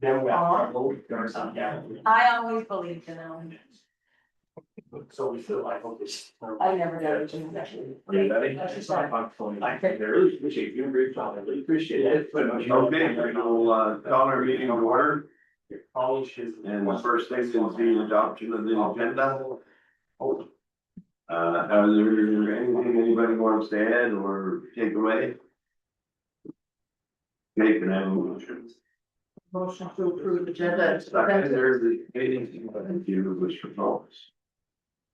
Then we have to vote or something, yeah. I always believed in them. So we feel like, okay. I never did. That's just not fun for me. I really appreciate you, great job, I really appreciate it. Okay, we'll call our meeting to order, Polish is. and the first thing is the adoption of the agenda. Are there anything anybody wants to add or take away? Okay, can I have a motion? Motion to approve the agenda. There's the meeting, thank you, Mr. Thomas.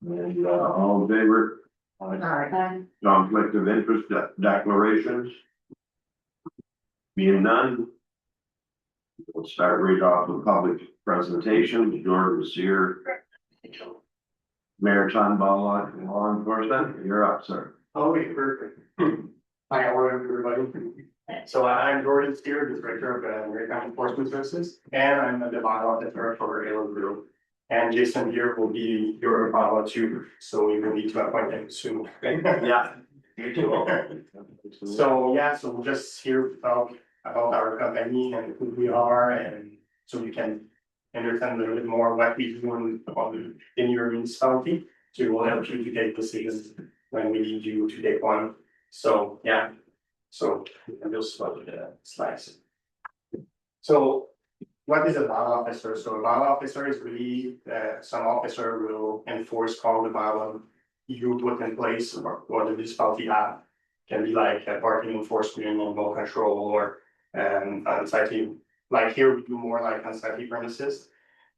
And all in favor, Aye. conflict of interest declarations? Being none. We'll start right off with public presentation. George was here. Maritime law enforcement, you're up, sir. Okay, perfect. Hi, how are everybody? So I'm Jordan Steer, the Director of Maritime Enforcement Services, and I'm the bylaw auditor for Aylward Group. And Jason here will be your bylaw too, so we will need to appoint him soon. Yeah. So, yeah, so we're just here to talk about our company and who we are, and so you can understand a little bit more what we do in your municipality. So we will help you to take decisions when we need you to take one. So, yeah, so we can just follow the slides. So what is a bylaw officer? So a bylaw officer is really, some officer will enforce all the bylaw you put in place or the municipality have. Can be like parking enforcement, animal control, or unsightly. Like here, we do more like unsightly premises.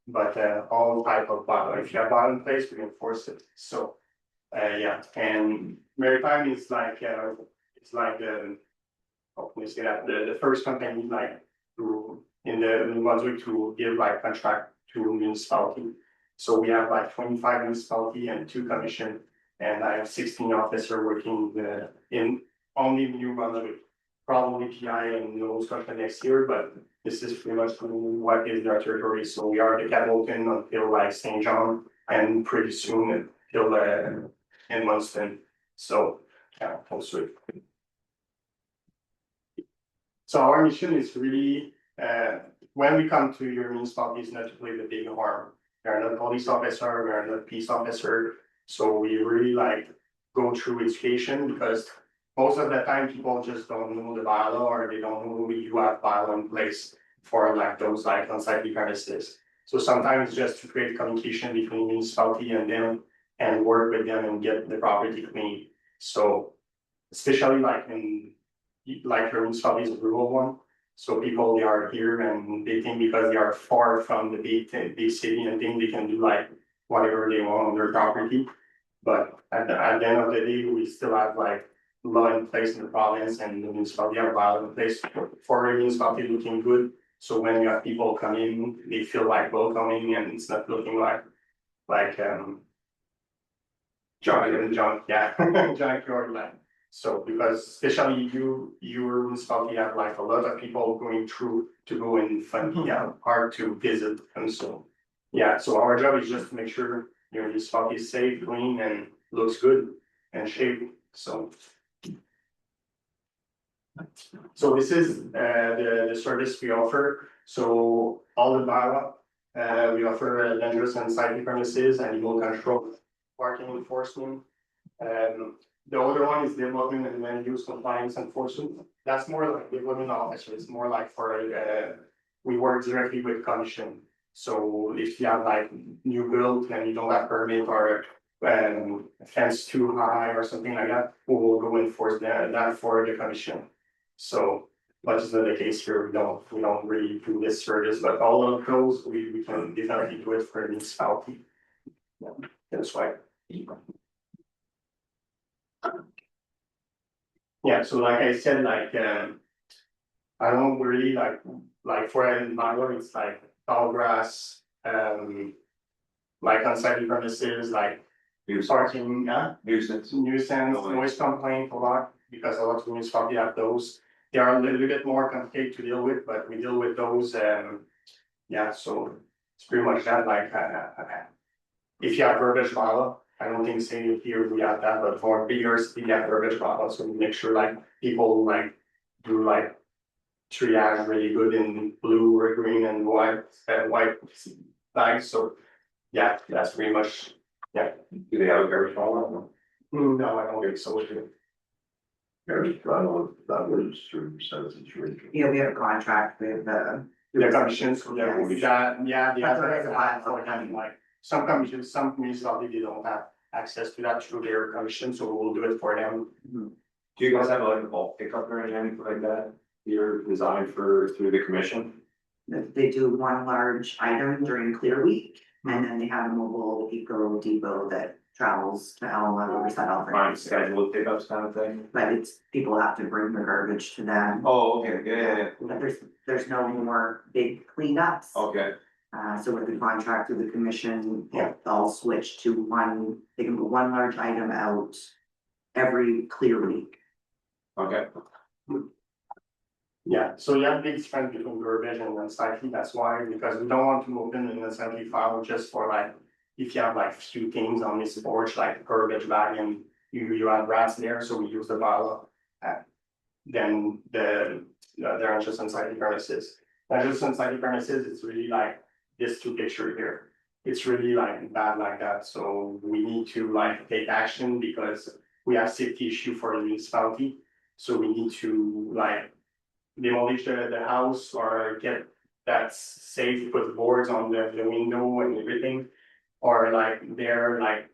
But all type of bylaw, if you have bylaw in place, we enforce it. So yeah, and maritime is like it's like how can we say that the first company like to in the New Brunswick to give like contract to municipality. So we have like 25 municipality and 2 commission, and I have 16 officer working in only New Brunswick. Probably PI and Nova Scotia next year, but this is pretty much what is their territory. So we are the Cadleton until like St. John, and pretty soon until in Munster. So yeah, also. So our mission is really when we come to your municipality is not to play the big harm. We are not police officer, we are not peace officer. So we really like go through education because most of the time people just don't know the bylaw or they don't know you have bylaw in place for like those like unsightly premises. So sometimes just to create communication between municipality and them and work with them and get the property clean. So especially like in like your municipality is a rural one. So people they are here and they think because they are far from the big city and think they can do like whatever they want on their property. But at the end of the day, we still have like law in place in the province and the municipality have law in place for a municipality looking good. So when you have people come in, they feel like welcoming and it's not looking like junk, yeah, junkyard land. So because especially your municipality have like a lot of people going through to go and find hard to visit, and so yeah, so our job is just to make sure your municipality is safe, clean, and looks good and shape. So this is the service we offer. So all the bylaw we offer dangerous and unsightly premises, animal control, parking enforcement. The other one is development and land use compliance enforcement. That's more like development officer. It's more like for we work directly with commission. So if you have like new build and you don't have permit or fence too high or something like that, we will go enforce that for the commission. So, but it's not the case here. We don't really do this service, but all of those we can definitely do it for the municipality. Yeah, that's why. Yeah, so like I said, like I don't really like for an environment, it's like tall grass, like unsightly premises, like parking, nuisance, noise complaint a lot, because a lot of municipalities have those. They are a little bit more complicated to deal with, but we deal with those. Yeah, so it's pretty much that. Like, if you have verbiage bylaw, I don't think saying here we have that, but for bigger city, you have verbiage bylaw, so we make sure like people like do like triage really good in blue or green and white flags, so. Yeah, that's pretty much, Do they have a garbage hauler? no, I don't think so. Garbage, I don't know if that was through Census Region. Yeah, we have a contract with, The commissions, yeah, Yes. yeah, the That's other, what I thought. like, some commissions, some municipalities, they don't have access to that through their commission, so we'll do it for them. Do you guys have like a bulk pickup or anything like that? You're designed for through the commission? they do one large item during Clear Week. And then they have a mobile eco depot that travels to Elma, Riverside, Fine, Alfred. scheduled pickups kind of thing? But it's, people have to bring the garbage to them. Oh, okay, yeah. But there's no more big cleanups. Okay, So with the contract with the commission, Yeah. they'll switch to one, they can put one large item out every Clear Week. okay. Yeah, so you have big spread between garbage and recycling, that's why, because we don't want to open an assembly file just for like. If you have like few things on this porch, like garbage bag and you have rats there, so we use the file. Then they're just inside the premises. And just inside the premises, it's really like this two picture here. It's really like bad like that, so we need to like take action because we have safety issue for the municipality. So we need to like demolish the house or get that safe, put boards on the window and everything. Or like they're like,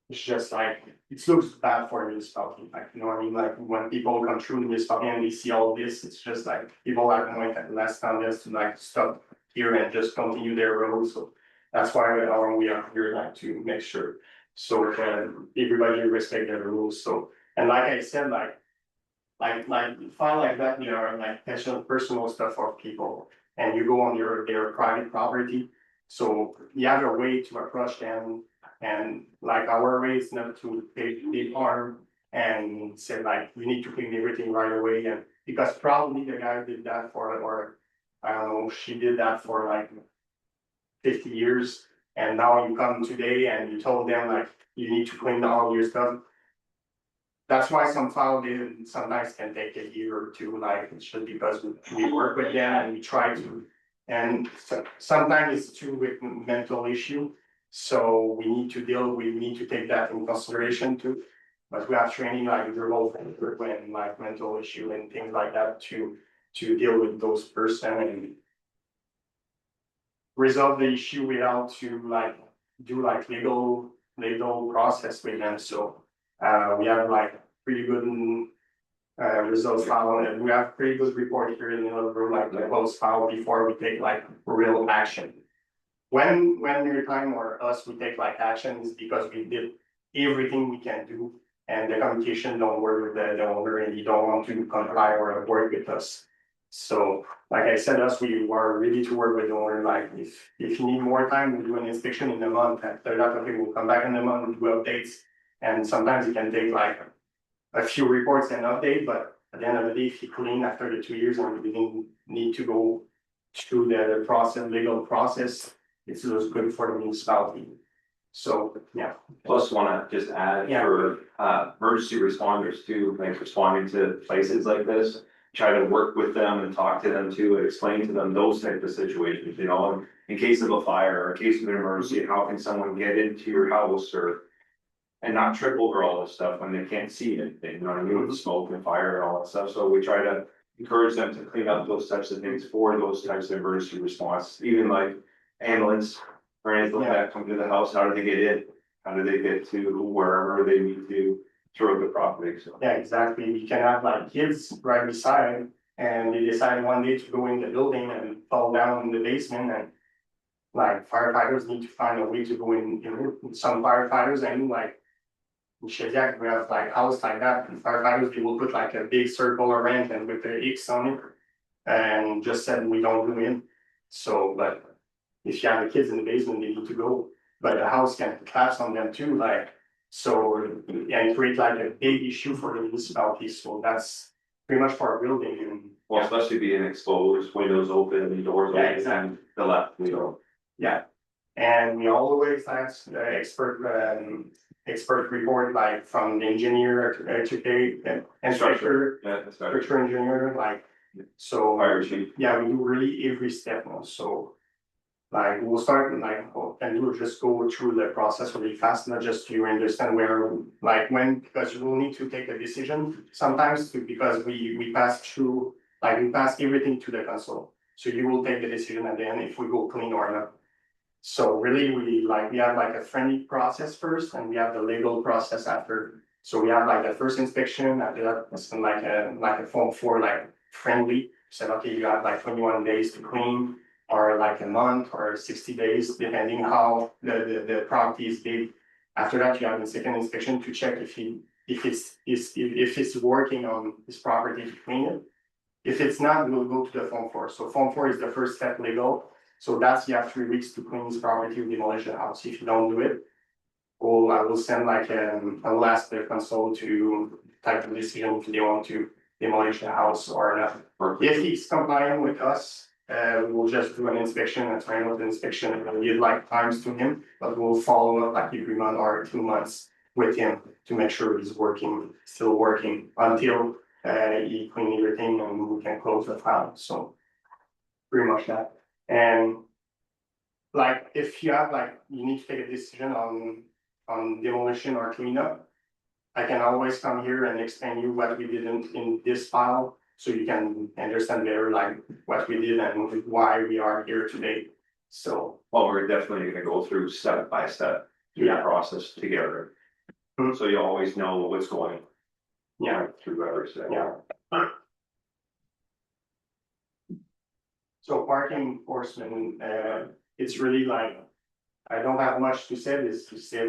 it's just like, it looks bad for a municipality, like, you know what I mean, like when people come through the municipality and they see all this, it's just like, people are going at last time just to like stop here and just continue their road, so. That's why we are here, like to make sure, so everybody respect their rules, so, and like I said, like file like that, you know, like personal stuff for people, and you go on their private property. So you have a way to approach them, and like our way is not to take harm and say like, you need to clean everything right away, and because probably the guy did that for, or I don't know, she did that for like 50 years, and now you come today and you told them like, you need to clean all your stuff. That's why some file did sometimes can take a year or two, like it's just because we work with them and we try to. And sometimes it's too with mental issue, so we need to take that in consideration too. But we have training like remote when like mental issue and things like that to deal with those person and resolve the issue without to like do like legal process with them, so. We have like pretty good results file, and we have pretty good report here in the other room, like the close file before we take like real action. When your time or us, we take like actions because we did everything we can do, and the communication don't work with the owner and you don't want to comply or work with us. So like I said, we are ready to work with the owner, like if you need more time, we'll do an inspection in a month, after that, okay, we'll come back in a month and do updates. And sometimes it can take like a few reports and update, but at the end of the day, if you clean after the 2 years and we didn't need to go through the process, legal process, it's just good for the municipality. So, yeah. Plus wanna just add Yeah. for emergency responders too, like responding to places like this. Try to work with them and talk to them too, and explain to them those type of situations, you know, in case of a fire or in case of an emergency, how can someone get into your house or. And not trip over all this stuff when they can't see anything, you know what I mean, with the smoke and fire and all that stuff, so we try to. Encourage them to clean up those types of things for those types of emergency response, even like ambulance. Or anything like that come to the house, how do they get in? How do they get to wherever they need to through the property, so. Yeah, exactly. You can have like kids right beside and they decide one day to go in the building and fall down in the basement and. Like firefighters need to find a way to go in, you know, some firefighters and like. In Shediac, we have like house like that, and firefighters, they will put like a big circle around and with the X on it. And just said we don't go in, so but. If you have the kids in the basement, they need to go, but the house can collapse on them too, like. So, and create like a big issue for the municipality, so that's pretty much for our building and. Well, especially being exposed, windows open and doors Yeah, open exactly. and the left, you know. Yeah, and we always ask the expert report like from the engineer to inspector, Yeah, that's right. structural engineer, like So. Fire chief. Yeah, we do really every step now, so. Like, we'll start like, and we'll just go through the process really fast, not just to understand where, like, when, because you will need to take a decision sometimes because we pass through, like, we pass everything to the council. So you will take the decision at the end if we go clean or not. So really, we have like a friendly process first, and we have the legal process after. So we have like the first inspection, after that, it's like a form for like friendly, said, okay, you have like 21 days to clean. Or like a month or 60 days, depending how the property is big. After that, you have the second inspection to check if it's working on his property to clean it. If it's not, we'll go to the Form 4. So Form 4 is the first step legal. So that's, you have 3 weeks to clean his property or demolish the house. If you don't do it, I will send like I will ask the council to type the decision if they want to demolish the house or not. If he's compliant with us, we will just do an inspection, a final inspection, and we'll give like times to him, but we'll follow up like every month or 2 months with him to make sure he's still working until he clean everything and we can close the file. So pretty much that. And like if you have like you need to take a decision on demolition or cleanup, I can always come here and explain you what we did in this file. So you can understand better like what we did and why we are here today. So. Well, we're definitely gonna go through step by step through the process together. Mhm. So you always know what's going. Yeah. Through every step. Yeah. So parking enforcement, it's really like, I don't have much to say,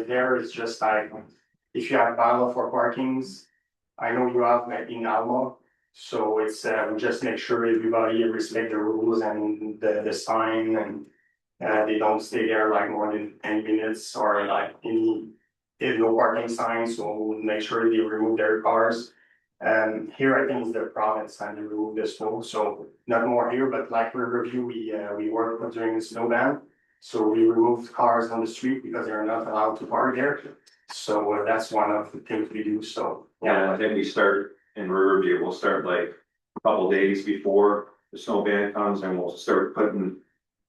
there, it's just like, if you have bylaw for parkings, I know you have like in Alma. So it's, just make sure everybody respect the rules and the sign and, they don't stay there like more than 10 minutes or like there's no parking signs, so we'll make sure they remove their cars. Here I think is the province and they remove the snow, so not more here, but like Riverview, we work with during the snow ban. So we removed cars on the street because they're not allowed to park there. So that's one of the things we do, so. Yeah, I think we start in Riverview, we'll start like a couple days before the snow ban comes and we'll start putting.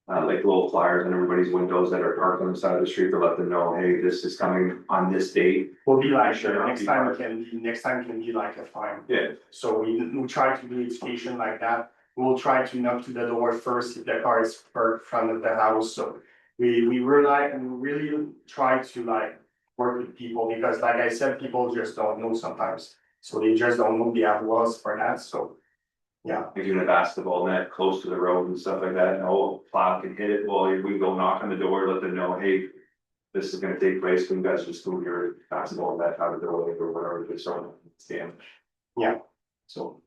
Like little flyers in everybody's windows that are parked on the side of the street to let them know, hey, this is coming on this date. We'll be like, Sure, next time can be like a fine. Yeah. So we try to do education like that. We'll try to knock to the door first if the car is parked in front of the house, so. We really try to like work with people because like I said, people just don't know sometimes. So they just don't know the laws for that, so. Yeah, If you're in a basketball net close to the road and stuff like that, no plow can hit it, well, we go knock on the door, let them know, hey. This is gonna take place, when you guys just move your basketball net out of the way or whatever, it's on, it's damaged. so.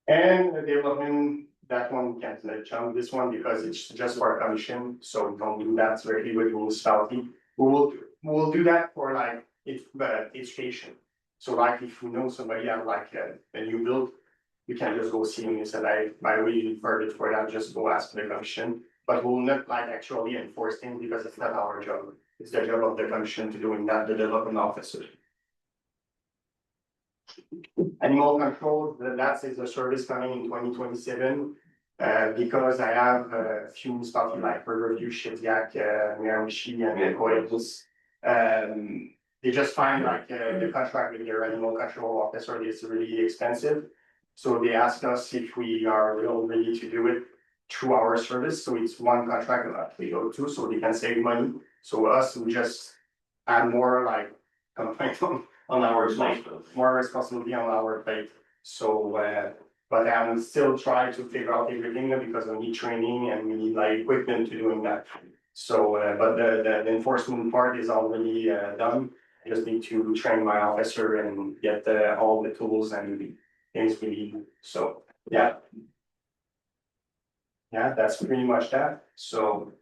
And the development, that one we can't let jump this one because it's just for a commission, so we don't do that directly with municipality. We'll do that for like, education. So like if we know somebody have like a new build, we can just go see him and say, I really referred it for that, just go ask the commission. But we'll not like actually enforce things because it's not our job. It's the job of the commission to doing that, the development officer. Animal control, that is a service coming in 2027. Because I have a few stuff like Riverview, Shediac, Miramichi and Coyotes. They just find like the contract with their animal control officer is really expensive. So they ask us if we are ready to do it through our service. So it's one contract that we go to, so they can save money. So us, we just add more like complaint on our plate, more responsibility on our plate. So, but I'm still trying to figure out everything because we need training and we need like equipment to doing that. So, but the enforcement part is already done. I just need to train my officer and get all the tools and the things we need. So, yeah. Yeah, that's pretty much that. So,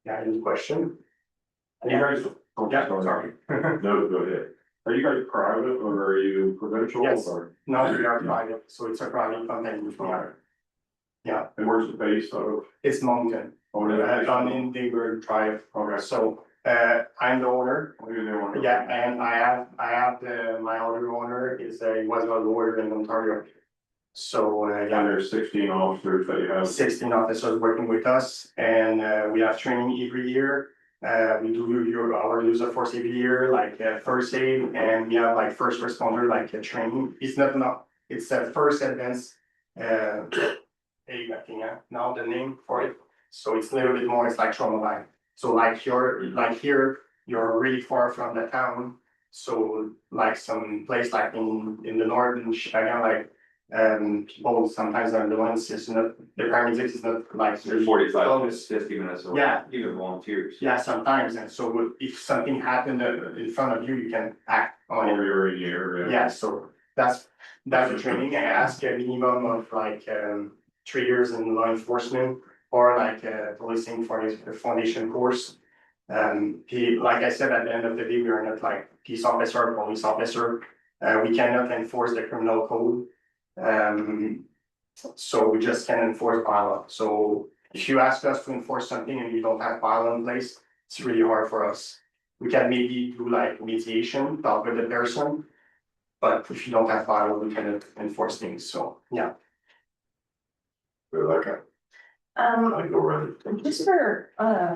yeah, any question? Yeah, Sorry. No, go ahead. Are you guys private or are you provincial? Yes. Or, No, we are private, so it's a private company. and where's the base of? It's Moncton. Oh, no, On in Dingberg Drive. Okay. So I'm the owner, Maybe they want. yeah, and I have my other owner he was a lawyer in Ontario. So, And yeah, there's 16 officers that you have. 16 officers working with us, and we have training every year. We do our user force every year, like first aid, and we have like first responder, like training. It's not, it's a first advance. Aid, I think, now the name for it. So it's a little bit more, it's like trauma line. So like here, you're really far from the town. So like some place like in the north in Chicago, like people sometimes are the ones, it's not, the paramedics is not like. They're 45 close. minutes, 50 minutes away. Yeah. Even volunteers. Yeah, sometimes, and so if something happened in front of you, you can act on it. Or you're in here, Yeah, so that's the training. I ask a minimum of like 3 years in law enforcement or like policing for his foundation course. Like I said, at the end of the day, we are not like peace officer or police officer. We cannot enforce the criminal code. So we just can enforce bylaw. So if you ask us to enforce something and we don't have bylaw in place, it's really hard for us. We can maybe do like mediation, talk with the person. But if you don't have bylaw, we cannot enforce things, so, yeah. Rebecca, I go around. Just for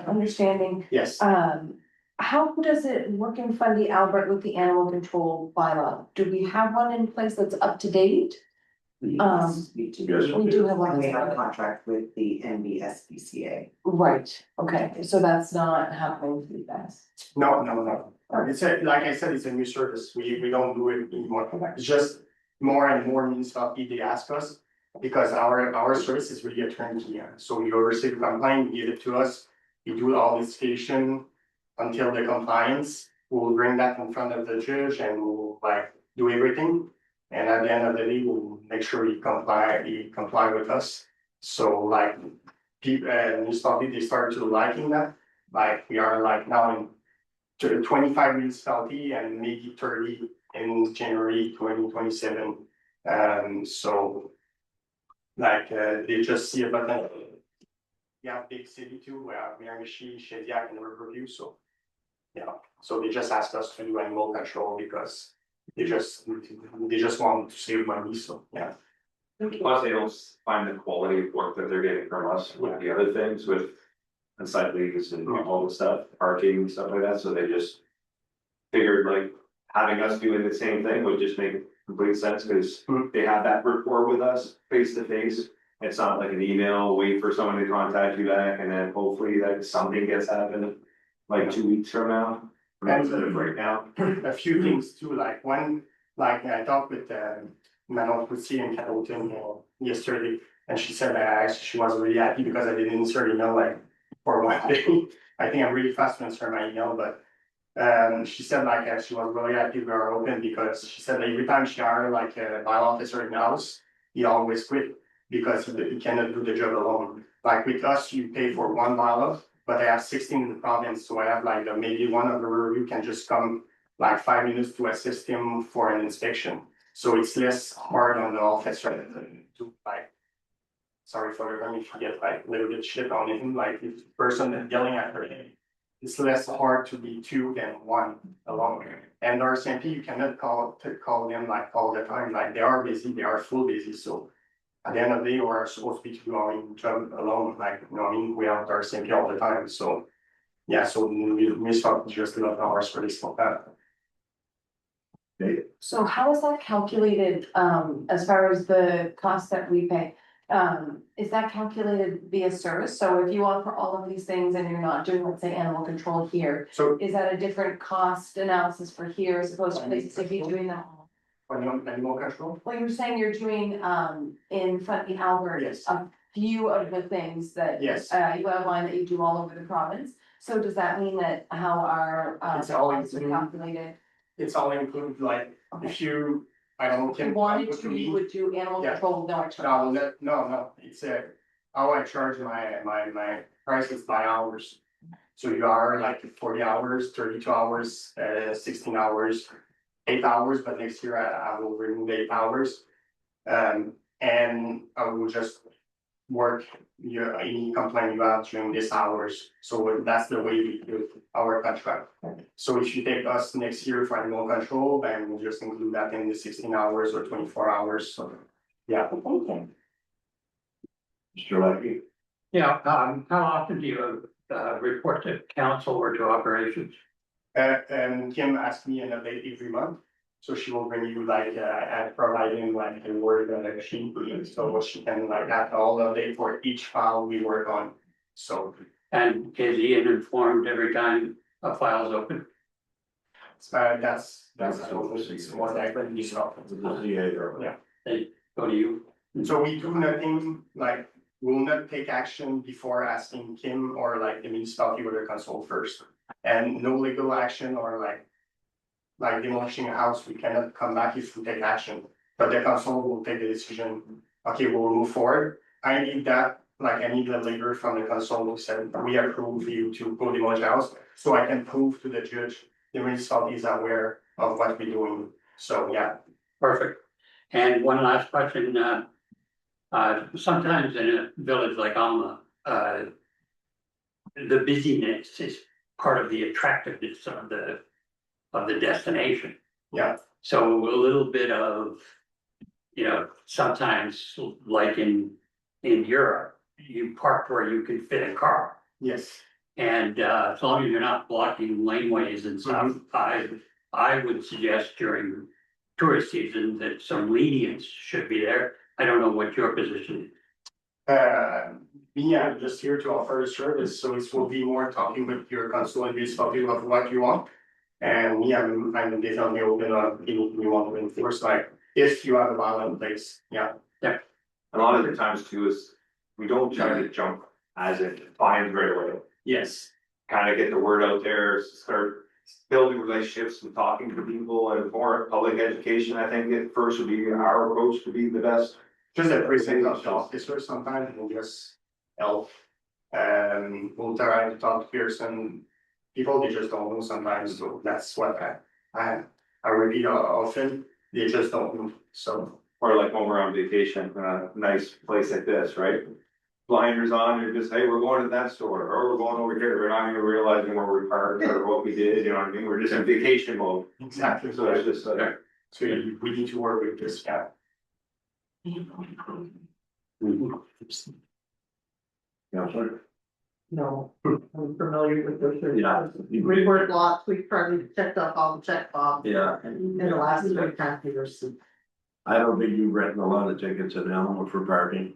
understanding, Yes, how does it work in Fundy Albert with the animal control bylaw? Do we have one in place that's up to date? We Yes. We do have one. And we have a contract with the NBSBCA. Right, okay, so that's not happening for you guys. no. It's like I said, it's a new service, we don't do it anymore, it's just more and more municipality, they ask us. Because our service is really a turnkey, so you receive a complaint, you give it to us, we do all investigation until the compliance. We'll bring that in front of the judge and we'll like do everything. And at the end of the day, we'll make sure he comply with us. So like people, municipality, they start to liking that, like we are like now in 25 municipality and maybe 30 in January 2027. So like they just see a button. Yeah, big city too, where Miramichi, Shediac and Riverview, so. Yeah, so they just asked us to do animal control because they just want to save money, so, yeah. Plus, they don't find the quality of work that they're getting from us with the other things with unsightlies and all the stuff, parking and stuff like that, so they just figured like having us doing the same thing would just make complete sense, because they have that rapport with us face to face. It's not like an email, wait for someone to contact you back, and then hopefully that something gets happened like 2 weeks from now. Instead of right now. A few things too, like one, like I talked with Manon Pussy in Carrollton yesterday, and she said she was really happy because I didn't insert email like for one day. I think I'm really fast to insert my email, but she said like she was really happy we were open because she said every time she hired like a bylaw officer in the house, he always quit because he cannot do the job alone. Like with us, you pay for one bylaw, but I have 16 in the province, so I have like maybe one of the review can just come like 5 minutes to assist him for an inspection. So it's less hard on the officer to like. Sorry for the if you get like a little bit shit on him, like if the person that's yelling at her. It's less hard to be 2 than 1 alone. And RCMP, you cannot call them like all the time, like they are busy, they are full busy, so. At the end of the day, we're supposed to be doing job alone, like, you know, I mean, we have RCMP all the time, so. Yeah, so we start just enough hours for this like that. So how is that calculated, as far as the cost that we pay? Is that calculated via service? So if you offer all of these things and you're not doing, let's say, animal control here, So, is that a different cost analysis for here as opposed to places if you're doing that? animal control? Well, you're saying you're doing, in Fundy Albert, Yes. a few of the things that. Yes. You outline that you do all over the province. So does that mean that how our, It's all costs are included. calculated? It's all included, like, if you, I don't know. If you wanted to, you would do animal Yeah. control, no extra. No, it's how I charge my prices by hours. So you are like 40 hours, 32 hours, 16 hours, 8 hours, but next year I will remove 8 hours. And I will just work your, any complaint you have during these hours. So that's the way we do our contract. So if you take us next year for animal control, then we'll just include that in the 16 hours or 24 hours, so, yeah. Okay. Mr. Leckey. Yeah, how often do you, report to council or to operations? And Kim asked me an update every month, so she will bring you like, providing like a word sheet, so she can like have all the update for each file we work on. So, And is he informed every time a file's open? that's what I can use off. Yeah. They go to you? So we do nothing, like, we'll not take action before asking Kim or like the municipality with their consult first. And no legal action or like demolishing a house, we cannot come back if we take action. But the council will take the decision, okay, we'll move forward. I need that, like, I need the letter from the council who said, we approve you to go demolish a house. So I can prove to the judge, the municipality is aware of what we're doing. So, yeah. Perfect. And one last question, sometimes in a village like Alma, the busyness is part of the attractiveness of the destination. Yeah. So a little bit of, sometimes like in Europe, you park where you can fit a car. Yes. And as long as you're not blocking laneways and stuff, I would suggest during tourist season that some lenience should be there. I don't know what your position is. I'm just here to offer a service, so it will be more talking with your council and municipality of what you want. And I'm definitely open on anything you want to enforce, like if you have a violent place, yeah. A lot of the times too is, we don't try to jump as it fines right away. Yes. Kind of get the word out there, start building relationships and talking to people and more public education. I think at first would be our approach to be the best. Just a precinct of the officer sometimes will just help. We'll try to talk to Pearson. People, they just don't know sometimes, so that's what I repeat often, they just don't know, so. Or like when we're on vacation, in a nice place like this, right? Blinders on, you're just, hey, we're going to that store, or we're going over here, we're not even realizing where we parked or what we did, you know what I mean? We're just in vacation mode. Exactly, So it's just, so we need to work with this guy. Counselor? No, I'm familiar with those. Yeah. We worked lots, we probably checked off all the check box Yeah, in the last 3 years. I don't think you've written a lot of tickets in Alma for parking.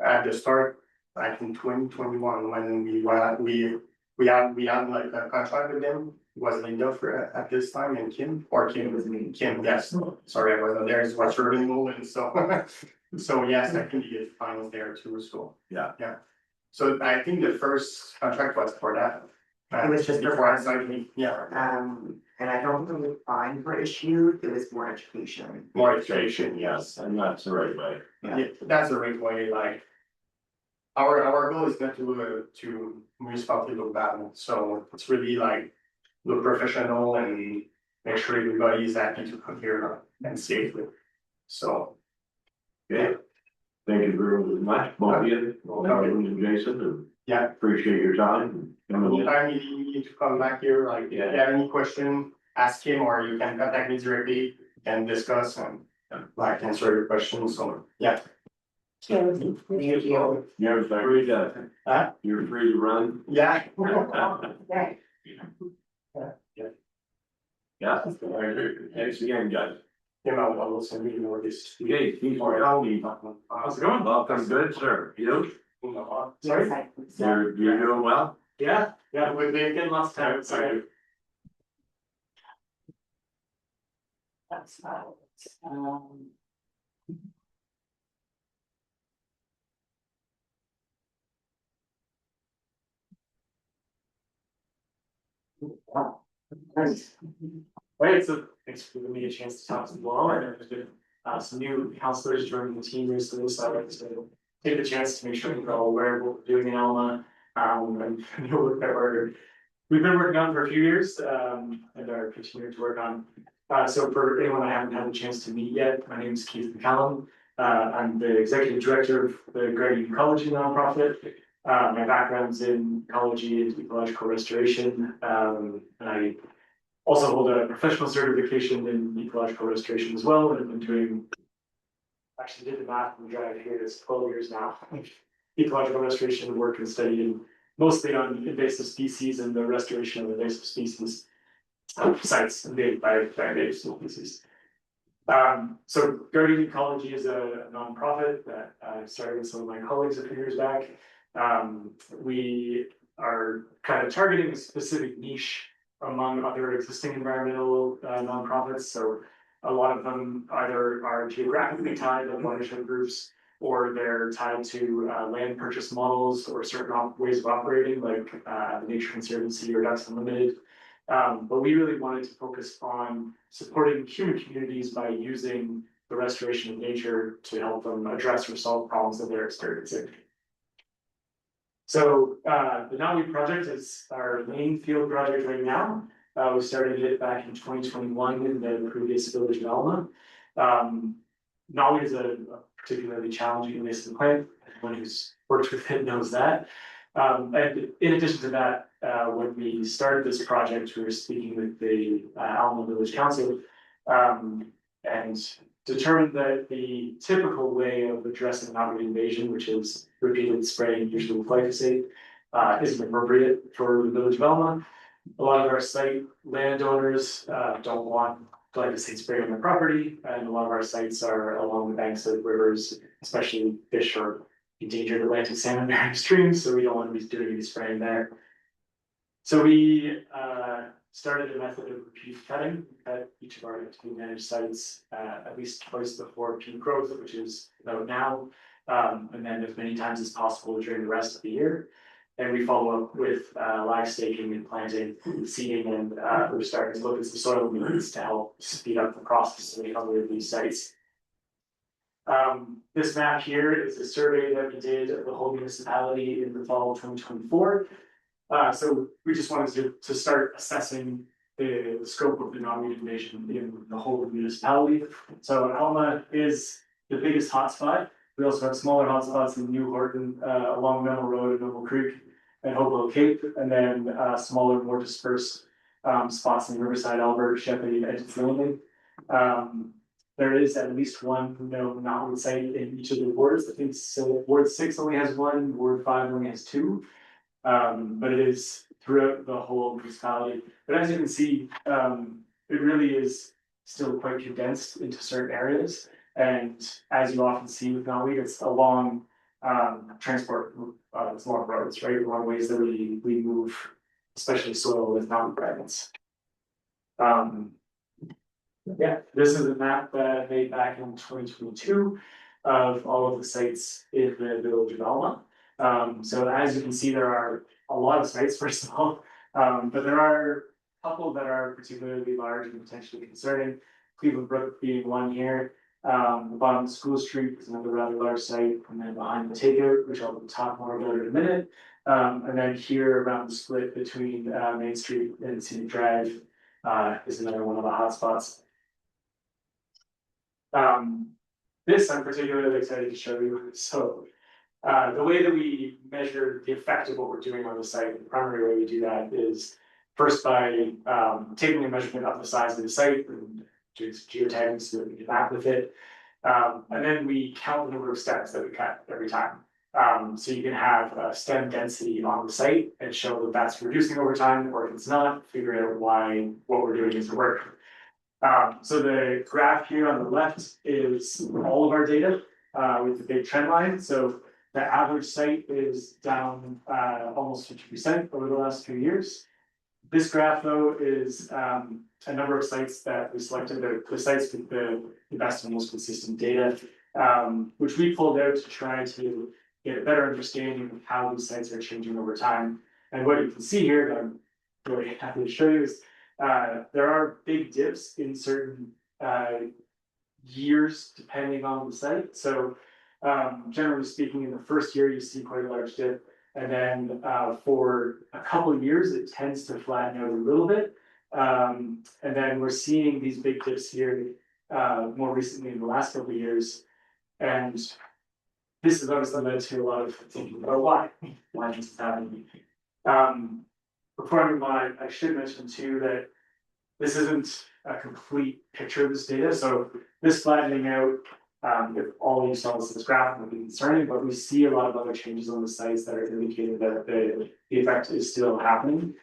At the start, back in 2021, when we had like a contract with them, it was Linda for at this time and Kim was me, Kim, yes, sorry, I wasn't there, it was her renewal and so. So yes, I think you get finals there too, so. Yeah. Yeah, so I think the first contract was for that. It was just before I signed, yeah, And I don't think the fines were issued, it was more education. more education, yes. And that's the right way. Yeah, that's the right way, like. Our goal is not to municipality look bad, so it's really like look professional and make sure everybody is happy to come here and safely. So, Okay. Thank you very much, both of you, Kevin and Jason, and yeah, appreciate your time. Coming in. anytime you need to come back here, like, if you have any question, ask him, or you can contact me directly and discuss and like answer your questions, so, yeah. Thank you. You're free to, you're free to run. Yeah. Yeah. Thanks again, guys. You know, I will send you more this. Okay, Keith Martelli. How's it going? Welcome, good, sir. You? Sorry? You're doing well? Yeah, we've been getting lots of time, sorry. That's Right, so thanks for giving me a chance to talk to you all. I know there's been some new counselors joining the team recently, so I'd like to take the chance to make sure you're all aware of what we're doing in Alma. And the work that we've been working on for a few years, and are continuing to work on. So for anyone I haven't had a chance to meet yet, my name is Keith McCallum. I'm the executive director of the Guardian Ecology nonprofit. My background's in ecology and ecological restoration. And I also hold a professional certification in ecological restoration as well, and I've been doing, actually did the math and drive here, it's 12 years now. Ecological restoration work and studying mostly on invasive species and the restoration of invasive species sites invaded by invasive species. So Guardian Ecology is a nonprofit that I started with some of my colleagues a few years back. We are kind of targeting a specific niche among other existing environmental nonprofits. So a lot of them either are geographically tied to watershed groups, or they're tied to land purchase models or certain ways of operating, like the Nature Conservancy or Ducks Unlimited. But we really wanted to focus on supporting human communities by using the restoration of nature to help them address or solve problems that they're experiencing. So the Nawi project is our main field project right now. We started it back in 2021 in the previous village of Alma. Nawi is a particularly challenging invasive plant. Anyone who's worked with it knows that. And in addition to that, when we started this project, we were speaking with the Alma Village Council and determined that the typical way of addressing Nawi invasion, which is repeated spraying, usually with glyphosate, isn't appropriate for the village of Alma. A lot of our site landowners don't want glyphosate spray on their property, and a lot of our sites are along the banks of rivers, especially fish or endangered Atlantic salmon bearing streams, so we don't want to be doing any spraying there. So we started a method of repeat cutting at each of our actively managed sites at least twice before peak growth, which is about now, and then as many times as possible during the rest of the year. And we follow up with live staking and planting, seeding, and we're starting to look at some soil movements to help speed up the process of recovery of these sites. This map here is a survey that we did of the whole municipality in the fall of 2024. So we just wanted to start assessing the scope of the Nawi invasion in the whole of the municipality. So Alma is the biggest hotspot. We also have smaller hotspots in New Horton, along Mennel Road and Noble Creek and Hopewell Cape, and then smaller, more dispersed spots in Riverside, Albert, Sheppey, Edge's Landing. There is at least one Nawi site in each of the wards. I think so. Ward 6 only has one, Ward 5 only has two. But it is throughout the whole municipality. But as you can see, it really is still quite condensed into certain areas. And as you often see with Nawi, it's along transport, it's along roads, right? Along ways that we move, especially soil with mountain fragments. Yeah, this is a map that I made back in 2022 of all of the sites in the village of Alma. So as you can see, there are a lot of sites, first of all, but there are a couple that are particularly large and potentially concerning. Cleveland Brook being one here. The bottom of School Street is another rather large site, and then behind the takeout, which I'll talk more about in a minute. And then here around the split between Main Street and Scenic Drive is another one of the hotspots. This I'm particularly excited to show you. So the way that we measure the effect of what we're doing on the site, the primary way we do that is first by taking a measurement of the size of the site and doing some geotagging so that we can map with it. And then we count the number of stems that we cut every time. So you can have a stem density on the site and show that that's reducing over time, or if it's not, figure out why what we're doing isn't working. So the graph here on the left is all of our data with the big trend line. So the average site is down almost 50% over the last few years. This graph, though, is a number of sites that we selected, the sites with the best and most consistent data, which we pulled out to try to get a better understanding of how these sites are changing over time. And what you can see here, that I'm really happy to show you, is there are big dips in certain years depending on the site. So generally speaking, in the first year, you see quite a large dip. And then for a couple of years, it tends to flatten out a little bit. And then we're seeing these big dips here more recently in the last couple of years. And this has obviously led to a lot of thinking about why this is happening. Before I move on, I should mention too that this isn't a complete picture of this data, so this flattening out, if all you saw is this graph would be concerning, but we see a lot of other changes on the sites that are indicating that the effect is still happening.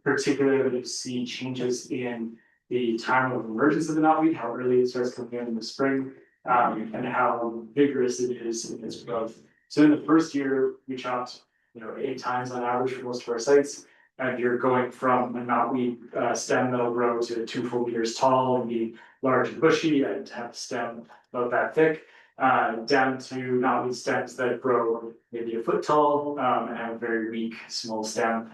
Particularly you see changes in the time of emergence of the knotweed, how early it starts coming in the spring, and how vigorous it is in its growth. So in the first year, we chopped, 8 times on average for most of our sites. And you're going from a knotweed stem that'll grow to 2 full meters tall and be large and bushy and have a stem about that thick, down to knotweed stems that grow maybe a foot tall and have a very weak, small stem.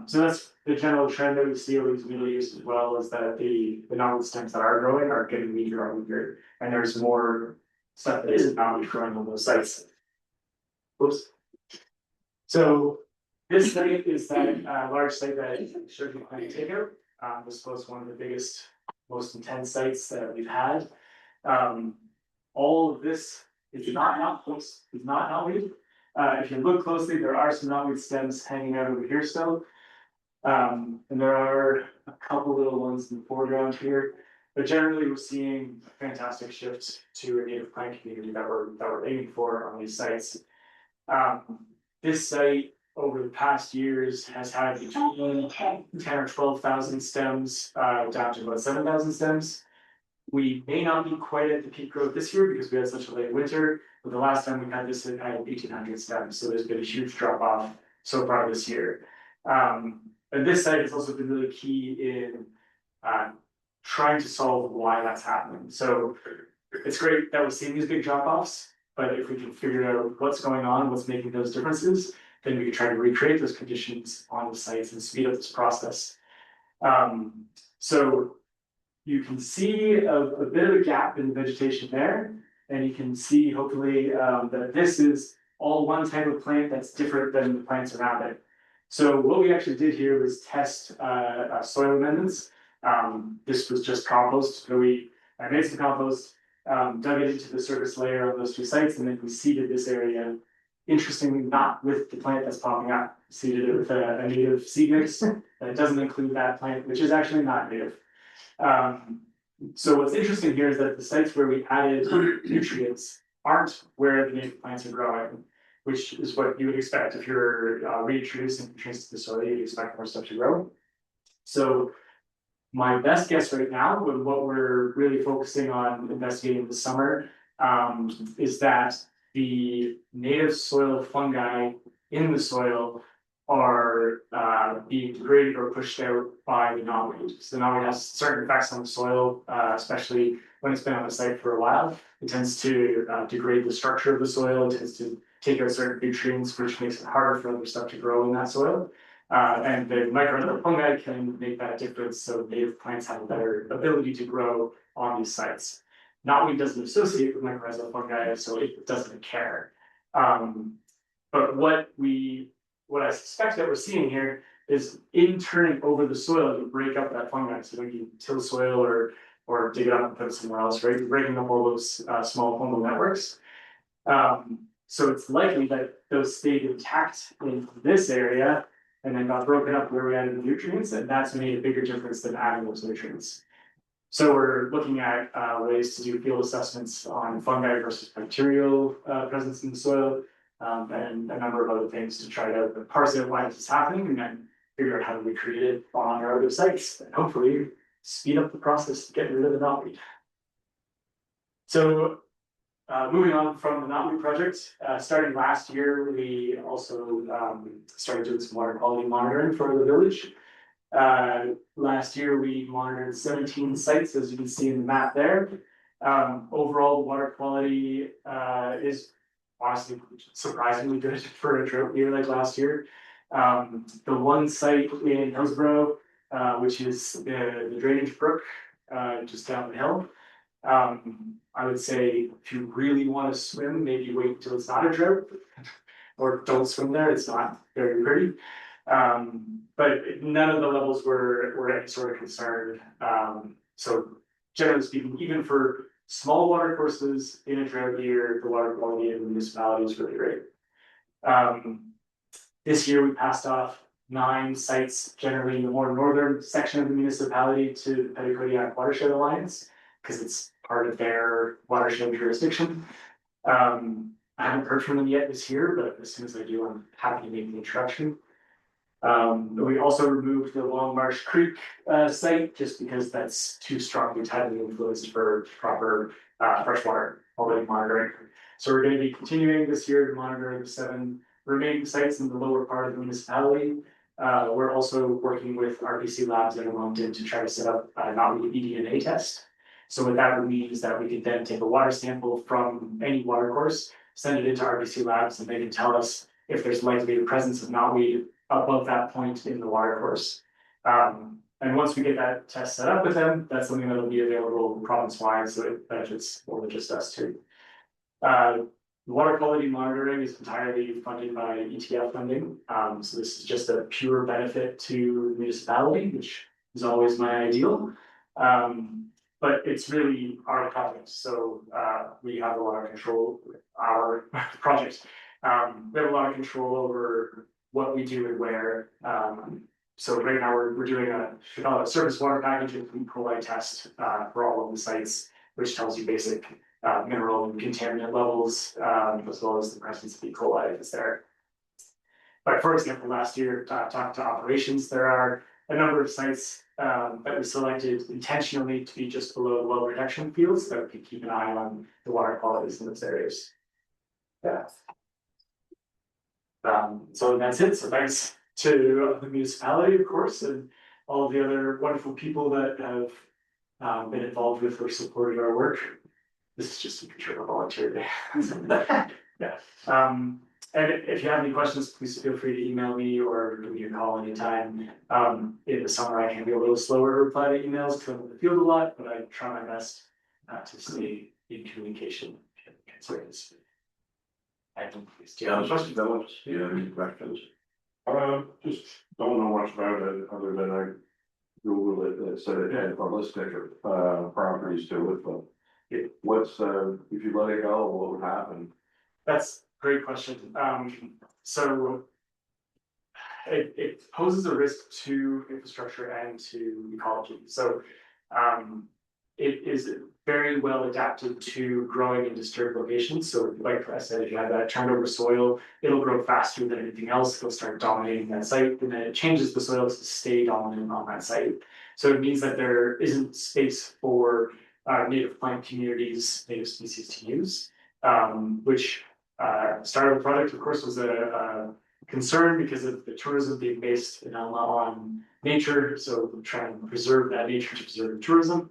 So that's the general trend that we see over these Middle East as well, is that the knotweed stems that are growing are getting weaker and weaker, and there's more stuff that isn't knotweed growing on those sites. Whoops. So this site is that large site that I showed you plenty of takeout. This was one of the biggest, most intense sites that we've had. All of this is not knotweed. If you look closely, there are some knotweed stems hanging out over here still. And there are a couple little ones in the foreground here. But generally, we're seeing a fantastic shift to a native plant community that we're aiming for on these sites. This site over the past years has had between 10 or 12,000 stems down to about 7,000 stems. We may not be quite at the peak growth this year because we had such a late winter, but the last time we had this, it had 1,800 stems. So there's been a huge drop off so far this year. And this site has also been really key in trying to solve why that's happening. So it's great that we're seeing these big drop offs, but if we can figure out what's going on, what's making those differences, then we can try to recreate those conditions on the sites and speed up this process. So you can see a bit of a gap in the vegetation there, and you can see hopefully that this is all one type of plant that's different than the plants around it. So what we actually did here was test soil amendments. This was just compost. So I made some compost, dug it into the surface layer of those 2 sites, and then we seeded this area. Interestingly, not with the plant that's popping up. Seeded it with a native seed mix that doesn't include that plant, which is actually not native. So what's interesting here is that the sites where we added nutrients aren't where the native plants are growing, which is what you would expect if you're reintroducing nutrients to the soil. You'd expect more stuff to grow. So my best guess right now, with what we're really focusing on investigating this summer, is that the native soil fungi in the soil are being degraded or pushed out by the knotweed. So the knotweed has certain effects on the soil, especially when it's been on the site for a while. It tends to degrade the structure of the soil. It tends to take out certain nutrients, which makes it harder for other stuff to grow in that soil. And the mycorrhizal fungi can make that difference, so native plants have a better ability to grow on these sites. Knotweed doesn't associate with mycorrhizal fungi, so it doesn't care. But what I suspect that we're seeing here is in turning over the soil to break up that fungi. So when you till soil or dig it up and put it somewhere else, right? You're breaking up all those small fungal networks. So it's likely that those stayed intact in this area and then got broken up where we added the nutrients, and that's made a bigger difference than adding those nutrients. So we're looking at ways to do field assessments on fungi versus bacterial presence in the soil, and a number of other things to try to parse out why this is happening and then figure out how to recreate it on our other sites and hopefully speed up the process to get rid of the knotweed. So moving on from the knotweed project, starting last year, we also started doing some water quality monitoring for the village. Last year, we monitored 17 sites, as you can see in the map there. Overall, the water quality is honestly surprisingly good for a drought year like last year. The one site in Hillsborough, which is the drainage brook just down the hill. I would say if you really want to swim, maybe wait until it's not a drought, or don't swim there. It's not very pretty. But none of the levels were any sort of concern. So generally speaking, even for small water courses in a drought year, the water quality in the municipality is really great. This year we passed off 9 sites, generally in the more northern section of the municipality, to the Petitcodiac Watershed Alliance, because it's part of their watershed jurisdiction. I haven't heard from them yet this year, but as soon as I do, I'm happy to make the introduction. We also removed the Long Marsh Creek site just because that's too strongly tidally influenced for proper freshwater quality monitoring. So we're going to be continuing this year to monitor the 7 remaining sites in the lower part of the municipality. We're also working with RPC Labs in Moncton to try to set up a knotweed eDNA test. So what that would mean is that we could then take a water sample from any water course, send it into RPC Labs, and they can tell us if there's likely to be the presence of knotweed above that point in the water course. And once we get that test set up with them, that's something that'll be available province-wide, so it benefits more than just us too. Water quality monitoring is entirely funded by ETF funding. So this is just a pure benefit to the municipality, which is always my ideal. But it's really our project, so we have a lot of control with our project. We have a lot of control over what we do and where. So right now we're doing a surface water package and E. coli test for all of the sites, which tells you basic mineral and contaminant levels, as well as the presence of E. coli if it's there. But for example, last year, talking to operations, there are a number of sites that we selected intentionally to be just below the well protection fields that we could keep an eye on the water qualities in those areas. Yeah. So that's it. So thanks to the municipality, of course, and all of the other wonderful people that have been involved with or supported our work. This is just a picture of a volunteer day. Yeah. And if you have any questions, please feel free to email me or give me a call anytime. In the summer, I can be a little slower to reply to emails because I'm in the field a lot, but I try my best to stay in communication. Concerns. I don't. Do you have any questions? Do you have any questions? Just don't know much about it, other than I Googled it, and it said it had holistic properties to it, but. What's, if you let it go, what would happen? That's a great question. So it poses a risk to infrastructure and to ecology. So it is very well adapted to growing in disturbed locations. So like I said, if you have that turned over soil, it'll grow faster than anything else. It'll start dominating that site, and then it changes the soil to stay dominant on that site. So it means that there isn't space for native plant communities, native species to use, which started the project, of course, was a concern because of the tourism being based in Alma on nature. So we're trying to preserve that nature to preserve tourism.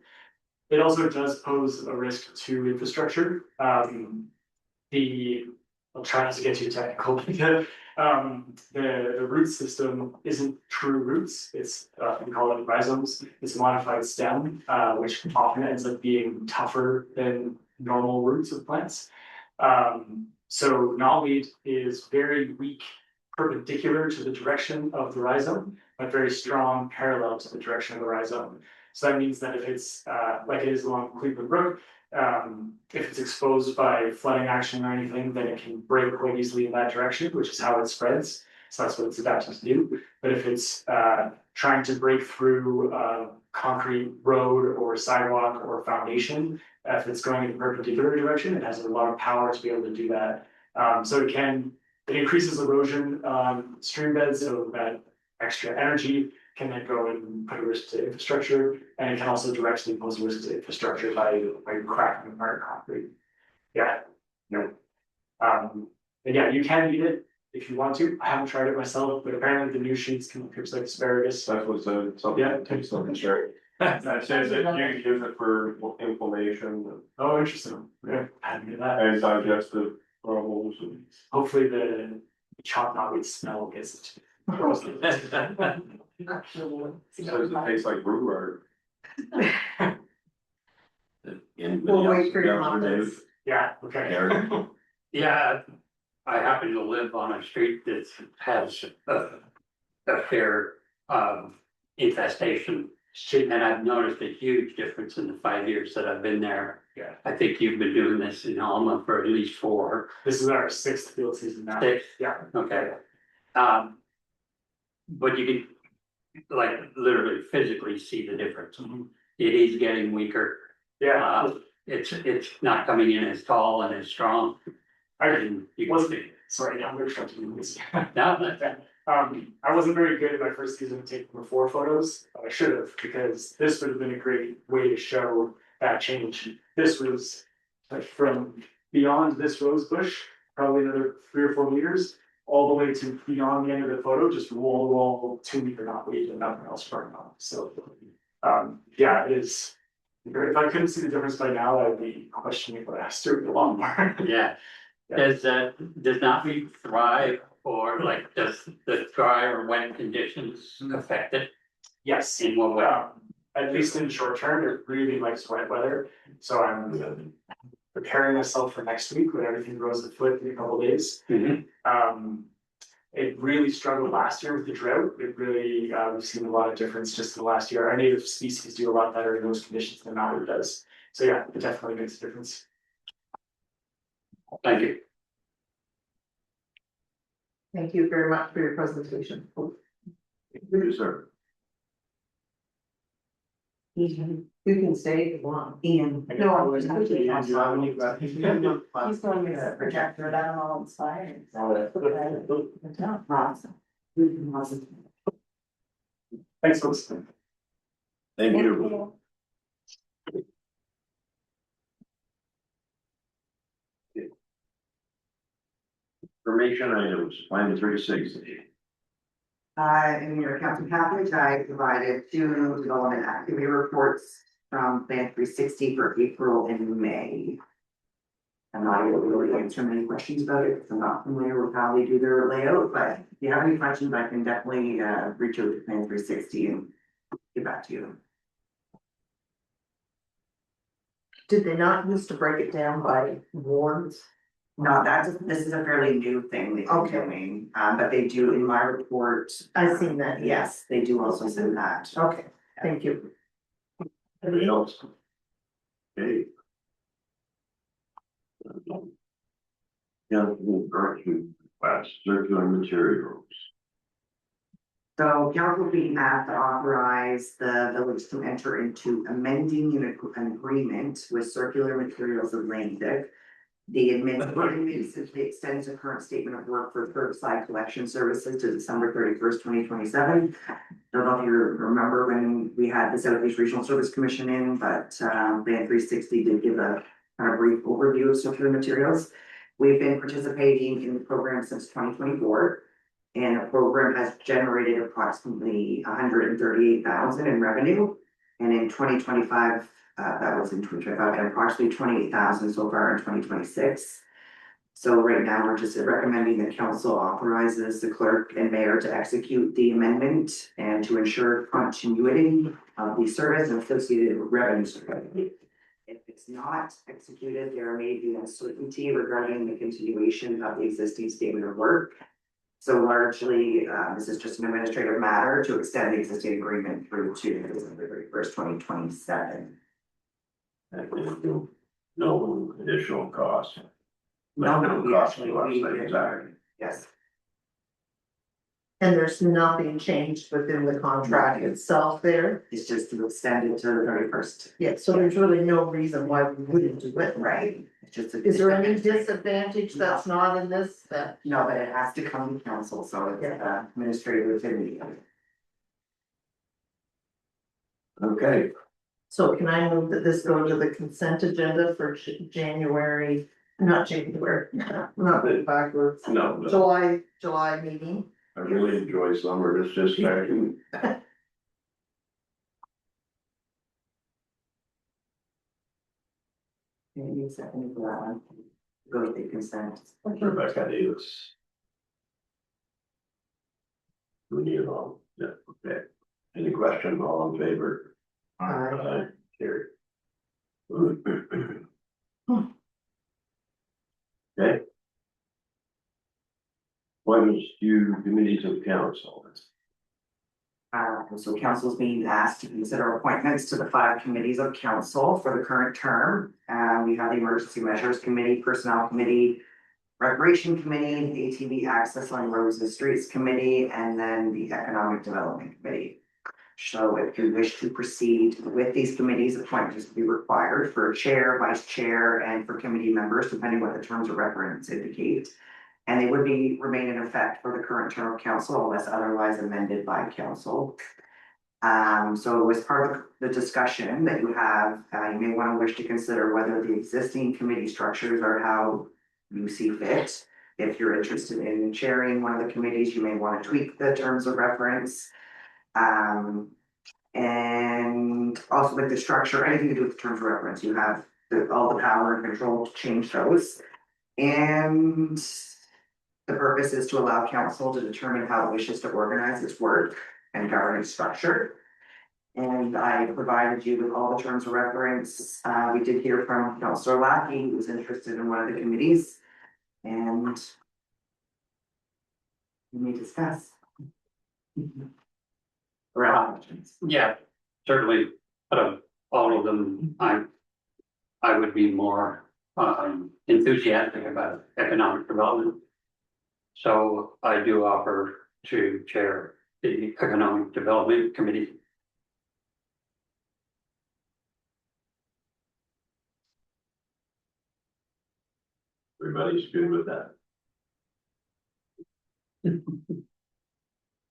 It also does pose a risk to infrastructure. I'll try not to get too technical, because the root system isn't true roots. It's we call it rhizomes. It's a modified stem, which often ends up being tougher than normal roots of plants. So knotweed is very weak perpendicular to the direction of the rhizome, but very strong parallel to the direction of the rhizome. So that means that if it's like it is along Cleveland Brook, if it's exposed by flooding action or anything, then it can break quite easily in that direction, which is how it spreads. So that's what it's adapted to do. But if it's trying to break through a concrete road or sidewalk or foundation, if it's going in a perpendicular direction, it has a lot of power to be able to do that. So it increases erosion on stream beds, so that extra energy can then go and put a risk to infrastructure, and it can also directly pose a risk to infrastructure by cracking apart concrete. Yeah, no. And yeah, you can eat it if you want to. I haven't tried it myself, but apparently the new shoots can look like asparagus. That was something, Yeah. something straight. That says that you can use it for inflammation Oh, interesting. Yeah, I hadn't heard that. and digestive problems and. Hopefully the chopped knotweed smell gets it. Says it tastes like rhubarb. We'll wait for your comments. Yeah, okay. Eric? Yeah, I happen to live on a street that has a fair infestation Should, And I've noticed a huge difference in the 5 years that I've been there. yeah, I think you've been doing this in Alma for at least 4, this is our 6th field season now. 6, Yeah. okay. But you can, like, literally physically see the difference. Mhm. It is getting weaker. Yeah, It's not coming in as tall and as strong. I And you can wasn't, see. sorry, I'm gonna try to do this. Now, that, I wasn't very good in my first season taking before photos, but I should have, because this would have been a great way to show that change. This was like from beyond this rose bush, probably another 3 or 4 meters, all the way to beyond the end of the photo, just wall to wall, 2 meter knotweed and nothing else burning on. So, yeah, it is. If I couldn't see the difference by now, I'd be questioning what I was doing a lot more. yeah. Does knotweed thrive, or like, does the dry or wet conditions affect it? Yes. In what way? At least in short term, it really likes wet weather, so I'm preparing myself for next week when everything grows a foot in a couple days. Mhm. It really struggled last year with the drought. It really, we've seen a lot of difference just in the last year. Our native species do a lot better in those conditions than knotweed does. So yeah, it definitely makes a difference. Thank you. Thank you very much for your presentation. Thank you, sir. You can stay if you want. Ian. No, I was. He's going with the projector that I'm all inspired. Awesome. Awesome. Thanks, folks. Thank you. Information items, line 360. In your accounting package, I provided 2 development activity reports from Plan 360 for April and May. I'm not able to really answer many questions about it, because I'm not familiar with how they do their layout, but if you have any questions, I can definitely reach out to Plan 360 and get back to you. Did they not used to break it down by wards? No, this is a fairly new thing that Okay. they're doing, but they do in my report. I've seen that, Yes, they do also send that. Okay, thank you. Anybody else? Okay. Council correction request, circular materials. So council being asked to authorize the village to enter into amending an agreement with Circular Materials Atlantic. The agreement simply extends the current statement of work for curbside collection services to December 31st, 2027. Don't know if you remember when we had the Southeast Regional Service Commission in, but Plan 360 did give a kind of brief overview of circular materials. We've been participating in the program since 2024. And the program has generated approximately 138,000 in revenue. And in 2025, that was in 2025, and approximately 28,000 so far in 2026. So right now, we're just recommending that council authorizes the clerk and mayor to execute the amendment and to ensure continuity of the service and associated revenue. If it's not executed, there may be uncertainty regarding the continuation of the existing statement of work. So largely, this is just an administrative matter to extend the existing agreement through to December 31st, 2027. And with no additional cost. No, we Cost actually, to us, we- exactly. Yes, And there's nothing changed within the contract itself there? it's just to extend it to the 31st. Yeah, so there's really no reason why we wouldn't do it, right? Right. It's just. Is there any disadvantage that's not in this, that? No, but it has to come to council, so it's administrative activity. Okay, So can I move that this go to the consent agenda for January, not January, not backwards. no, July meeting? I really enjoy summer, it's just second. Maybe second for that one. Go to the consent. Rebecca Davis. We need it all, yeah, okay. Any questions, all in favor? Aye. Carry. Okay. Appointments to committees of council. So council is being asked to consider appointments to the 5 committees of council for the current term. We have the Emergency Measures Committee, Personnel Committee, Recreation Committee, the ATV Access on Roads and Streets Committee, and then the Economic Development Committee. So if you wish to proceed with these committees, appointments will be required for chair, vice chair, and for committee members, depending what the terms of reference indicate. And they would remain in effect for the current term of council unless otherwise amended by council. So as part of the discussion that you have, you may want to wish to consider whether the existing committee structures are how you see fit. If you're interested in chairing one of the committees, you may want to tweak the terms of reference. And also with the structure, anything to do with the terms of reference, you have all the power and control to change those. And the purpose is to allow council to determine how it wishes to organize its work and governance structure. And I provided you with all the terms of reference. We did hear from Councillor Lackey, who was interested in one of the committees. And we may discuss. Around options. Yeah, certainly, out of all of them, I would be more enthusiastic about economic development. So I do offer to chair the Economic Development Committee. Everybody's good with that.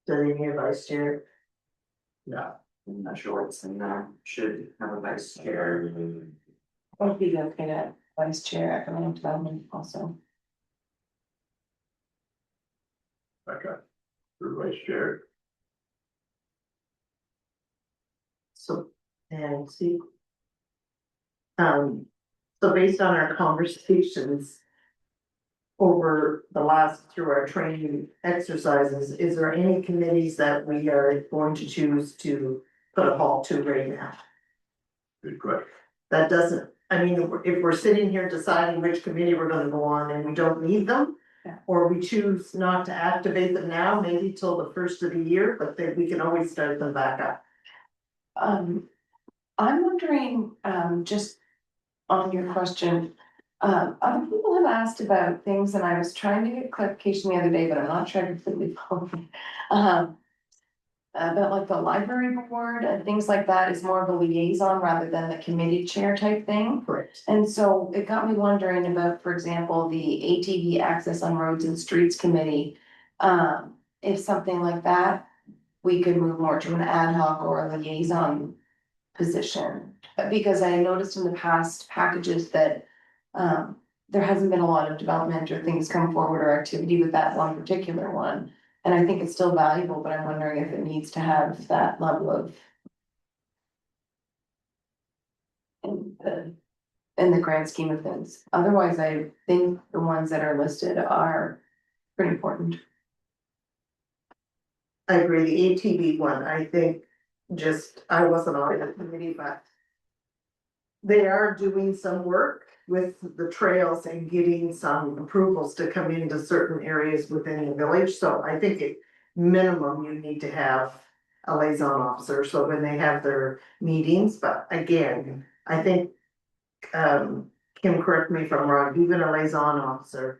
Doing your vice chair. Yeah, I'm not sure what's in there, should have a vice chair. Would be okay to vice chair economic development also. Okay, for vice chair. So, and see. So based on our conversations. Over the last, through our training exercises, is there any committees that we are going to choose to put a halt to right now? Good question. That doesn't, I mean, if we're sitting here deciding which committee we're gonna go on and we don't need them. Yeah. Or we choose not to activate them now, maybe till the first of the year, but then we can always start them back up. I'm wondering, just on your question, other people have asked about things and I was trying to get clarification the other day, but I'm not sure I completely followed. About like the library board and things like that is more of a liaison rather than the committee chair type thing. Correct. And so it got me wondering about, for example, the ATV Access on Roads and Streets Committee. If something like that, we could move more to an ad hoc or a liaison position. Because I noticed in the past packages that there hasn't been a lot of development or things come forward or activity with that one particular one. And I think it's still valuable, but I'm wondering if it needs to have that level of in the grand scheme of things. Otherwise, I think the ones that are listed are pretty important. I agree, the ATV one, I think, I wasn't on that committee, but. They are doing some work with the trails and getting some approvals to come into certain areas within the village, so I think at minimum you need to have. A liaison officer, so when they have their meetings, but again, I think. Kim, correct me if I'm wrong, even a liaison officer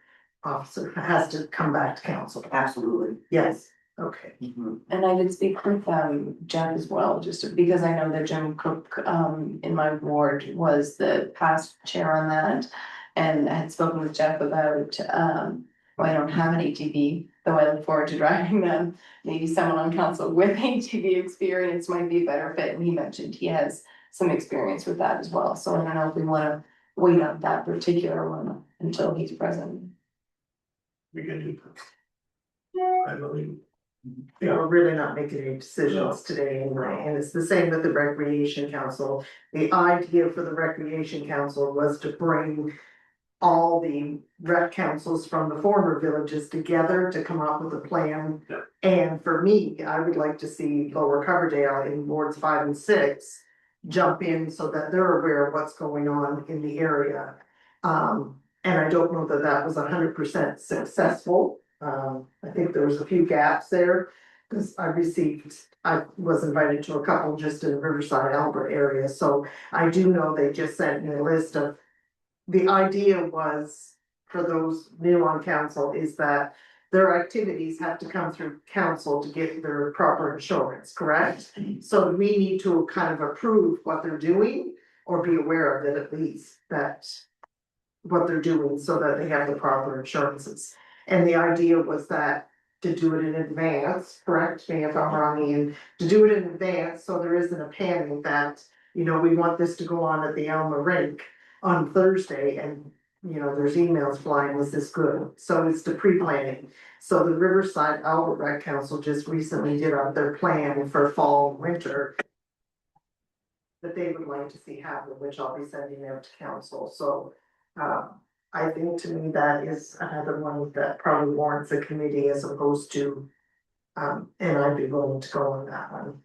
has to come back to council. Absolutely. Yes, okay. And I did speak with Jeff as well, just because I know that Jim Cook in my ward was the past chair on that. And I had spoken with Jeff about well, I don't have an ATV, though I look forward to driving them. Maybe someone on council with ATV experience might be a better fit, and he mentioned he has some experience with that as well, so I don't know if we wanna wait on that particular one until he's present. We can do that. I believe. We're really not making any decisions today anyway, and it's the same with the recreation council. The idea for the recreation council was to bring. All the rec councils from the former villages together to come up with a plan. Yeah. And for me, I would like to see Lower Coverdale in wards 5 and 6. Jump in so that they're aware of what's going on in the area. And I don't know that that was 100% successful. I think there was a few gaps there. Cause I was invited to a couple just in the Riverside, Albert area, so I do know they just sent me a list of. The idea was, for those new on council, is that their activities have to come through council to get their proper insurance, correct? So we need to kind of approve what they're doing, or be aware of it at least, that. What they're doing so that they have the proper insurances. And the idea was that to do it in advance, correct me if I'm wrong, Ian, to do it in advance, so there isn't a panic that, you know, we want this to go on at the Alma Rink on Thursday and, you know, there's emails flying, is this good? So it's the pre-planning. So the Riverside Albert Rec Council just recently did up their plan for fall, and winter that they would like to see happen, which I'll be sending out to council, so. I think to me that is another one that probably warrants a committee as opposed to. And I'd be willing to go on that one.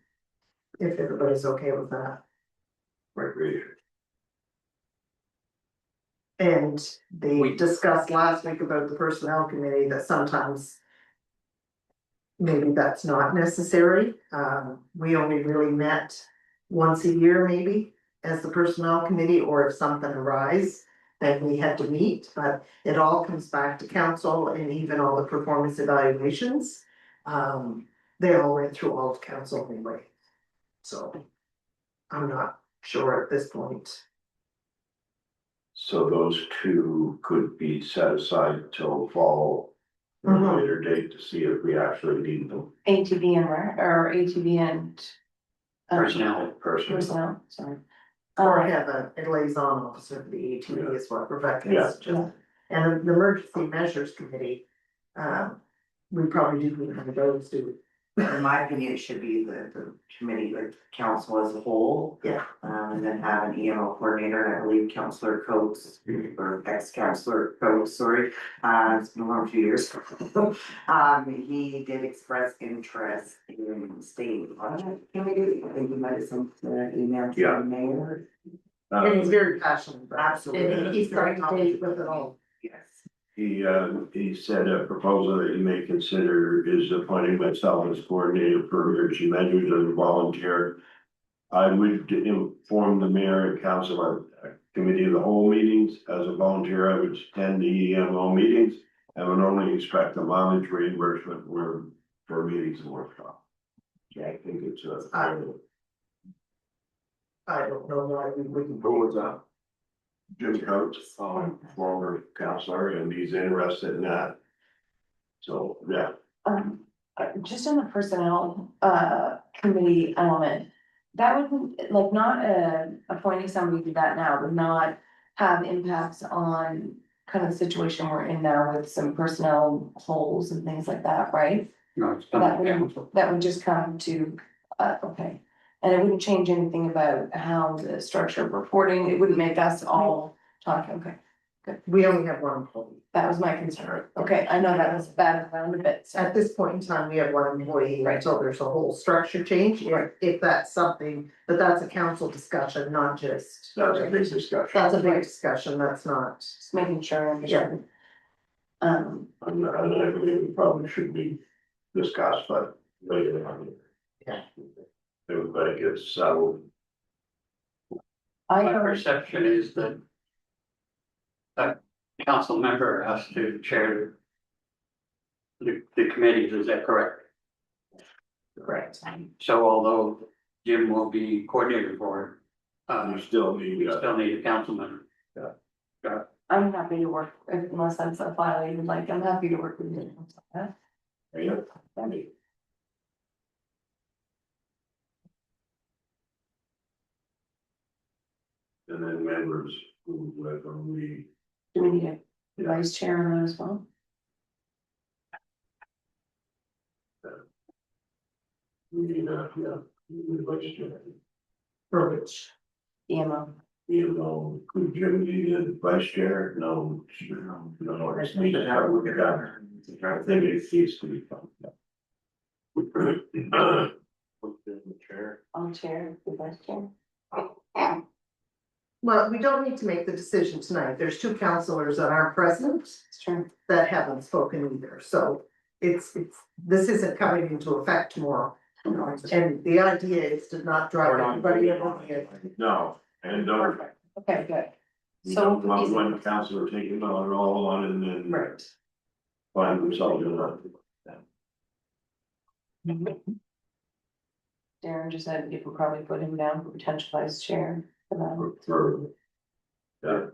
If everybody's okay with that. Recreation. And they We- discussed last week about the personnel committee that sometimes. Maybe that's not necessary, we only really met once a year maybe as the personnel committee, or if something arises. Then we had to meet, but it all comes back to council and even all the performance evaluations. They all went through all of council anyway. So. I'm not sure at this point. So those two could be set aside till fall. At a Mhm. later date to see if we actually need them. ATV and or ATV and. Personnel. Personnel, sorry. Or have a liaison officer for the ATV is what Rebecca Yeah. is just, and the emergency measures committee. We probably do need one of those too. In my opinion, it should be the committee, like council as a whole. Yeah. And then have an EMO coordinator, and I believe Councillor Coates, or ex-councillor Coates, sorry, it's been a few years. He did express interest in staying on that committee, I think he might have sent an email to Yeah. the mayor. And he's very passionate about it. Absolutely. And he's trying to date with it all. Yes. He said a proposal that you may consider is appointing myself as coordinator for emergency measures as a volunteer. I would inform the mayor and council at committee of the whole meetings. As a volunteer, I would attend the EMO meetings and would only expect the mileage reimbursement were for meetings and workshops. Yeah, I think it's I don't know why we wouldn't. Who was that? Jim Coates, former counselor, and he's interested in that. So, yeah. Just on the personnel, committee element. That would, like, not, appointing somebody to that now would not have impacts on kind of the situation we're in now with some personnel holes and things like that, right? No, it's That done, would, yeah. that would just come to, okay. And it wouldn't change anything about how the structure of reporting, it wouldn't make us all talk, okay. We only have one employee. That was my concern. Okay, I know that was bad around a bit, so. At this point in time, we have one employee Right. until there's a whole structure change, if that's something, but that's a council discussion, not just. That's a big discussion. That's a big discussion, that's not. Just making sure, I'm sure. And I believe it probably should be discussed, but later on. Yeah. Everybody gets settled. I My heard, perception is that. A council member has to chair. The committees, is that correct? Correct. So although Jim will be coordinator for You it, still need, we still need a council member. I'm happy to work, unless that's a file you would like, I'm happy to work with you. yeah, and then members who we. Do we need a vice chair on that as well? We need vice chair. For which, EMO. You know, could Jim be the vice chair? No, no, it's me to have a look at that. I think it needs to be fun. Chair. I'll chair, the vice chair. well, we don't need to make the decision tonight, there's two counselors that aren't present It's true. that haven't spoken either, so. this isn't coming into effect tomorrow. And the idea is to not drive everybody over the edge. No, and don't, Okay, good. you So don't want easy. one counselor taking on all on and then Right. find themselves in a. Darren just said you could probably put him down for potential vice chair. for that. For. Yeah,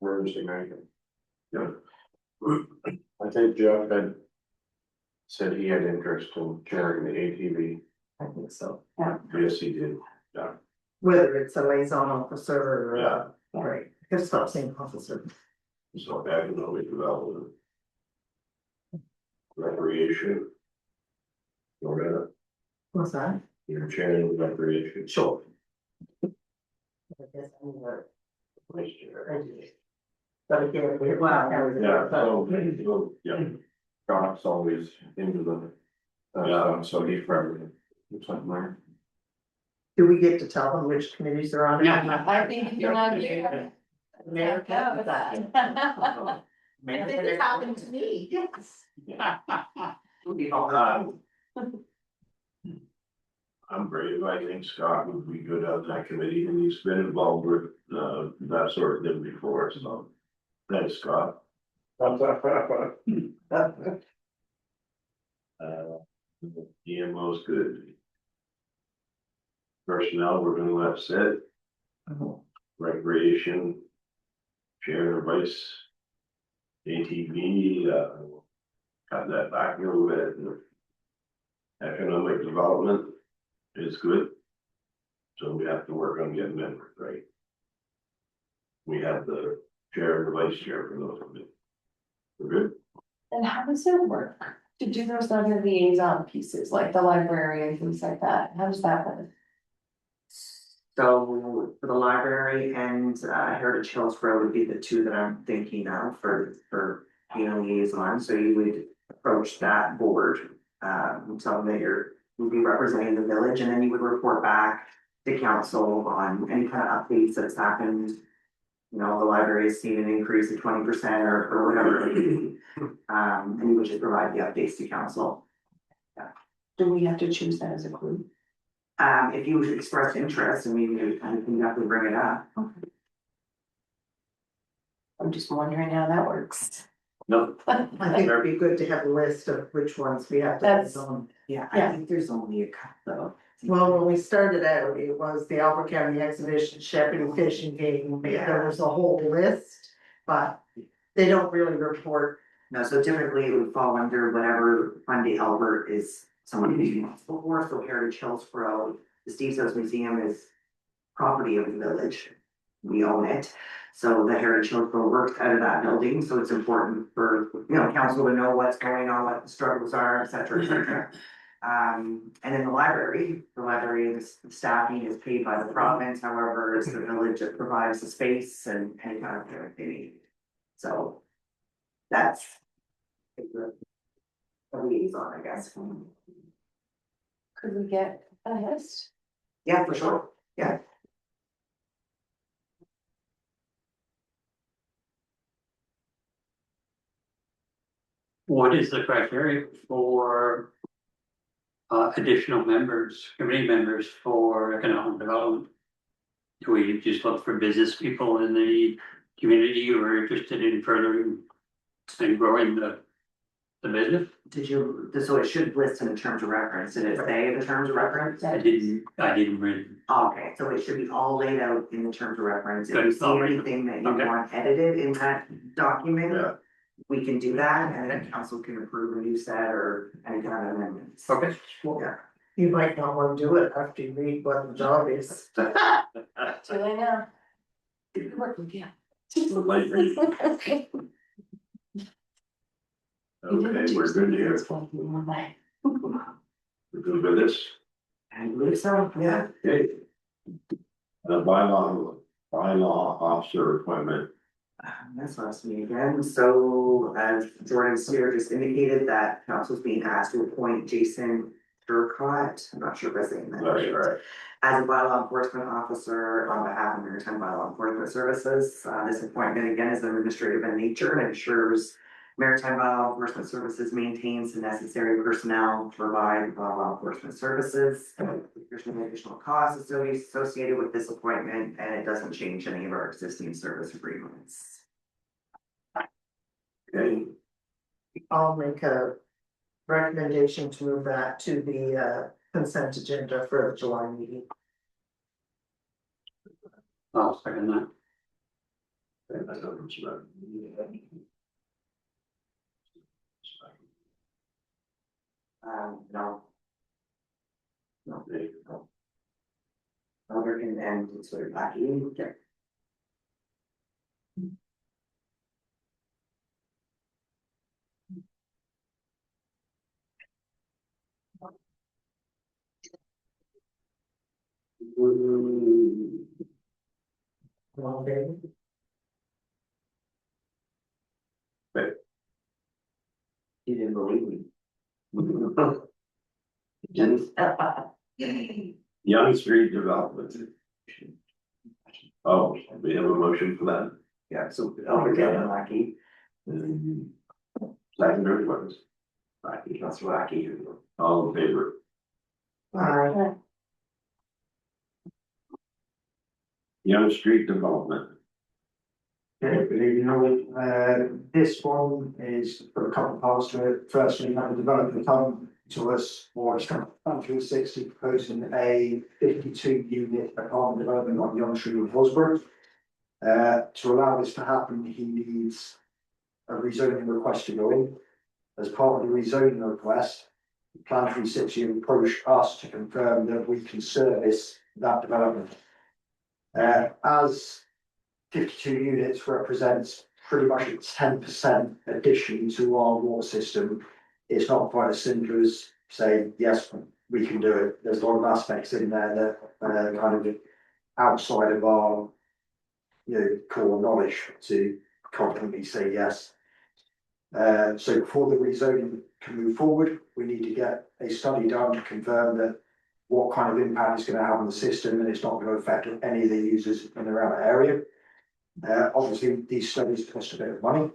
Emergency management. yeah, I think Jeff had said he had interest in chairing the ATV. I think so. yes, he did, Whether it's a liaison officer or, Yeah. right, it's not same officer. so economic development. Recreation. Loretta, What's that? you're chairing recreation. Sure. I guess I'm the vice chair. But again, Yeah, so, yeah, Scott's always into the. Yeah. So he's probably something there. do we get to tell them which committees are on it? Yeah. I think if you're not here. Mayor Yeah, with that. This is happening to me, yes. I'm brave, I think Scott would be good on that committee, and he's been involved with, that sort of thing before, so. Thanks, Scott. GMO's good. Personnel, we're gonna let sit, recreation. Chair or vice. ATV, cut that back a little bit. Economic development is good. So we have to work on getting members, right? We have the chair and the vice chair for those of it. We're good? And how does it work to do those other liaison pieces, like the library and things like that? How does that work? So for the library and Heritage Hills Road would be the two that I'm thinking of for being a liaison, so you would approach that board. Tell them that you'd be representing the village, and then you would report back to council on any kind of updates that's happened. You know, the library has seen an increase of 20% or whatever. And you would just provide the updates to council. Do we have to choose that as a group? If you express interest, I mean, you can definitely bring it up. I'm just wondering how that works. No. I think it'd be good to have a list of which ones we have to That's- put on. Yeah, Yeah. I think there's only a couple. Well, when we started out, it was the Albert County Exhibition, Shepherd Fish and Game, there was a whole list, but they don't really report. No, so typically it would fall under whatever Fundy Albert is someone who's responsible for, so Heritage Hills Road, the Steve Sales Museum is property of the village. We own it, so the Heritage Hills Road works out of that building, so it's important for, you know, council to know what's going on, what the struggles are, et cetera, et cetera. And then the library, the staffing is paid by the province, however, it's the village that provides the space and any kind of thing. So that's a liaison, I guess. Could we get a list? Yeah, for sure, yeah. What is the criteria for additional members, committee members for economic development? Do we just look for business people in the community who are interested in furthering and growing the business? So it should list in the terms of reference, did it say the terms of reference? I didn't read. Okay, so it should be all laid out in the terms of reference, if you Good, see I'll read it. anything that you Okay. want edited in that document. Yeah. We can do that, and then council can approve a new set or any kind of amendments. Okay. Yeah. You might not want to do it after you read what the job is. Too late now. Good work, yeah. Light read. Okay, we're good here. We're good with this. I believe so, yeah. Okay. The bylaw officer appointment. That's last me again, so as Jordan Sear just indicated that council's being asked to appoint Jason Turcott, I'm not sure if I'm saying that That's right. right. As a bylaw enforcement officer on behalf of Maritime Bylaw Enforcement Services, this appointment again is administrative in nature and ensures Maritime Law Enforcement Services maintains the necessary personnel to provide law enforcement services. There's no additional costs associated with this appointment, and it doesn't change any of our existing service agreements. Okay, I'll make a recommendation to move that to the consent agenda for the July meeting. I'll second that. No. Other and it's sort of back in, okay. Okay. You didn't believe me. Young Street Development. Oh, we have a motion for that. Yeah, so, okay, Lucky. Second or what? Lucky, that's Lucky. All in favor? Aye. Young Street Development. Okay, good evening, this one is for a couple of parts to it. Firstly, have a developer come to us for its country 60 proposing a 52 unit apartment development on Young Street in Hillsborough. To allow this to happen, he needs a rezoning request to go in. As part of the rezoning request, Plan 360 approached us to confirm that we can service that development. As 52 units represents pretty much a 10% addition to our water system. It's not quite as simple as saying, yes, we can do it. There's a lot of aspects in there that are kind of outside of our, core knowledge to confidently say yes. So before the rezoning can move forward, we need to get a study done to confirm that what kind of impact it's going to have on the system and it's not going to affect any of the users in the around area. Obviously, these studies cost a bit of money.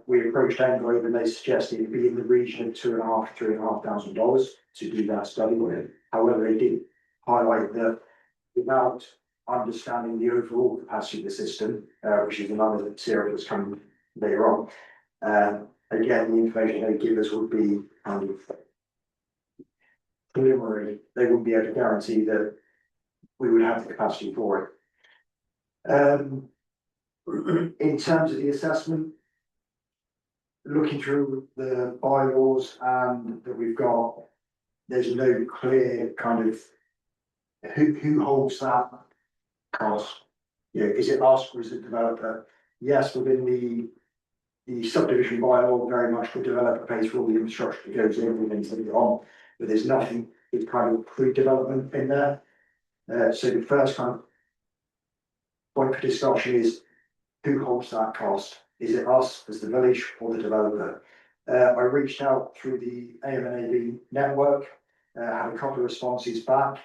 We approached Angrove and they suggested it'd be in the region of $2,500 to $3,500 to do that study. However, they did highlight that without understanding the overall capacity of the system, which is another theory that's coming later on, again, the information they give us would be kind of preliminary. They wouldn't be able to guarantee that we would have the capacity for it. In terms of the assessment, looking through the bylaws and that we've got, there's no clear kind of who holds that cost. Is it us or is it developer? Yes, within the subdivision bylaw, very much the developer pays for all the infrastructure that goes in and things that on, but there's nothing, it's kind of pre-development in there. So the first kind of point for discussion is who holds that cost? Is it us as the village or the developer? I reached out through the AMNAB network, had a couple of responses back.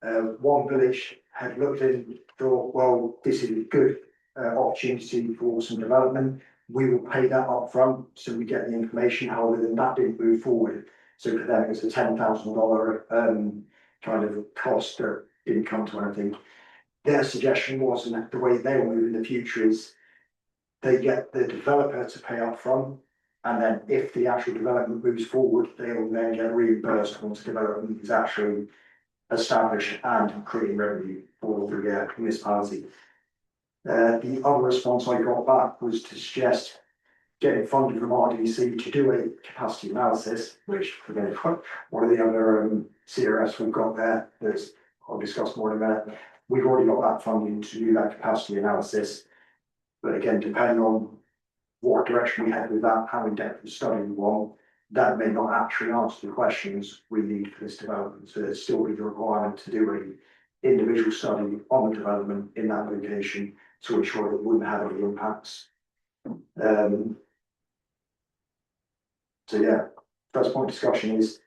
One village had looked in, thought, well, this is a good opportunity for some development. We will pay that up front so we get the information. However, then that didn't move forward. So for them, it was a $10,000 kind of cost that didn't come to anything. Their suggestion was, and the way they will move in the future is they get the developer to pay up front, and then if the actual development moves forward, they will then get reimbursed once the development is actually established and creating revenue for the municipality. The other response I got back was to suggest getting funding from RDC to do a capacity analysis, which again, one of the other CRS we've got there, there's, I'll discuss more in a minute. We've already got that funding to do that capacity analysis. But again, depending on what direction we head with that, how in depth the study we want, that may not actually answer the questions we need for this development. So there's still be the requirement to do an individual study on the development in that location to ensure that it wouldn't have any impacts. So yeah, first point of discussion is,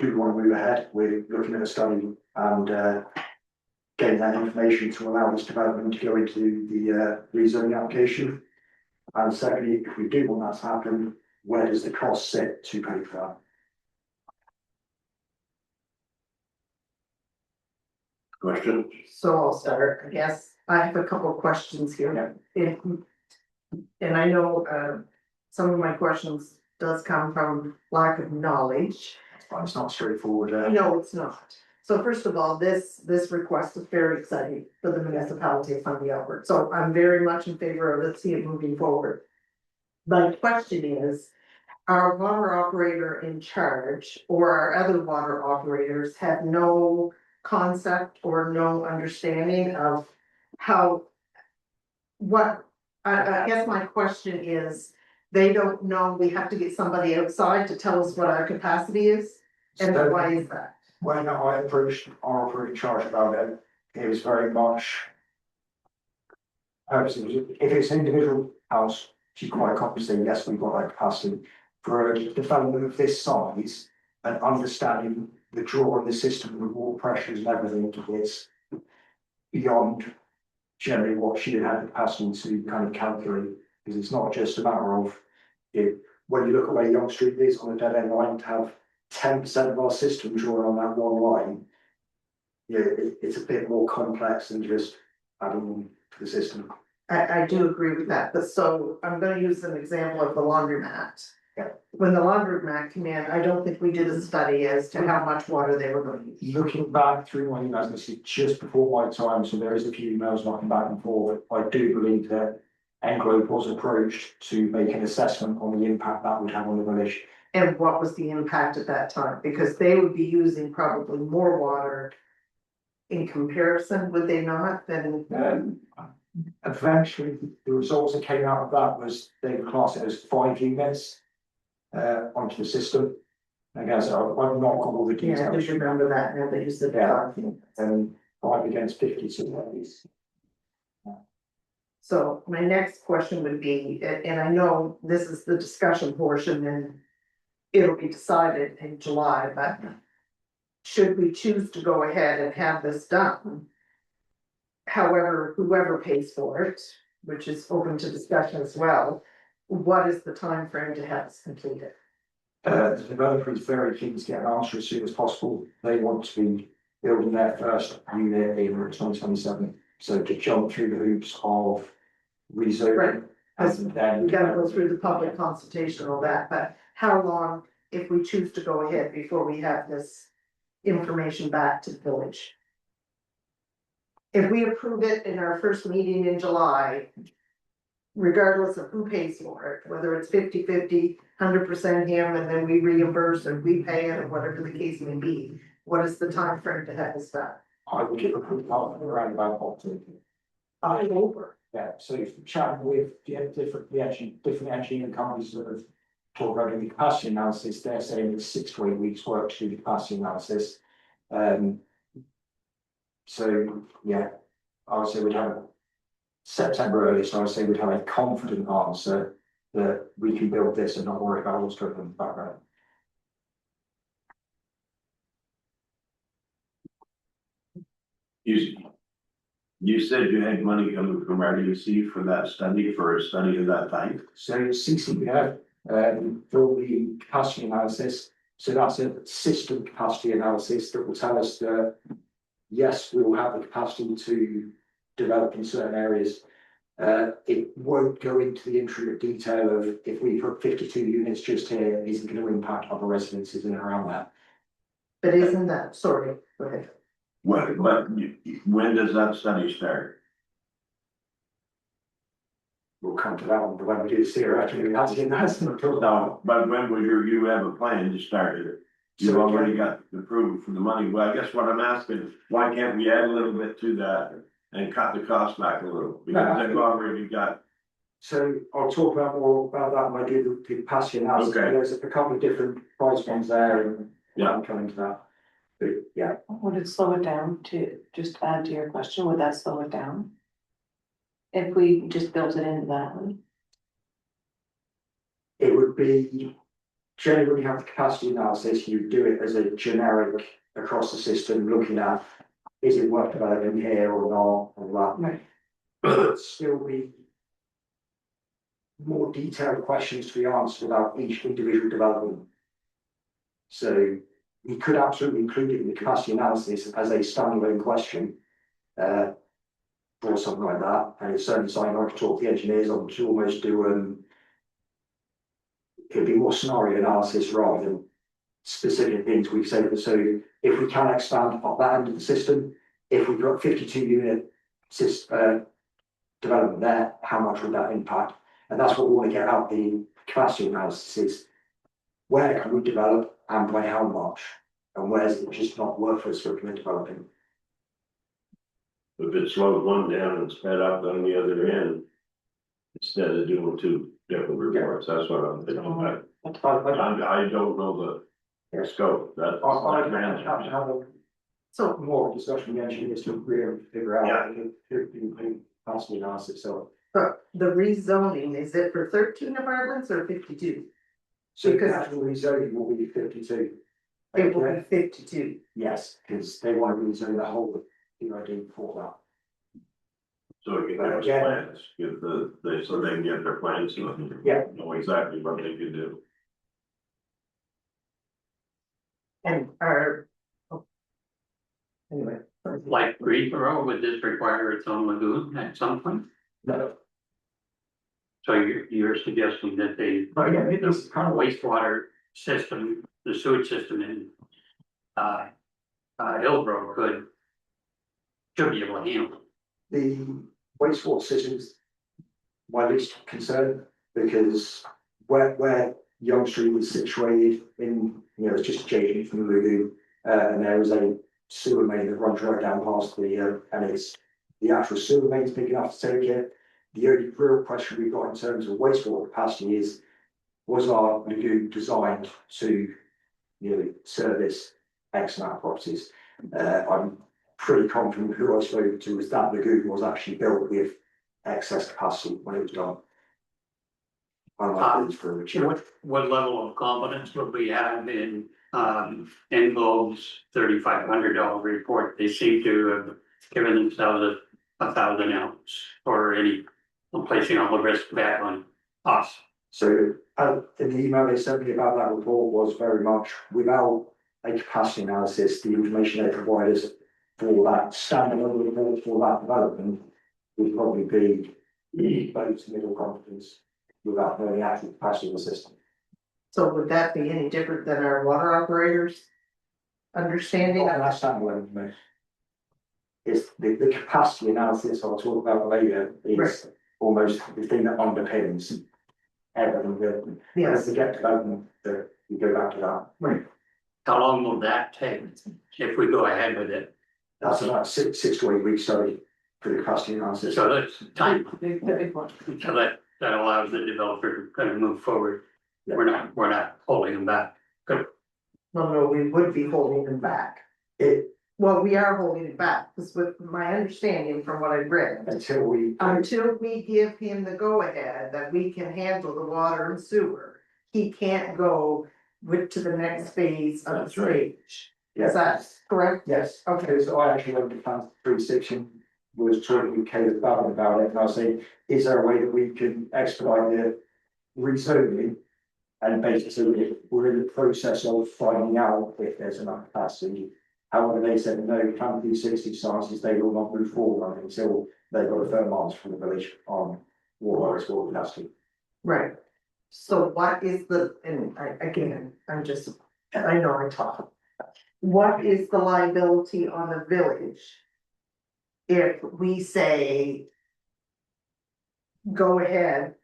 do we want to move ahead? We're looking at a study and getting that information to allow this development to go into the rezoning application. And secondly, if we do want that to happen, where does the cost sit to pay for that? Question? So I'll start, I guess. I have a couple of questions here. And I know, some of my questions does come from lack of knowledge. But it's not straightforward. No, it's not. So first of all, this request is very exciting for the municipality of Fundy Albert. So I'm very much in favor of it, see it moving forward. My question is, our water operator in charge or our other water operators have no concept or no understanding of how. I guess my question is, they don't know, we have to get somebody outside to tell us what our capacity is, and So- why is that? When I approached our operating charge about it, it was very much. If it's an individual house, she's quite confident saying, yes, we've got that capacity. For a development of this size and understanding the draw in the system, the water pressures and everything, it's beyond generally what she had the capacity to kind of calculate, because it's not just a matter of when you look at where Young Street is on a dead end line, to have 10% of our system drawn on that one line. Yeah, it's a bit more complex than just adding to the system. I do agree with that, but so I'm gonna use an example of the laundromat. Yeah. When the laundromat came in, I don't think we did a study as to how much water they were going to use. Looking back through my emails, this is just before my time, so there is a few emails knocking back and forth. I do believe that Englobe was approached to make an assessment on the impact that would have on the village. And what was the impact at that time? Because they would be using probably more water in comparison, would they not, than, Eventually, the results that came out of that was they would class it as 5 units onto the system. I guess I've not got all the yeah, I details. just remember that, now they used the. Yeah. And 5 against 50, so So my next question would be, and I know this is the discussion portion and it'll be decided in July, but should we choose to go ahead and have this done? However, whoever pays for it, which is open to discussion as well, what is the time frame to have this completed? the developer is very keen to get an answer as soon as possible. They want to be building their first unit in 2027. So to jump through the hoops of rezoning. Right. And then. We gotta go through the public consultation and all that, but how long, if we choose to go ahead before we have this information back to the village? If we approve it in our first meeting in July, regardless of who pays for it, whether it's 50-50, 100% him, and then we reimburse or we pay it, or whatever the case may be, what is the time frame to have this done? I would give a quick comment around about October. October. Yeah, so if you chat with the different engineering companies that have talked about doing the capacity analysis, they're saying it's 6 to 8 weeks work to do the capacity analysis. So, yeah, I would say we'd have September earliest, I would say we'd have a confident answer that we can build this and not worry about what's going on in the background. You said you had money coming from RDC for that study, for a study of that type? So CCPF, for the capacity analysis, so that's a system capacity analysis that will tell us that, yes, we will have the capacity to develop in certain areas. It won't go into the intricate detail of if we put 52 units just here, is it going to impact other residences in and around that? But isn't that, sorry, go ahead. When does that study start? We'll come to that one when we do the theoretical capacity analysis. No, but when will you have a plan to start it? You've So, already got the approval for the money. Well, I guess what I'm asking, why can't we add a little bit to that and cut the cost back a little? Because they've already got. So I'll talk about more about that when I do the capacity analysis. Okay. There's a couple of different price ones there and Yeah. I'm coming to that. But yeah, Would it slow it down to just add to your question? Would that slow it down? If we just built it into that one? it would be generally when you have the capacity analysis, you do it as a generic across the system, looking at is it worth developing here or not, or that. Right. But still be more detailed questions to be answered about each individual development. So we could absolutely include it in the capacity analysis as a standalone question. Or something like that, and it's certainly something I could talk to the engineers on to almost do, it'd be more scenario analysis rather than specific things we say. So if we can expand up that end of the system, if we've got 52 unit development there, how much would that impact? And that's what we want to get out the capacity analysis is, where can we develop and by how much? And where's it just not worth us for developing? If it slows one down and sped up on the other end, instead of doing two different reports, that's what I'm thinking about. I don't know the scope, that's. So more discussion with the engineers to really figure out the capacity analysis, so. But the rezoning, is it for 13 apartments or 52? So Because- actual rezoning will be 52. It will be 52. Yes, because they want to rezone the whole PID for that. So we can have plans, give so they can get their plans, so Yeah. know exactly what they can do. And our. Anyway. Like Greensboro, would this require its own lagoon at some point? No, So you're suggesting that they, but yeah, it is the kind of wastewater system, the sewage system in Hillsborough should be able to handle it. the wastewater systems my least concern, because where Young Street was situated in, it's just adjacent from the lagoon, and there is a sewer main that runs right down past and it's the actual sewer main's big enough to take it. The only real question we've got in terms of wastewater capacity is, was our lagoon designed to, service X amount of properties? I'm pretty confident who I spoke to was that lagoon was actually built with excess capacity when it was done. Unlike Greensboro, which What level of confidence would we have in Englob's $3,500 report? They seem to have given themselves 1,000 ounce for any placing all the risk back on us. So, in the email they sent me about that report was very much without a capacity analysis, the information they provide us for that standalone report for that development would probably be low to middle confidence without knowing the actual capacity of the system. So would that be any different than our water operators? Understanding And of that's standalone for me. It's the capacity analysis I'll talk about later is almost the thing that underpins everything that, as we get development, that we go back to that. Right. How long will that take if we go ahead with it? That's about 6 to 8 weeks study for the capacity analysis. So that's time. The big one. So that allows the developer to kind of move forward. Yeah. We're not holding them back. Good. no, we would be holding them back. Well, we are holding it back, because with my understanding from what I've read. Until we. Until we give him the go-ahead that we can handle the water and sewer, he can't go to the next phase of the That's right. stage. Yeah. Is that correct? Yes, Okay. okay, so I actually went to plan 36 and was talking with Caleb about it, and I was saying, is there a way that we can expedite the rezoning? And basically, we're in the process of finding out if there's enough capacity. However, they said no, Plan 360 sciences, they will not move forward on it until they've got a firm answer from the village on water capacity. Right. So what is and again, I know I talk. What is the liability on the village? If we say, go ahead,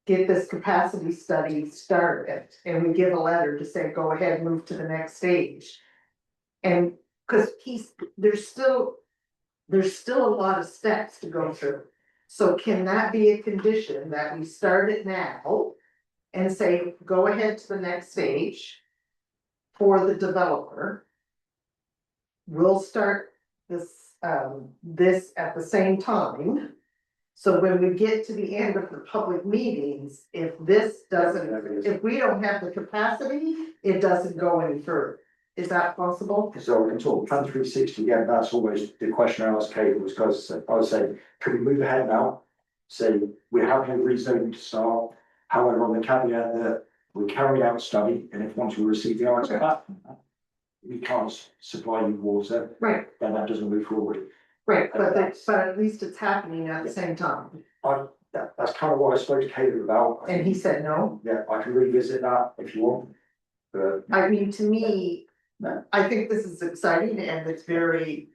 get this capacity study started, and we give a letter to say, go ahead, move to the next stage. And, cause there's still a lot of steps to go through. So can that be a condition that we start it now? And say, go ahead to the next stage for the developer. We'll start this at the same time. So when we get to the end of the public meetings, if we don't have the capacity, it doesn't go any further. Is that possible? So we can talk Plan 360, yeah, that's always the question I asked Caleb was because I was saying, could we move ahead now? say, we're having a rezoning to start. However, on the caveat that we carry out study, and if once we receive the answer back, we can't supply you water, Right, then that doesn't move forward. right, but at least it's happening at the same time. That's kind of what I spoke to Caleb about. And he said no. Yeah, I can revisit that if you want. But I mean, to me, I think this is exciting and it's very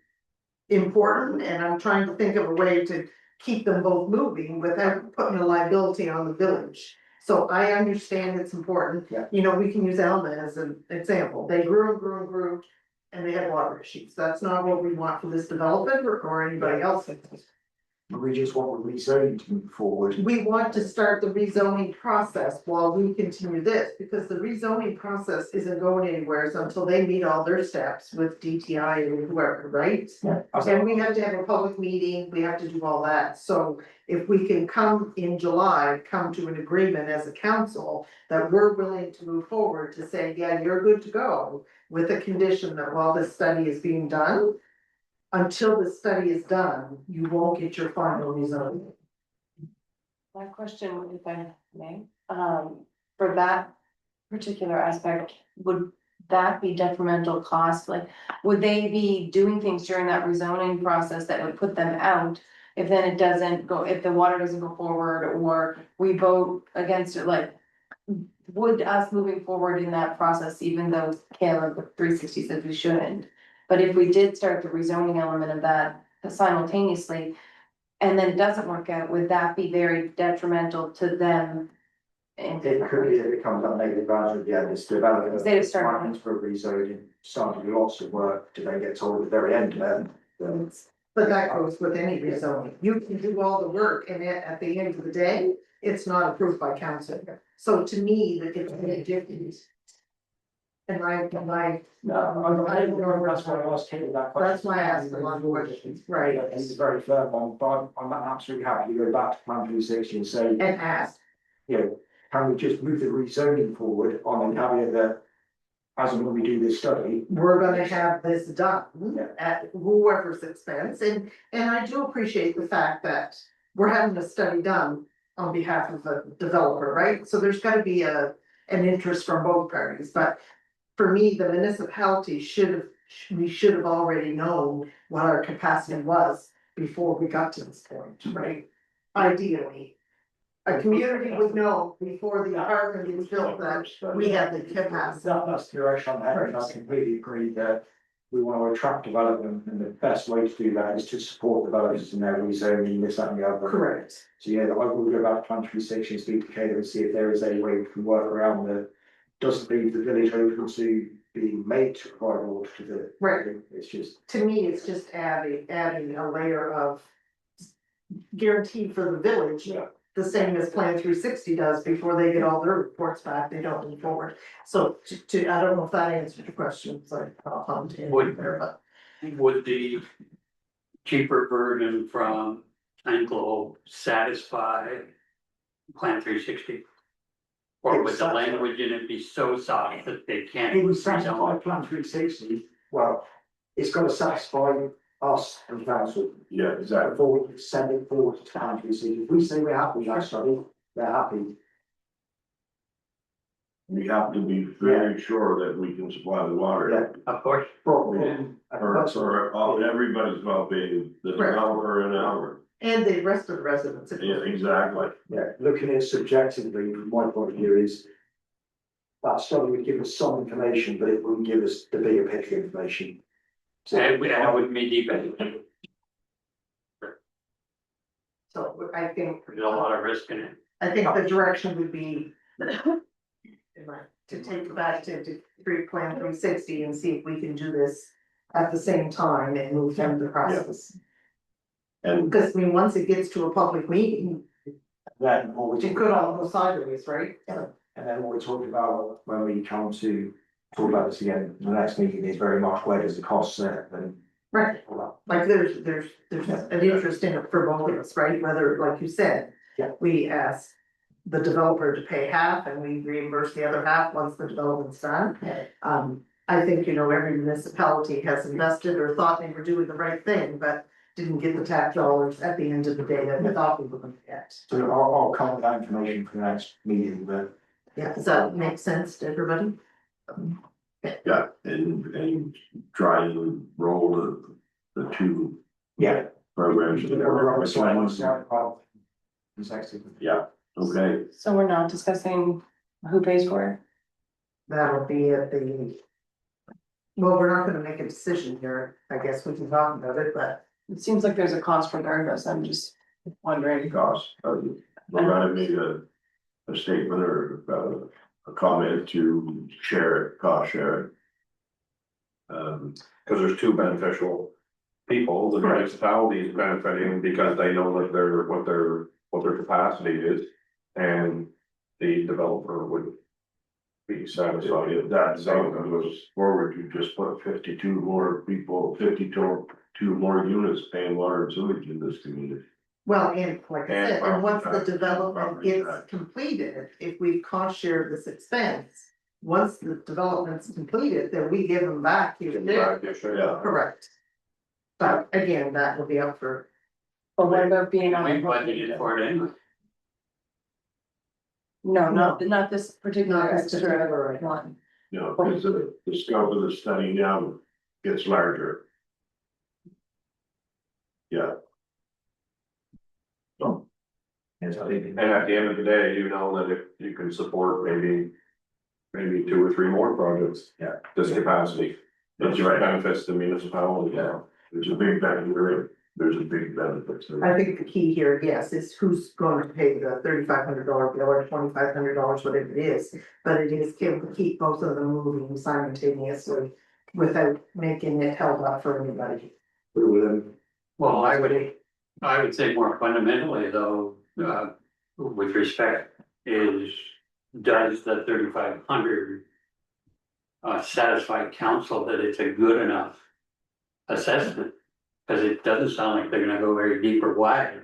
important, and I'm trying to think of a way to keep them both moving without putting a liability on the village. So I understand it's important. Yeah. You know, we can use Alma as an example. They grew and grew and grew, and they had water issues. That's not what we want for this development or anybody else. we just want the rezoning to move forward. We want to start the rezoning process while we continue this, because the rezoning process isn't going anywhere until they meet all their steps with DTI and whoever, right? Yeah. And we have to have a public meeting, we have to do all that, so if we can come in July, come to an agreement as a council. That we're willing to move forward to say, yeah, you're good to go, with a condition that while this study is being done. Until the study is done, you won't get your final rezoning. My question, if I may, for that particular aspect, would that be detrimental cost? Like, would they be doing things during that rezoning process that would put them out? If then it doesn't go, if the water doesn't go forward, or we vote against it, like, would us moving forward in that process, even though Caleb 360 says we shouldn't? But if we did start the rezoning element of that simultaneously, and then it doesn't work out, would that be very detrimental to them? It could be that it comes up negative advantage at the end, it's developing. Instead of starting- Plans for rezoning, starting lots of work, do they get told at the very end then? But that goes with any rezoning, you can do all the work and at the end of the day, it's not approved by council. So to me, that it's a difference. And I, No, I don't know, that's why I asked Caleb that question. That's why I asked a lot of questions, right. He's very firm on, but I'm absolutely happy to go back to Plan 360 and say, And ask, you know, can we just move the rezoning forward on the caveat that as and when we do this study, we're gonna have this done Yeah. at whoever's expense, and I do appreciate the fact that. We're having a study done on behalf of the developer, right? So there's gotta be an interest from both parties, but. For me, the municipality we should have already known what our capacity was before we got to this point, right? Ideally. A community would know before the apartment was built that we had the capacity. that's the direction I'm heading, I completely agree that we want to attract development, and the best way to do that is to support developers in their rezoning, this, that, and the other. Correct. So yeah, I will go back to Plan 360 and speak to Caleb and see if there is any way we can work around the, doesn't leave the village open to being made to provide water to the. Right. It's just, To me, it's just adding a layer of. Guarantee for the village. Yeah. The same as Plan 360 does before they get all their reports back, they don't move forward. So I don't know if that answered your question, so I'll Would- there, but. Would the cheaper version from Anglo satisfy Plan 360? Or would the language in it be so soft that they can't? it would satisfy rezone? Plan 360, well, it's got to satisfy us and council. Yeah, exactly. Before we can send it forward to Plan 360, if we say we're happy with that study, they're happy. We have to be very sure that we can supply the water. Of course, For everybody's well-being, the Right. developer and our, And the rest of the residents. yeah, exactly. Yeah, looking at it subjectively, from my point of view is. That study would give us some information, but it wouldn't give us the bigger picture information. So and that would be dependent, So I think, there's a lot of risk in it. I think the direction would be. To take it back to Plan 360 and see if we can do this at the same time and move through the process. And Because I mean, once it gets to a public meeting, then what we're it talking could all about, go sideways, right? and then what we're talking about when we come to talk about this again, the next meeting is very much where does the cost sit and Right, all that. like there's an interest in it for both of us, right? Whether, like you said. Yeah. We ask the developer to pay half and we reimburse the other half once the development's done. I think, every municipality has invested or thought they were doing the right thing, but didn't get the tax dollars at the end of the day that we thought we were gonna get. So I'll come with that information for the next meeting, but Yeah, does that make sense to everybody? Yeah, and try and roll the two yeah. programs. We're on the side, together. side of consecutive. Yeah, okay, So we're not discussing who pays for it? That'll be at the. Well, we're not gonna make a decision here, I guess we can talk about it, but It seems like there's a cost regardless, I'm just wondering. cost, we're gonna make a statement or a comment to share it, cost share it. Cause there's two beneficial people, the Correct. municipality is benefiting because they know that what their capacity is. And the developer would be satisfied. If that development goes forward, you just put 52 more people, 52 more units paying water and sewage in this community. well, and like I And said, and once the property tax, development property is tax. completed, if we've cost shared this expense. Once the development's completed, then we give them back here and there, Yeah. correct? But again, that will be up for, But what about being on? We a- budgeted for it anyway. No, not this particular Not this extra particular one. You know, because the scope of the study now gets larger. Yeah. So. And at the end of the day, you know that if you can support maybe 2 or 3 more projects. Yeah. This capacity, That's it right. benefits the municipality. Yeah. There's a big benefit, there's a big benefit to I it. think the key here, yes, is who's going to pay the $3,500 bill or $2,500, whatever it is. But it is to keep both of them moving simultaneously without making it held up for anybody. Well, I would say more fundamentally though, with respect, is does the 3,500 satisfy council that it's a good enough assessment? Cause it doesn't sound like they're gonna go very deep or wide.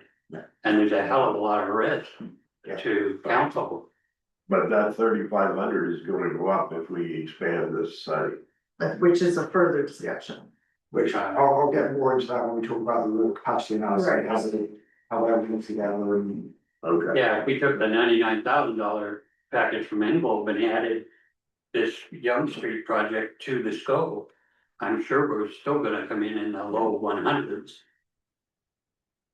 And there's a hell of a lot of risk to council. But that 3,500 is going to go up if we expand this site. Which is a further discussion. Which I'll get more into that when we talk about the water capacity analysis, Right. how everything together and. Okay. Yeah, if we took the $99,000 package from Envolve and added this Young Street project to the scope, I'm sure we're still gonna come in the low 100s.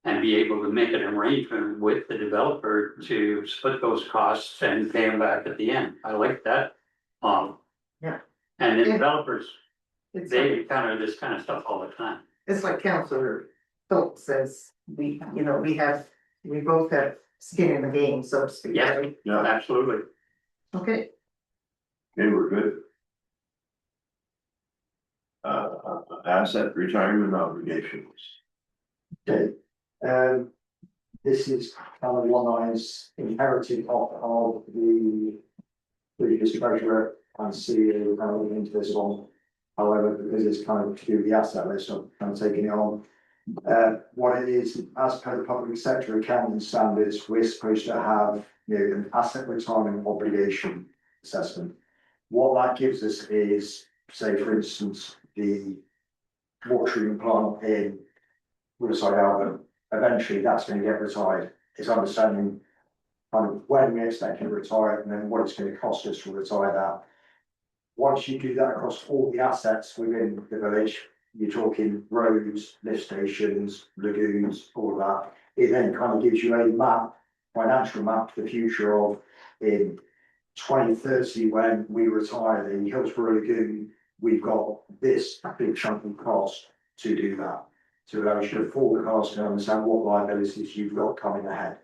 And be able to make an arrangement with the developer to split those costs and pay them back at the end. I like that. Yeah. And the Yeah. developers, It's they like, encounter this kind of stuff all the time. it's like Counselor Phillips says, we both have skin in the game, so to speak. Yeah. right? Yeah, Absolutely. Okay, okay, we're good. Asset retirement obligations. Okay, this is kind of one I inherited of the previous treasurer and CEO kind of into this one. However, because it's kind of to do with the asset list, I'm kind of taking it on. What it is, as per the public sector accounting standards, we're supposed to have, an asset retirement obligation assessment. What that gives us is, say, for instance, the water treatment plant in Riverside Albert, eventually that's going to get retired. It's understanding kind of when we expect to retire and then what it's going to cost us to retire that. Once you do that across all the assets within the village, you're talking roads, lift stations, lagoons, all of that. It then kind of gives you a map, financial map to the future of in 2030, when we retire the Hillsborough Lagoon, we've got this big chunk of cost to do that. To allow you to forecast and understand what liabilities you've got coming ahead.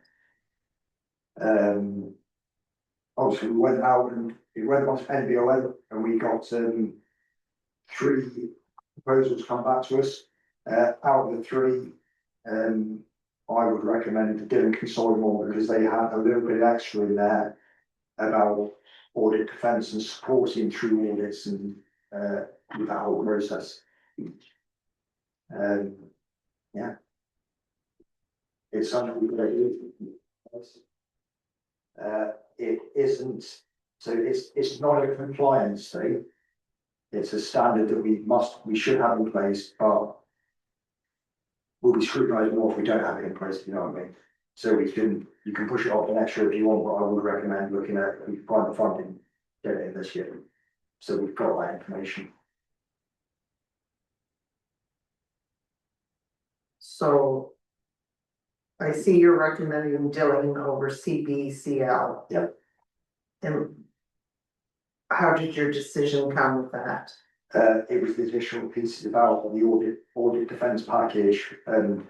Obviously, we went out and it went on to NBON and we got 3 proposals come back to us. Out of the 3, I would recommend the Dillon Consortium because they have a little bit extra in there about audit defence and supporting through audits and with that whole process. Yeah. It's something we do. It isn't, so it's not a compliance thing. It's a standard that we should have in place, but will be scrutinised more if we don't have it in place, you know what I mean? So you can push it off an extra if you want, but I would recommend looking at, if we find the funding, get it in this year. So we've got that information. So. I see you're recommending Dylan over CBCL. Yep. And. How did your decision come with that? It was the additional pieces about the audit defence package, and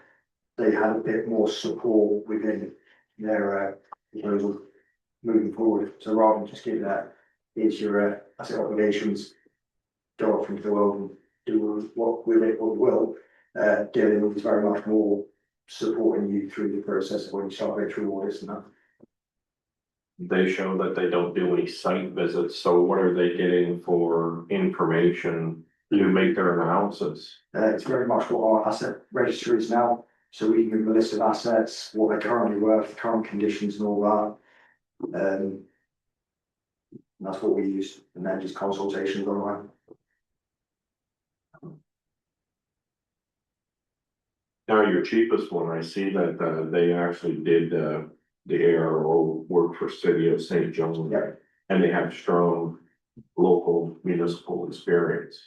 they had a bit more support within their proposal moving forward. So rather than just giving that, here's your asset obligations, go off into the world and do what with it what you will. Dylan is very much more supporting you through the process of when you start going through audits and that. They show that they don't do any site visits, so what are they getting for information to make their analysis? It's very much what our asset register is now. So we can give them a list of assets, what they're currently worth, current conditions and all that. And that's what we use, and then just consultations online. Now, your cheapest one, I see that they actually did the ARO work for City of St. John. Yeah. And they have strong local municipal experience.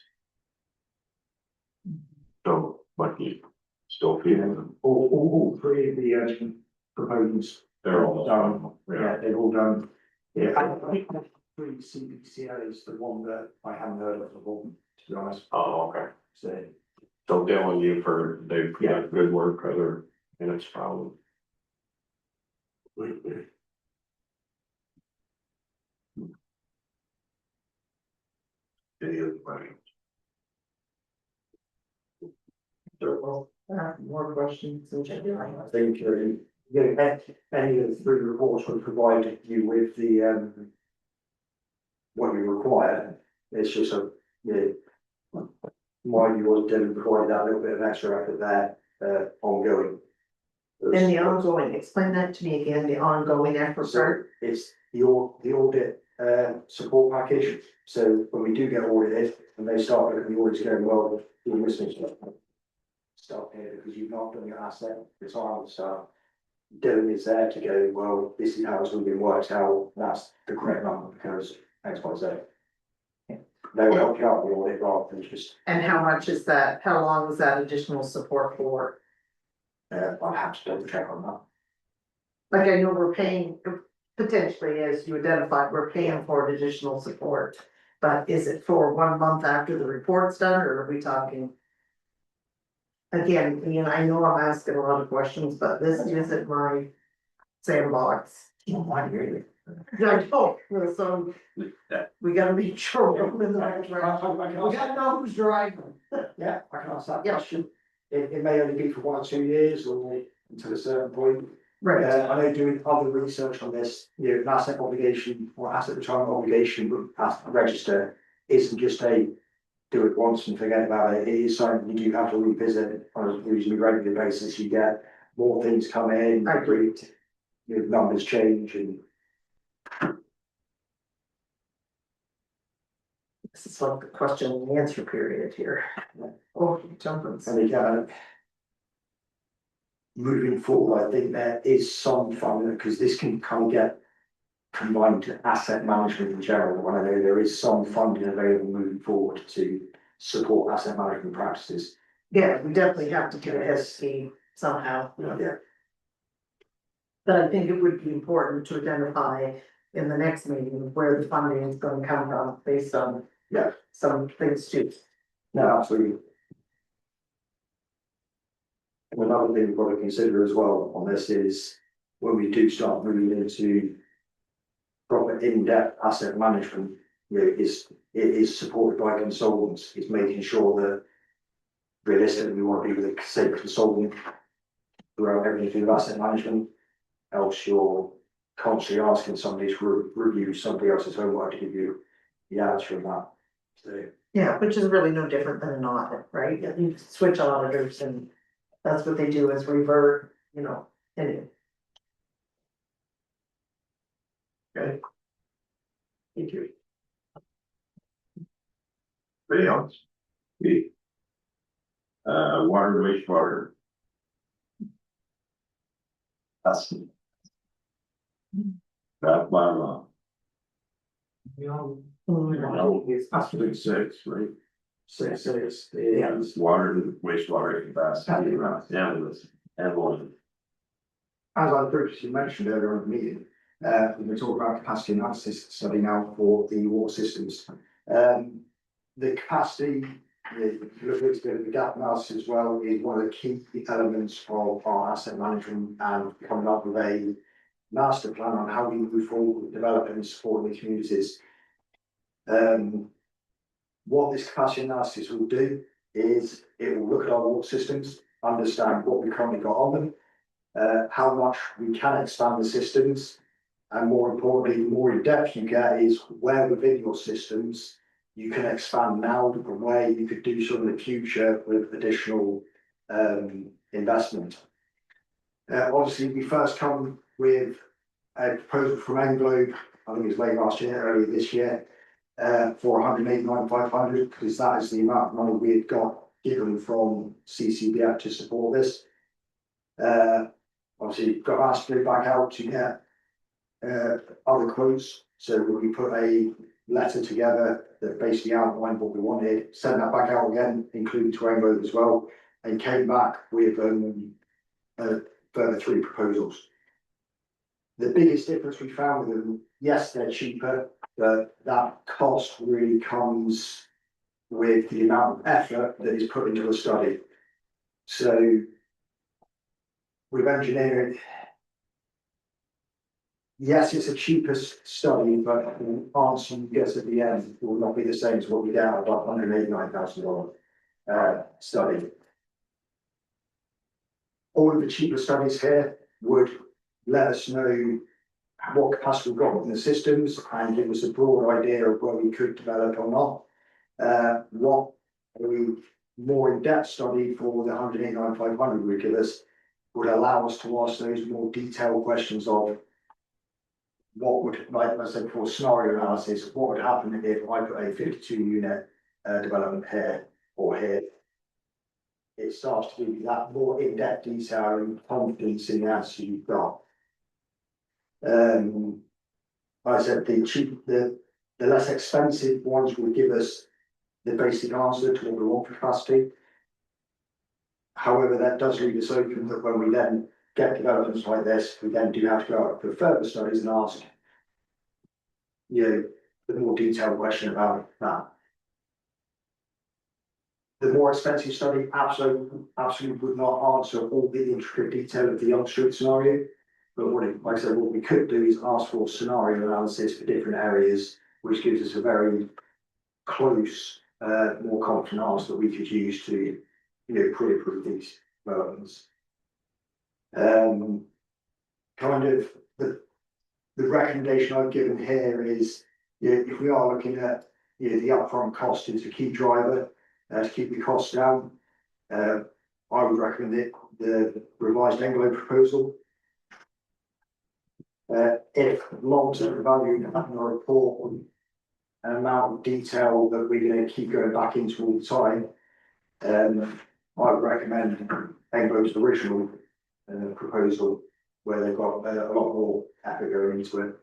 So, but you still feel them, All three of the proposals, they're all done. Yeah, Yeah, they've all done. Yeah, I think three CBCA is the one that I haven't heard of before, to be honest. oh, okay. So So Dylan, you've heard they've Yeah. got good work, other, and it's probably. Any other questions? More questions. I think any of the three reports will provide you with the what you require. It's just my view was Dylan provided that little bit of extra effort there, ongoing. And the ongoing, explain that to me again, the ongoing effort. So it's the audit support package. So when we do get audited and they start looking at the audits going, well, you're missing stuff. Stop here because you've not done your asset retirement stuff. Dylan is there to go, well, this is how it's all been worked out. That's the correct number because X, Y, Z. They will help you out with the audit rather than just, And how much is that? How long is that additional support for? I'll have to double check on that. Like I know we're paying, potentially, as you identified, we're paying for additional support. But is it for 1 month after the report's done, or are we talking? Again, I know I'm asking a lot of questions, but this isn't my sandbox. I know, so we gotta make sure we're in the right direction. We gotta know who's driving. Yeah, I can answer that Yeah. question. It may only be for 1 or 2 years or until a certain point. Right, I know doing other research on this, an asset obligation or asset retirement obligation with asset register isn't just a do it once and forget about it. It is something you do have to revisit on a reasonably regular basis. You get more things come in. I agree. Your numbers change and this is like the question and answer period here. Oh, jumping. and again. Moving forward, I think there is some funding because this can kind of get combined to asset management in general. When I know there is some funding available moving forward to support asset management practices. Yeah, we definitely have to get a SC somehow. Yeah. But I think it would be important to identify in the next meeting where the funding is gonna come from based on. Yeah. Some things too. No, absolutely. And another thing we've got to consider as well on this is when we do start moving into proper in-depth asset management, it is supported by consultants. It's making sure that realistically we want to be with a safe consultant throughout everything with asset management. Else you're constantly asking somebody to review somebody else's homework to give you the answer on that. So. Yeah, which is really no different than an audit, right? You switch auditors and that's what they do is revert, anyway. Okay. Thank you. Anybody else? Me. Water, wastewater, That's. That by law. That's big six, right? Six, Yeah, it's water and wastewater capacity, right? Yeah, it was, and one. As I previously mentioned earlier in the meeting, we're talking about capacity analysis study now for the water systems. The capacity, the gap analysis as well is one of the key elements of our asset management and coming up with a master plan on how we move forward with developing and supporting the communities. What this capacity analysis will do is it will look at our water systems, understand what we currently got on them, how much we can expand the systems, and more importantly, the more in depth you get is where within your systems you can expand now and where you could do so in the future with additional investment. Obviously, we first come with a proposal from Englobe, I think it was late last year, early this year, for 189,500, because that is the amount of money we had got given from CCBF to support this. Obviously, got asked to go back out to get other quotes, so we put a letter together that basically outlined what we wanted, sent that back out again, including to Englobe as well, and came back with further 3 proposals. The biggest difference we found with them, yes, they're cheaper, but that cost really comes with the amount of effort that is put into the study. So with engineering, yes, it's a cheaper study, but the answer you get at the end will not be the same as what we get out of our $189,000 study. All of the cheaper studies here would let us know what capacity we've got within the systems and give us a broad idea of where we could develop or not. What a more in-depth study for the 189,500 would give us would allow us to ask those more detailed questions of what would, like I said before, scenario analysis, what would happen if I put a 52 unit development here or here. It starts to give you that more in-depth detail and confidence in the answer you've got. Like I said, the less expensive ones will give us the basic answer to what we want for capacity. However, that does leave us open that when we then get developments like this, we then do have to go out for further studies and ask, you know, the more detailed question about that. The more expensive study absolutely would not answer all the intricate detail of the Young Street scenario. But like I said, what we could do is ask for scenario analysis for different areas, which gives us a very close, more confident answer that we could use to, you know, pre-approve these developments. Kind of the recommendation I've given here is, you know, if we are looking at, you know, the upfront cost is a key driver to keep the costs down. I would recommend the revised Englobe proposal. If long-term value in a report on an amount of detail that we're going to keep going back into all the time, I would recommend Englobe's original proposal, where they've got a lot more effort going into it.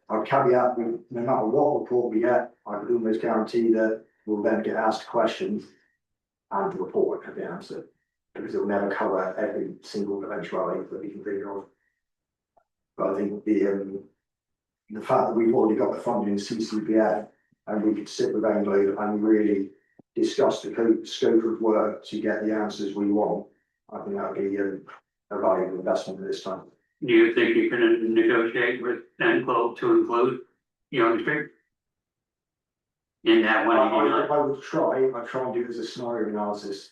I'd caveat with no matter what report we get, I could almost guarantee that we'll then get asked questions and the report won't have the answer, because it will never cover every single eventuality that we can think of. But I think the fact that we've already got the funding in CCBF and we could sit with Englobe and really discuss the scope of work to get the answers we want, I think that would be a valuable investment at this time. Do you think you can negotiate with Englobe to include Young Street in that one? I would try and do it as a scenario analysis.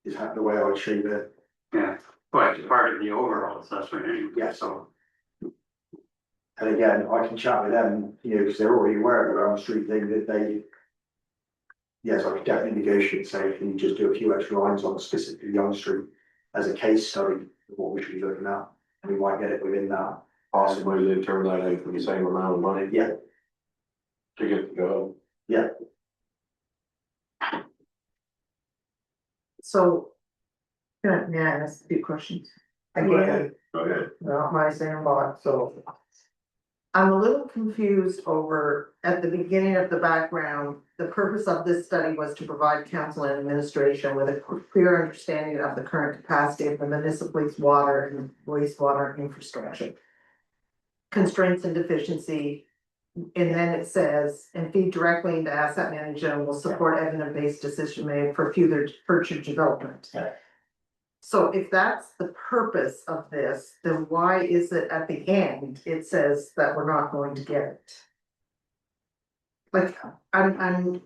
Is the way I would shape it. Yeah, but it's part of the overall assessment anyway. Yeah, so. And again, I can chat with them, you know, because they're already aware of the Young Street thing that they. Yes, I could definitely negotiate, say, can you just do a few extra lines on specifically Young Street as a case study of what we should be looking at, and we might get it within that. Possibly they turn that in for the same amount of money. Yeah. To get to go. Yeah. So, may I ask a few questions? Again, Go ahead. not my sandbox, so. I'm a little confused over, at the beginning of the background, the purpose of this study was to provide council and administration with a clear understanding of the current capacity of the municipal's water and wastewater infrastructure. Constraints and deficiency, and then it says, and feed directly into asset management and will support evidence-based decision making for future development. Yeah. So if that's the purpose of this, then why is it at the end, it says that we're not going to get it? Like, I'm,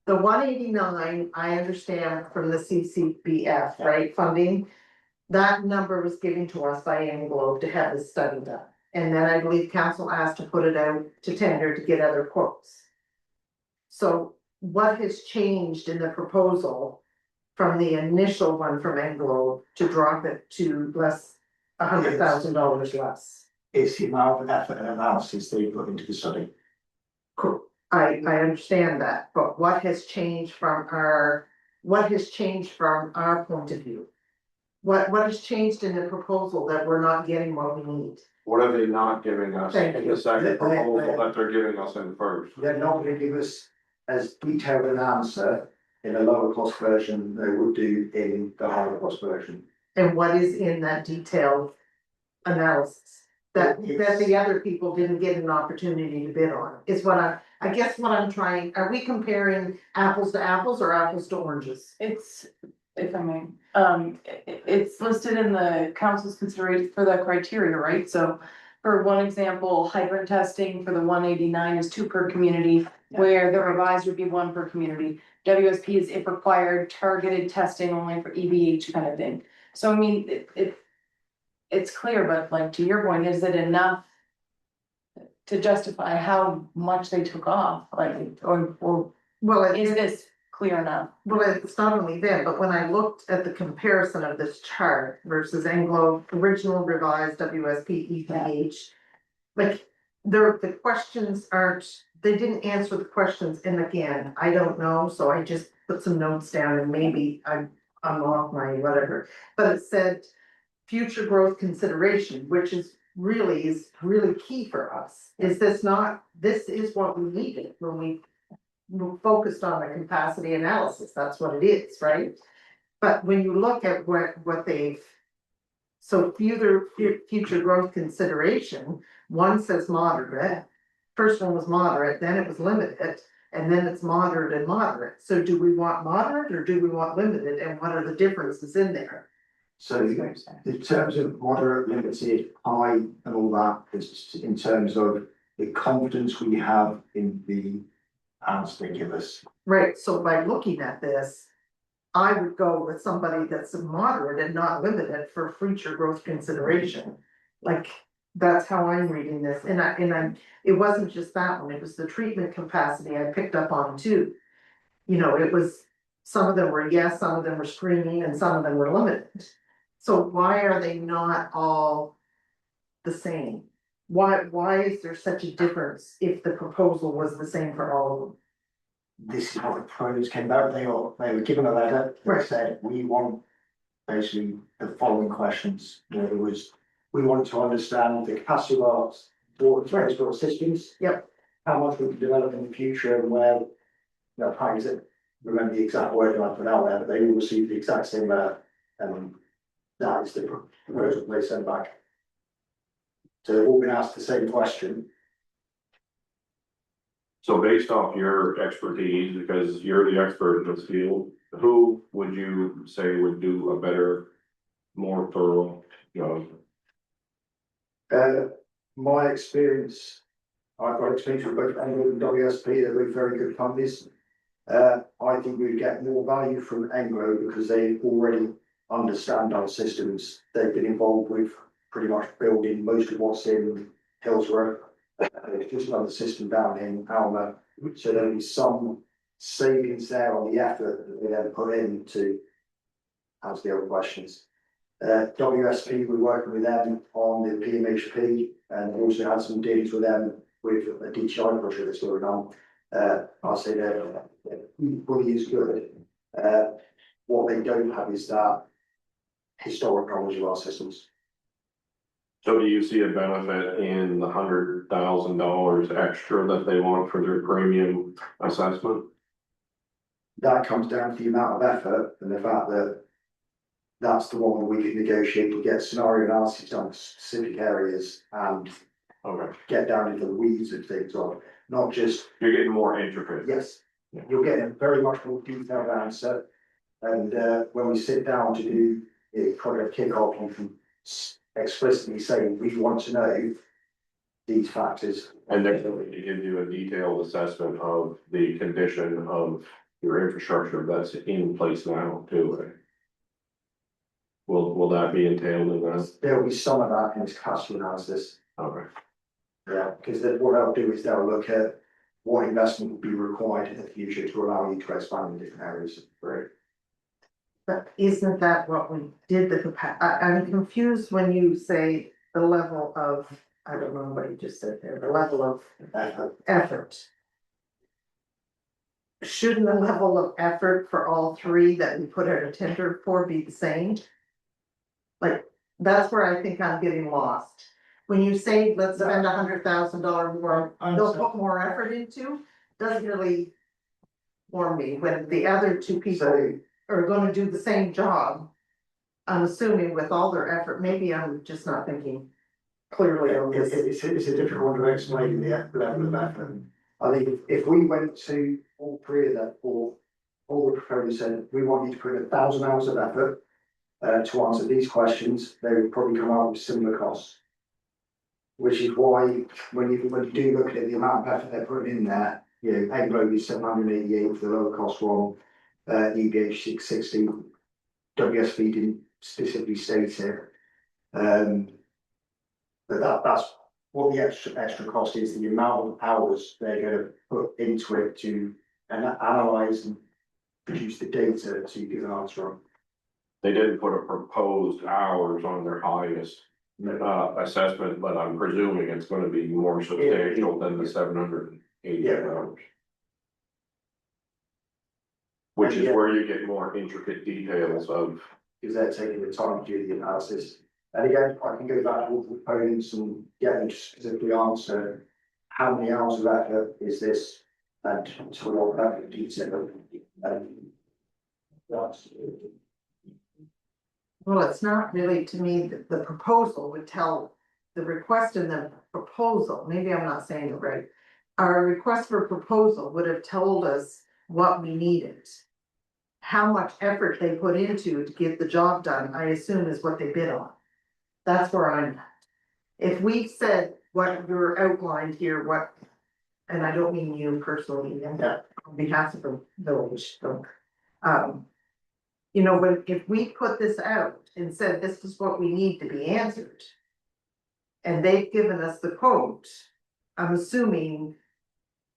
the 189, I understand from the CCBF, right, funding. That number was given to us by Anglo to have this study done. And then I believe council asked to put it out to tender to get other quotes. So what has changed in the proposal from the initial one from Anglo to drop it to less, $100,000 less? It's the amount of effort and analysis they put into the study. Cool. I understand that, but what has changed from our point of view? What has changed in the proposal that we're not getting what we need? What are they not giving us Thank in you. the second proposal that they're giving us in first? They're not gonna give us as detailed an answer in a lower cost version they would do in the higher cost version. And what is in that detailed analysis? That the other people didn't get an opportunity to bid on, is what I guess what I'm trying, are we comparing apples to apples or apples to oranges? It's, if I may, it's listed in the council's consideration for the criteria, right? So for one example, hydrant testing for the 189 is 2 per community, where the revised would be 1 per community. WSP is if required, targeted testing only for EVH kind of thing. So I mean, it's clear, but like to your point, is it enough to justify how much they took off, like, or Well, is this clear enough? well, it's not only that, but when I looked at the comparison of this chart versus Anglo original revised WSP EPH. Like, the questions aren't, they didn't answer the questions, and again, I don't know, so I just put some notes down and maybe I'm off my whatever. But it said future growth consideration, which is really key for us. Is this not, this is what we needed when we focused on the capacity analysis, that's what it is, right? But when you look at what they've, so future growth consideration, one says moderate. First one was moderate, then it was limited, and then it's moderate and moderate. So do we want moderate or do we want limited, and what are the differences in there? So in terms of moderate, limited, high and all that, it's in terms of the confidence we have in the answer they give us. Right, so by looking at this, I would go with somebody that's moderate and not limited for future growth consideration. Like, that's how I'm reading this, and it wasn't just that one, it was the treatment capacity I picked up on too. You know, it was, some of them were yes, some of them were screening, and some of them were limited. So why are they not all the same? Why is there such a difference if the proposal was the same for all of them? This is how the pros came out, they were given a letter that Right. said, we want basically the following questions. You know, it was, we want to understand the capacity of our water systems. Yep. How much we can develop in the future and where, you know, how is it, remember the exact word I put out there, but they all received the exact same that is the proposal they sent back. So they've all been asked the same question. So based off your expertise, because you're the expert in this field, who would you say would do a better, more thorough job? My experience, I've got experience with both Anglo and WSP, they're both very good companies. I think we'd get more value from Anglo because they already understand our systems. They've been involved with pretty much building most of what's in Hillsborough. It's just another system down in Alma, so there'll be some savings there on the effort that we then put in to answer the other questions. WSP, we're working with them on the PMHP, and we also had some dealings with them with a DTI project that's going on. I'll say that equally is good. What they don't have is that historic knowledge of our systems. So do you see a benefit in the $100,000 extra that they want for their premium assessment? That comes down to the amount of effort and the fact that that's the one we can negotiate to get scenario analysis on specific areas and Okay, get down into the weeds of things, or not just, you're getting more intricate. yes, you'll get a very much more detailed answer. And when we sit down to do a project kickoff, you can explicitly say, we want to know these factors. And they're going to give you a detailed assessment of the condition of your infrastructure that's in place now too. Will that be entailed in that? There'll be some of that in this capacity analysis. Okay. Yeah, because then what they'll do is they'll look at what investment will be required in the future to allow you to expand in different areas. Right. But isn't that what we did I'm confused when you say the level of, I don't know what you just said there, the level of effort. Shouldn't the level of effort for all three that we put out a tender for be the same? Like, that's where I think I'm getting lost. When you say, let's spend $100,000 more, they'll put more effort into, doesn't really warm me when the other two people are gonna do the same job. I'm assuming with all their effort, maybe I'm just not thinking clearly on this. It's a difficult one to explain the level of effort. I think if we went to all three of them, or all the proposers said, we want you to put 1,000 hours of effort to answer these questions, they would probably come out with similar costs. Which is why, when you do look at the amount of effort they're putting in there, you know, Anglo is 788 for the lower cost one, EBH 660, WSV didn't specifically state it. But that's what the extra cost is, the amount of hours they're gonna put into it to analyze and produce the data to give an answer on. They didn't put a proposed hours on their highest assessment, but I'm presuming it's gonna be more substantial than the 780 hours. Which is where you get more intricate details of. Because they're taking the time to do the analysis. And again, I can go back to all the proponents and get them to specifically answer how many hours of effort is this, and to what level of detail. That's. Well, it's not really, to me, the proposal would tell the request in the proposal, maybe I'm not saying it right. Our request for proposal would have told us what we needed. How much effort they put into to get the job done, I assume is what they bid on. That's where I'm at. If we said what you're outlined here, what, and I don't mean you personally, and on behalf of the village, you know, but if we put this out and said, this is what we need to be answered. And they've given us the quote, I'm assuming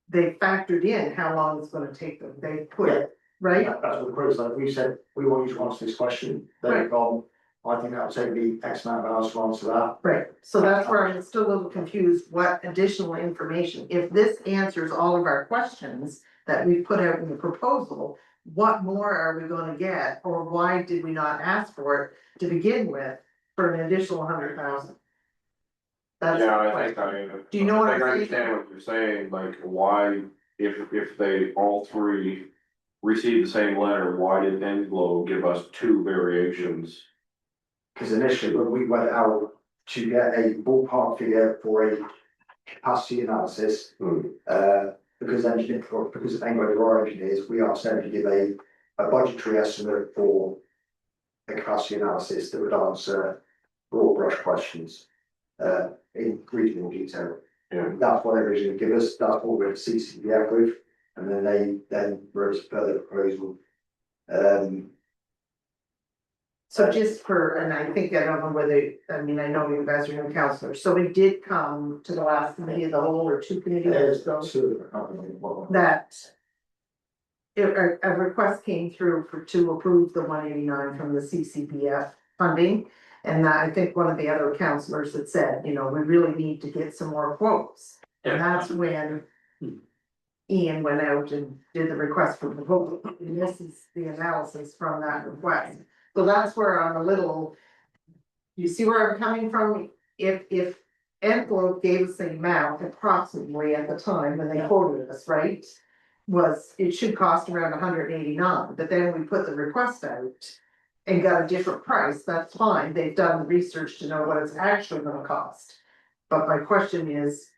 they factored in how long it's gonna take them, they put it, right? That's what the quote's like, we said, we want you to answer this question, they've gone, I think that'll take me X amount of hours to answer that. Right, so that's where I'm still a little confused, what additional information, if this answers all of our questions that we put out in the proposal, what more are we gonna get, or why did we not ask for it to begin with for an additional 100,000? That's Yeah, the I think question. Do you know what I I'm saying? understand what you're saying, like, why, if they all three received the same letter, why did Englo give us two variations? Because initially, when we went out to get a ballpark figure for a capacity analysis, because of Anglo Royal Engineers, we asked them to give a budgetary estimate for a capacity analysis that would answer broad brush questions in reasonable detail. Yeah. That's what they originally give us, that's what we're CCBF with, and then they wrote a further proposal. So just for, and I think, I don't know whether, I mean, I know you guys are new counselors, so we did come to the last committee of the whole, or two committee members ago, that a request came through to approve the 189 from the CCBF funding. And that, I think one of the other counselors had said, you know, we really need to get some more quotes. And that's when Ian went out and did the request for proposal, and this is the analysis from that request. So that's where I'm a little, you see where I'm coming from? if Envelope gave us the amount approximately at the time when they quoted us, right? Was, it should cost around 189, but then we put the request out and got a different price, that's fine, they've done the research to know what it's actually gonna cost. But my question is,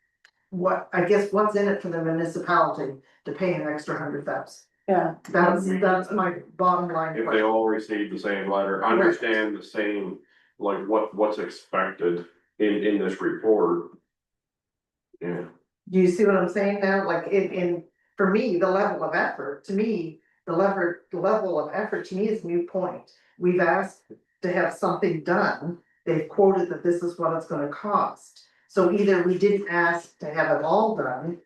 I guess what's in it for the municipality to pay an extra 100,000? Yeah, That's my bottom line If they question. all receive the same letter, understand the same, like what's expected in this report. Yeah, Do you see what I'm saying now? Like for me, the level of effort, to me, the level of effort to me is moot point. We've asked to have something done. They've quoted that this is what it's gonna cost. So either we didn't ask to have it all done.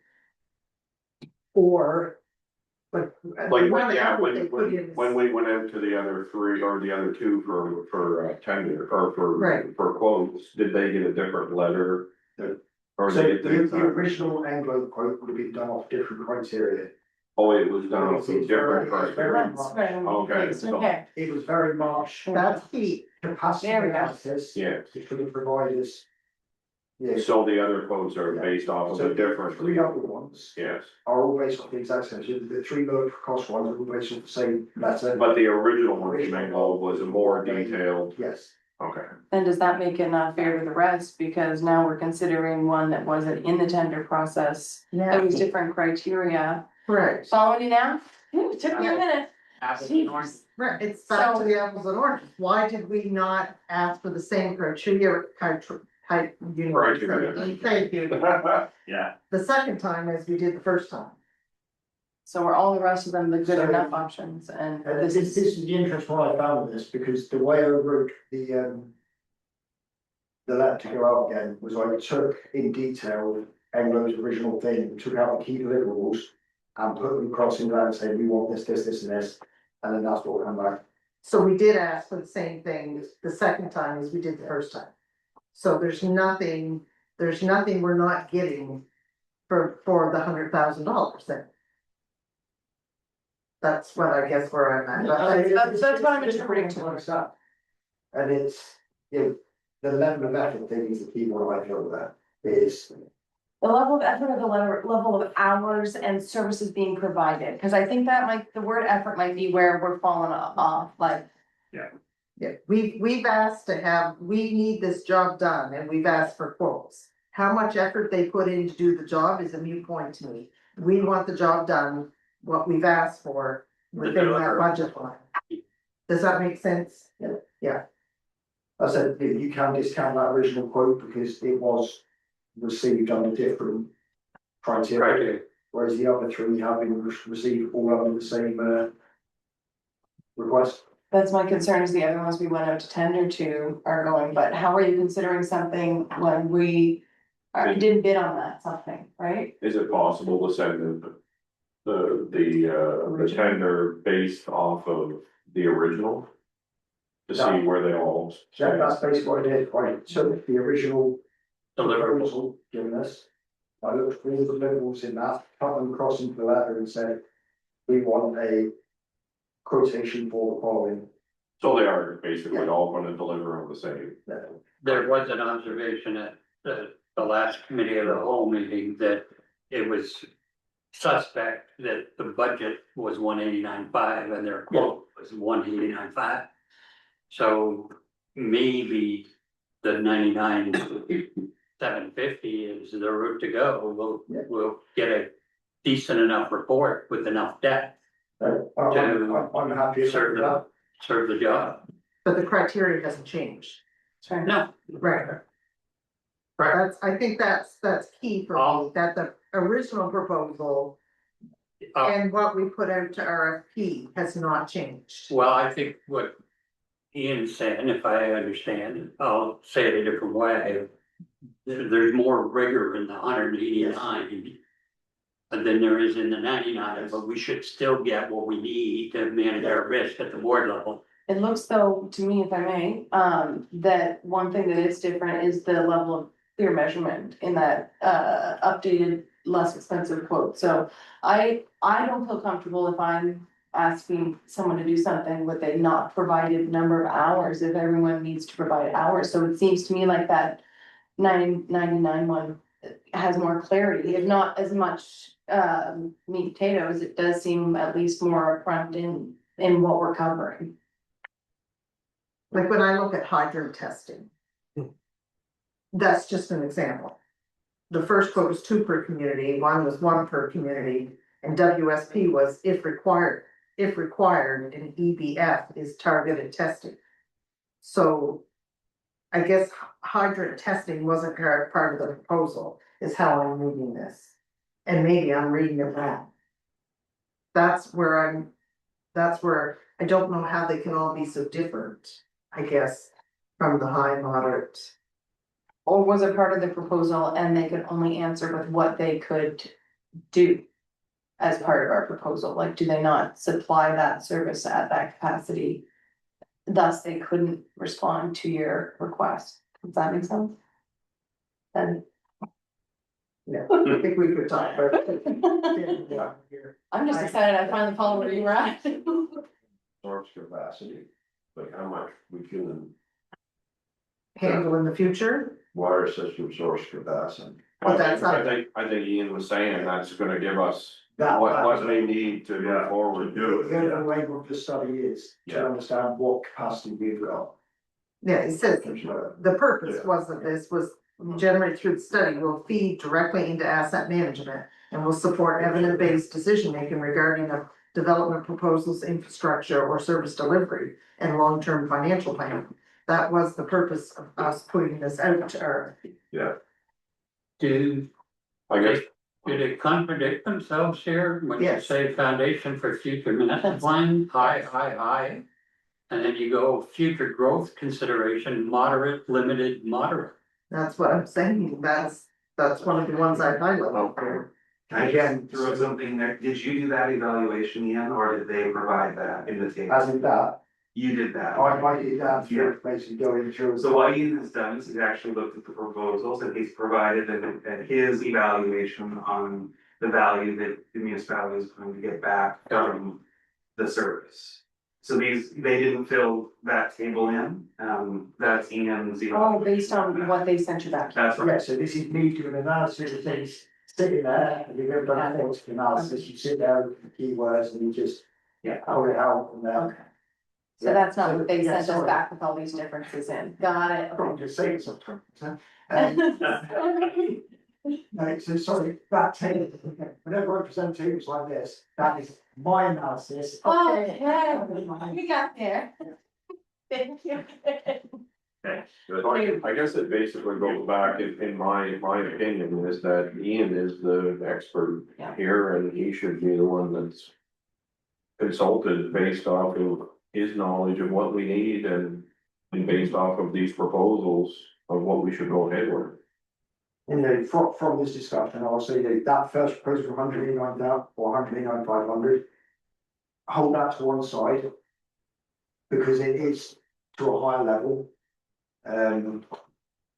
Or. Like. like, one yeah, effort they put in is- when we went into the other three or the other two for tender or Right. for quotes, did they get a different letter? No. Or So they, the original Anglo quote would have been done off different criteria. oh, it was done off of different criteria. that's right. Okay, It's so- okay, It was very much That's key. capacity There we go. analysis. Yeah. For the providers. Yeah. So the other quotes are based off of So a different. three other ones Yes, are all based off the exact same, so the three low cost ones are all based off the same letter. but the original one from Engel was a more detailed, Yes, okay. and does that make it not fair to the rest, because now we're considering one that wasn't in the tender process? That was different criteria, Right. following you now? It took me a minute. Jeez. Right, it's back to the apples and oranges. Why did we not ask for the same criteria, type, you know? Criteria. Thank you. Yeah. The second time as we did the first time. So are all the rest of them the good So- enough options, and and this this is, is the interest why I found this, because the way I wrote the letter to go out again was I took in detail Anglo's original thing, took out the key deliverables and put them across in there and say, we want this, this, this and this, and then that's what will come back. So we did ask for the same thing the second time as we did the first time. So there's nothing we're not getting for the $100,000 then. That's what I guess where I'm at. That's what I'm interpreting to understand. And it's, you know, the level of effort thing is the key one I feel with that is. the level of effort or the level of hours and services being provided, because I think that the word effort might be where we're falling off, like. Yeah, we've asked to have, we need this job done and we've asked for quotes. How much effort they put in to do the job is a moot point to me. We want the job done, what we've asked for within that budget line. Does that make sense? Yeah. I said, you can discount that original quote because it was received under different criteria, whereas the other three have been received all under the same request. That's my concern, is the other ones we went out to tender to are going, but how are you considering something when we didn't bid on that something, right? Is it possible to send the tender based off of the original? To see where they all. Yeah, that's basically what it is, right, so the original Deliverable. proposal given us. I looked for all the deliverables in that, cut them across into the letter and said, we want a quotation for the following. So they are basically all gonna deliver on the same. level. There was an observation at the last committee of the whole meeting that it was suspect that the budget was 189.5 and their quote was 189.5. So maybe the 99,750 is the route to go. We'll get a decent enough report with enough depth, I'm happy to serve serve that. serve the job. But the criteria hasn't changed. Sorry. No, Right. Right. I think that's key for me, that the original proposal and what we put out to RFP has not changed. well, I think what Ian's saying, if I understand, I'll say it a different way. There's more rigor in the 189 than there is in the 99, but we should still get what we need to manage our risk at the board level. It looks though, to me, if I may, that one thing that is different is the level of clear measurement in that updated, less expensive quote. So I don't feel comfortable if I'm asking someone to do something with a not provided number of hours, if everyone needs to provide hours. So it seems to me like that 99 one has more clarity, if not as much, meat and potatoes, it does seem at least more upfront in what we're covering. Like when I look at hydrant testing. That's just an example. The first quote was 2 per community, one was 1 per community, and WSP was if required, and EBF is targeted testing. So. I guess hydrant testing wasn't part of the proposal, is how I'm reading this. And maybe I'm reading it wrong. That's where I don't know how they can all be so different, I guess, from the high, moderate. Or was it part of the proposal and they could only answer with what they could do? As part of our proposal, like, do they not supply that service at that capacity? Thus, they couldn't respond to your request. Does that make sense? Then. Yeah, I think we could talk about it. I'm just excited I finally followed where you were at. Source capacity, like how much we can Handle in the future, water system source capacity. Well, that's I think Ian was saying that's gonna give us That- what they need to move forward. The only way of the study is to understand what capacity we've got. yeah, it says, the purpose was that this was generated through the study will feed directly into asset management. And will support evidence-based decision-making regarding the development proposals, infrastructure, or service delivery, and long-term financial planning. That was the purpose of us putting this out to our. Do I guess, they contradict themselves here when you Yes. say foundation for future master plan, high? And then you go future growth consideration, moderate, limited, moderate. That's what I'm saying, that's one of the ones I highlighted there. Again, Throw something there, did you do that evaluation, Ian, or did they provide that in the table? as in that, You did that. I did that through basically going through. So what Ian has done is he's actually looked at the proposals and he's provided and his evaluation on the value that the municipality is going to get back from the service. So they didn't fill that table in, that's Ian's. Oh, based on what they sent you back. That's Yeah, right. so this is me doing analysis of things, sitting there, and you've ever done a thought analysis, you sit there with the keywords and you just. Pull it out from there. Okay. So that's not what they Yeah, sent us sorry. back with all these differences in. Got it. I'm just saying something. No, so sorry, that table, whenever I present tables like this, that is my analysis. Okay, we got there. Thank you. I guess it basically goes back in my opinion is that Ian is the expert Yeah. here and he should be the one that's. Consulted based off of his knowledge of what we need and based off of these proposals of what we should go ahead with. You know, from this discussion, I'll say that first proposal for 189,000 or 189,500. Hold that to one side. Because it is to a higher level. You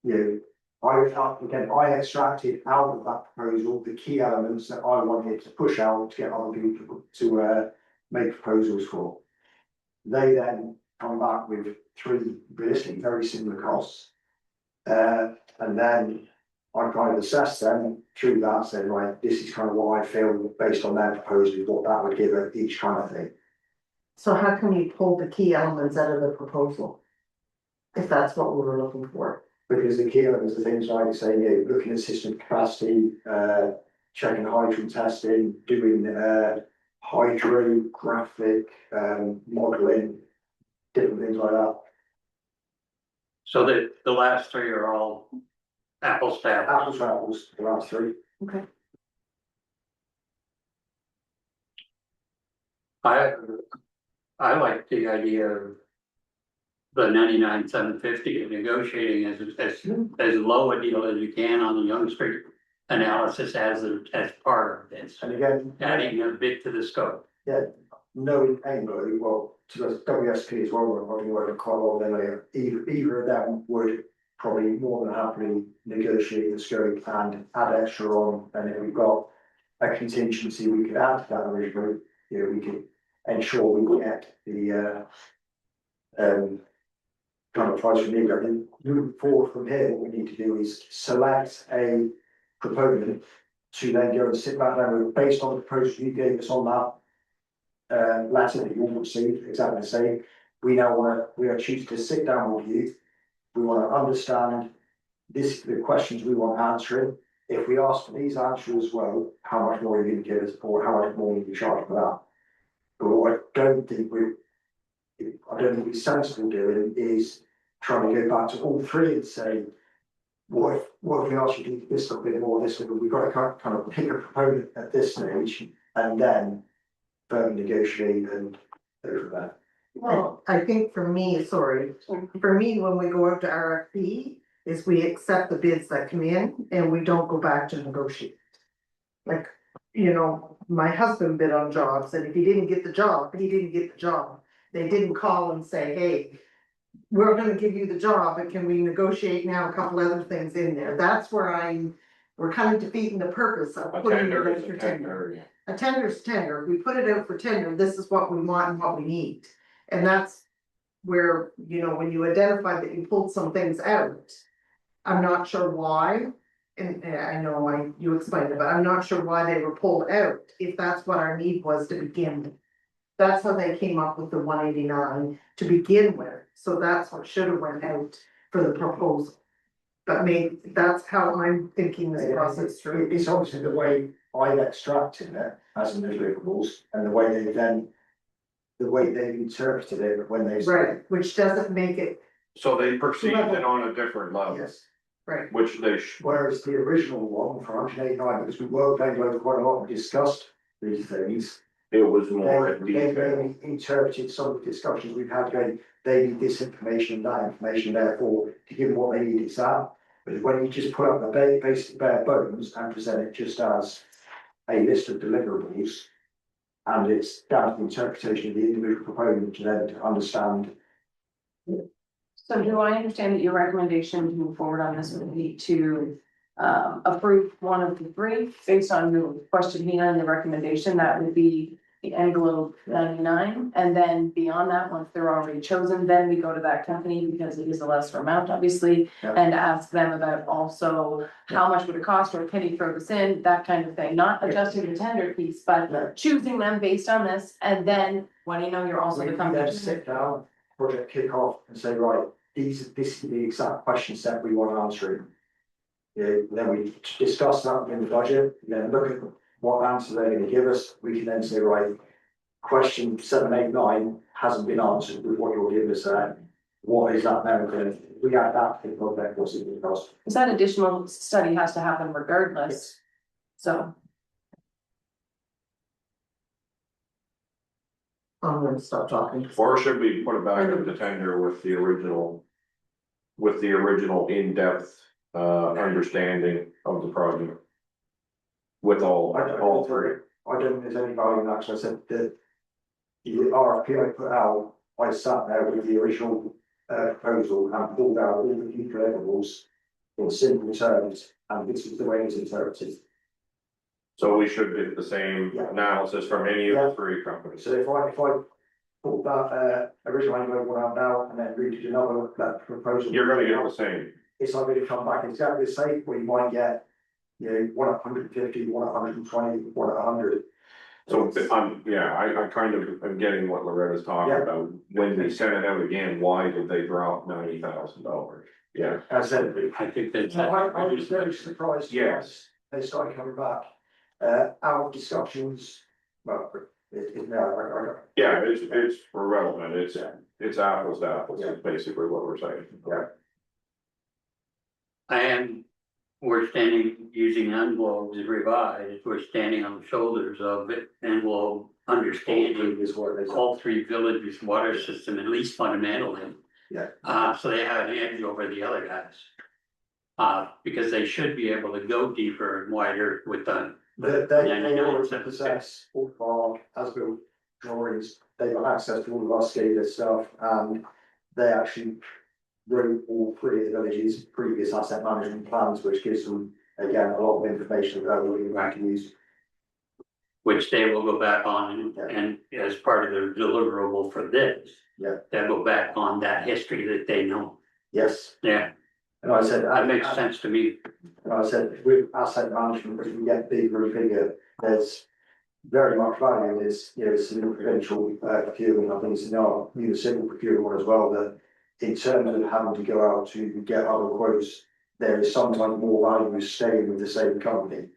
know, I extracted out of that proposal the key elements that I wanted to push out to get other people to make proposals for. They then come back with 3 realistic, very similar costs. And then I kind of assess them through that, saying, right, this is kind of what I feel based on their proposal, what that would give at each kind of thing. So how can you pull the key elements out of the proposal? If that's what we were looking for. Because the key elements are things like saying, yeah, looking at system capacity, checking hydrant testing, doing hydrographic modeling, different things like that. So that the last 3 are all apples to apples. Apples to apples, the last 3. Okay. I like the idea of the 99,750 and negotiating as low a deal as you can on the Young Street analysis as part of this, And again, adding a bit to the scope. knowing anybody, well, to the WSP as well, we're probably working quite a lot of them, either of them would probably more than happily negotiate the scope and add extra on, and if we've got a contingency, we could add to that originally, you know, we could ensure we get the kind of advice from you, I think moving forward from here, what we need to do is select a proponent to then go and sit back down with, based on the proposal you gave us on that letter that you all received, exactly the same. We are choosing to sit down with you. We want to understand the questions we want answering. If we ask for these answers as well, how much more are you going to give us, or how much more will you charge for that? But what I don't think we're sensible doing is trying to go back to all three and say, what if we ask you to do this a bit more, this, we've got to kind of pick a proponent at this stage and then further negotiate and go from there. Well, I think for me, for me, when we go out to RFP, is we accept the bids that come in and we don't go back to negotiate. Like, you know, my husband bid on jobs, and if he didn't get the job, he didn't get the job. They didn't call and say, hey, we're gonna give you the job, but can we negotiate now a couple other things in there? That's where we're kind of defeating the purpose of A putting it tender out is for a tender. tender. A tender's tender. If we put it out for tender, this is what we want and what we need. And that's where, you know, when you identify that you pulled some things out, I'm not sure why. And I know you explained it, but I'm not sure why they were pulled out, if that's what our need was to begin with. That's how they came up with the 189 to begin with, so that's what should have went out for the proposal. But maybe that's how I'm thinking this process through. It's obviously the way I've extracted it as in the deliverables and the way they've interpreted it when they. Right, which doesn't make it, So they perceived it on a different level, Yes, right, which they whereas the original one for 189, because we were playing over quite a lot and discussed these things. it was more in They detail. maybe interpreted some of the discussions we've had going, they need this information, that information, therefore, to give them what they need, it's that. But when you just put up the basic bare bones and present it just as a list of deliverables, and it's down to the interpretation of the individual proponent to then to understand. so do I understand that your recommendation to move forward on this would be to approve one of the three based on your question here and the recommendation, that would be the Anglo 99, and then beyond that, once they're already chosen, then we go to that company because it is a lesser amount, obviously, Yeah. and ask them about also how much would it cost, or can you throw this in, that kind of thing, not adjusting the tender piece, Yeah. but choosing them based on this, and then when you know you're also We the then company. sit down, project kick off and say, right, this is the exact question set we want answering. Yeah, then we discuss that in the budget, then look at what answer they're gonna give us, we can then say, right, question 7, 8, 9 hasn't been answered with what you're giving us, what is that now, then we add that to the project, what's it gonna cost? Because that additional study has to happen regardless, so. I'm gonna stop talking. Or should we put it back into tender with the original? With the original in-depth understanding of the project? With all three. I don't think there's any value in that, because I said the RFP I put out, I sat there with the original proposal and pulled out all the key deliverables in simple terms, and this is the way it's interpreted. So we should get the same Yeah. analysis from any of the three companies. So if I pulled that original one out now and then redid another proposal. You're gonna get the same. It's not going to come back exactly the same, or you might get, you know, one at 150, one at 120, one at 100. So I kind of am getting what Loretta's talking Yeah. about. When they sent it out again, why did they drop $90,000? Yeah. As I said, I think that's. I was very surprised. Yes. They started coming back. Our discussions, well, it now, Yeah, it's irrelevant. It's apples to apples, is basically what we're saying. Yeah. And we're standing, using envelopes revised, we're standing on the shoulders of it, and we'll understanding is what it is. all three villages' water system, at least fundamentally. Yeah. So they have an edge over the other guys. Because they should be able to go deeper and wider with the. They 99 already cent. possess all of our as-built drawings, they've got access to all of our SCADA stuff, and they actually wrote all three of the villages' previous asset management plans, which gives them, again, a lot of information about what you can use. which they will go back on and as part of their deliverable for this. Yeah. They'll go back on that history that they know. Yes, Yeah, and I said. that makes sense to me. And I said, with asset management, as we get bigger and bigger, there's very much value in this, you know, civil provincial procurement, I think it's in our municipal procurement as well, that in terms of having to go out to get other quotes, there is sometimes more value staying with the same company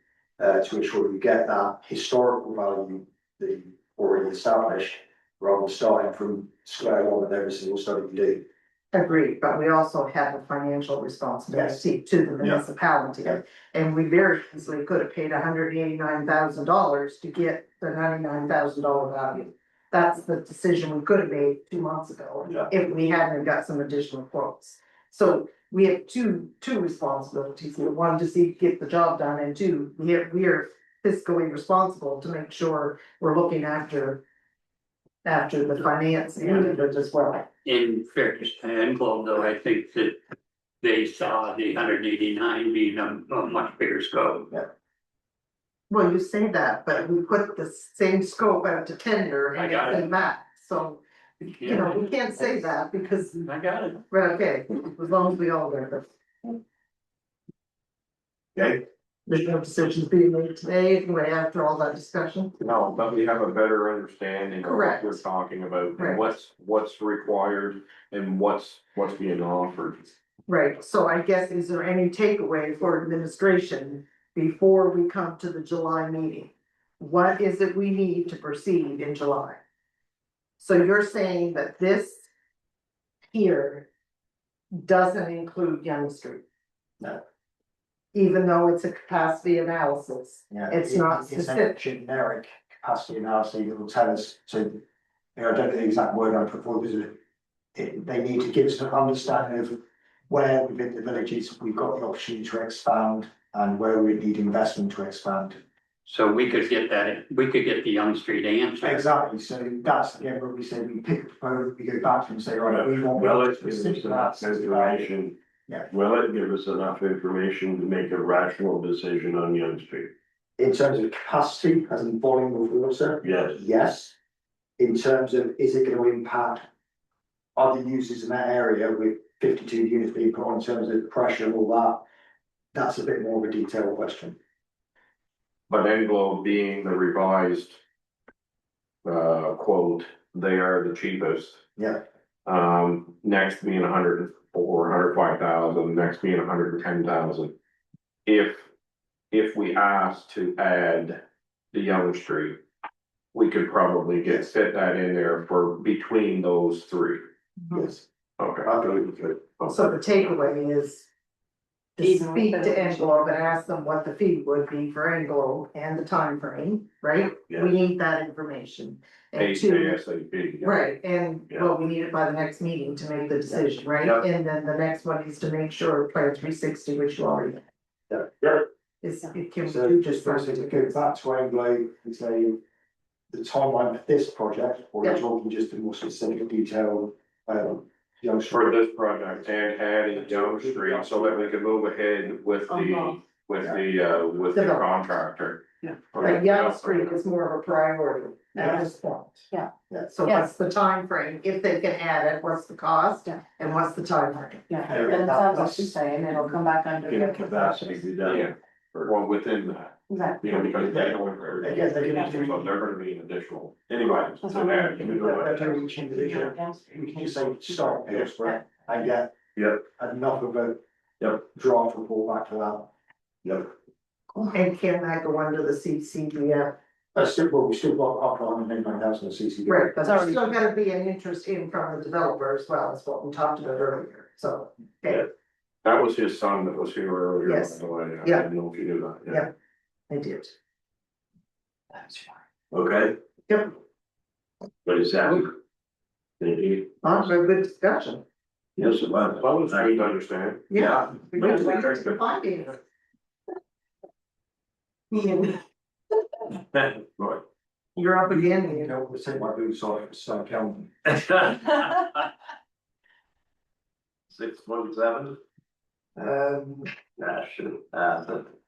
to ensure you get that historical value that you already established, rather than starting from square one with every single study you do. Agreed, but we also have a financial responsibility to the municipality. Yeah. And we very easily could have paid $189,000 to get the $99,000 value. That's the decision we could have made 2 months ago. Yeah. If we hadn't got some additional quotes. So we have two responsibilities, one to see, get the job done, and two, we are fiscally responsible to make sure we're looking after the finance end of it as well. In fairness to Englobe, though, I think that they saw the 189 being a much bigger scope. Well, you say that, but we put the same scope out to tender I and got it's in that, so. You know, we can't say that because, I got it. well, okay, as long as we all get it. Okay, There's no decisions being made today, anyway, after all that discussion. No, but we have a better understanding of what Correct. we're talking about Right. and what's required and what's being offered. Right, so I guess, is there any takeaway for administration before we come to the July meeting? What is it we need to proceed in July? So you're saying that this here doesn't include Young Street? No. Even though it's a capacity analysis, Yeah, it's not It's a specific. generic capacity analysis that will tell us, so, you know, I don't know the exact word I put forward, is they need to give us an understanding of where within the villages we've got the opportunity to expand and where we need investment to expand. So we could get the Young Street answer. Exactly, so that's again where we say we pick a proposal, we go back to them and say, right, we want. well, it gives us specific enough answers. information. Yeah. Will it give us enough information to make a rational decision on Young Street? In terms of capacity, as in volume of water, Yes. yes. In terms of, is it gonna impact other uses in that area with 52 units being put on in terms of pressure and all that? That's a bit more of a detailed question. But Englobe being the revised quote, they are the cheapest. Yeah. Next being 104, 105,000, next being 110,000. If we asked to add the Young Street, we could probably fit that in there for between those three. Yes. Okay. I believe we could. So the takeaway is to Even speak with to the- Englobe and ask them what the fee would be for Englobe and the time frame, right? Yeah. We need that information. And two, ASAP. right, and Yeah. well, we need it by the next meeting to make the decision, right? Yeah. And then the next one is to make sure Plan 360, which you already Yeah. is, it can So do just just. firstly, to go back to Anglo and say the timeline for this project, or you're Yeah. talking just in more specific detail, Young For Street. this project and adding Young Street so that we can move ahead with the contractor. Yeah. But Young Street is more of a priority at this point. Yeah. Yeah. So what's the time frame? If they can add it, what's the cost? Yeah. And what's the time frame? Yeah, Yeah, and it that- sounds like that's- she's saying it'll come back under. Give capacity to be done. Yeah, well, within that, Exactly. you know, because they don't. Again, they're gonna do- So they're gonna be an additional, anyway. That's to what that, I'm you thinking. know, But don't each individual, we can just say start elsewhere and get. Yep. Enough of a. Yep. Draft report back to that. Yep. And can that go under the CCDF? Well, we still got up on 99,000 CCD. Right, but there's Sorry. still gotta be an interest in from the developer as well, as what we talked about earlier, so. Okay, That was his son that was here earlier. by Yes. the way. I Yeah. didn't know if you knew that. Yeah. I did. Okay, Yep, what is that? Thank you. on for a good discussion. Yes, it was. Well, it's good to understand. Yeah. Yeah. Because we heard the findings. Right. You're up again, You know, we'll take my boots off, so count. 617,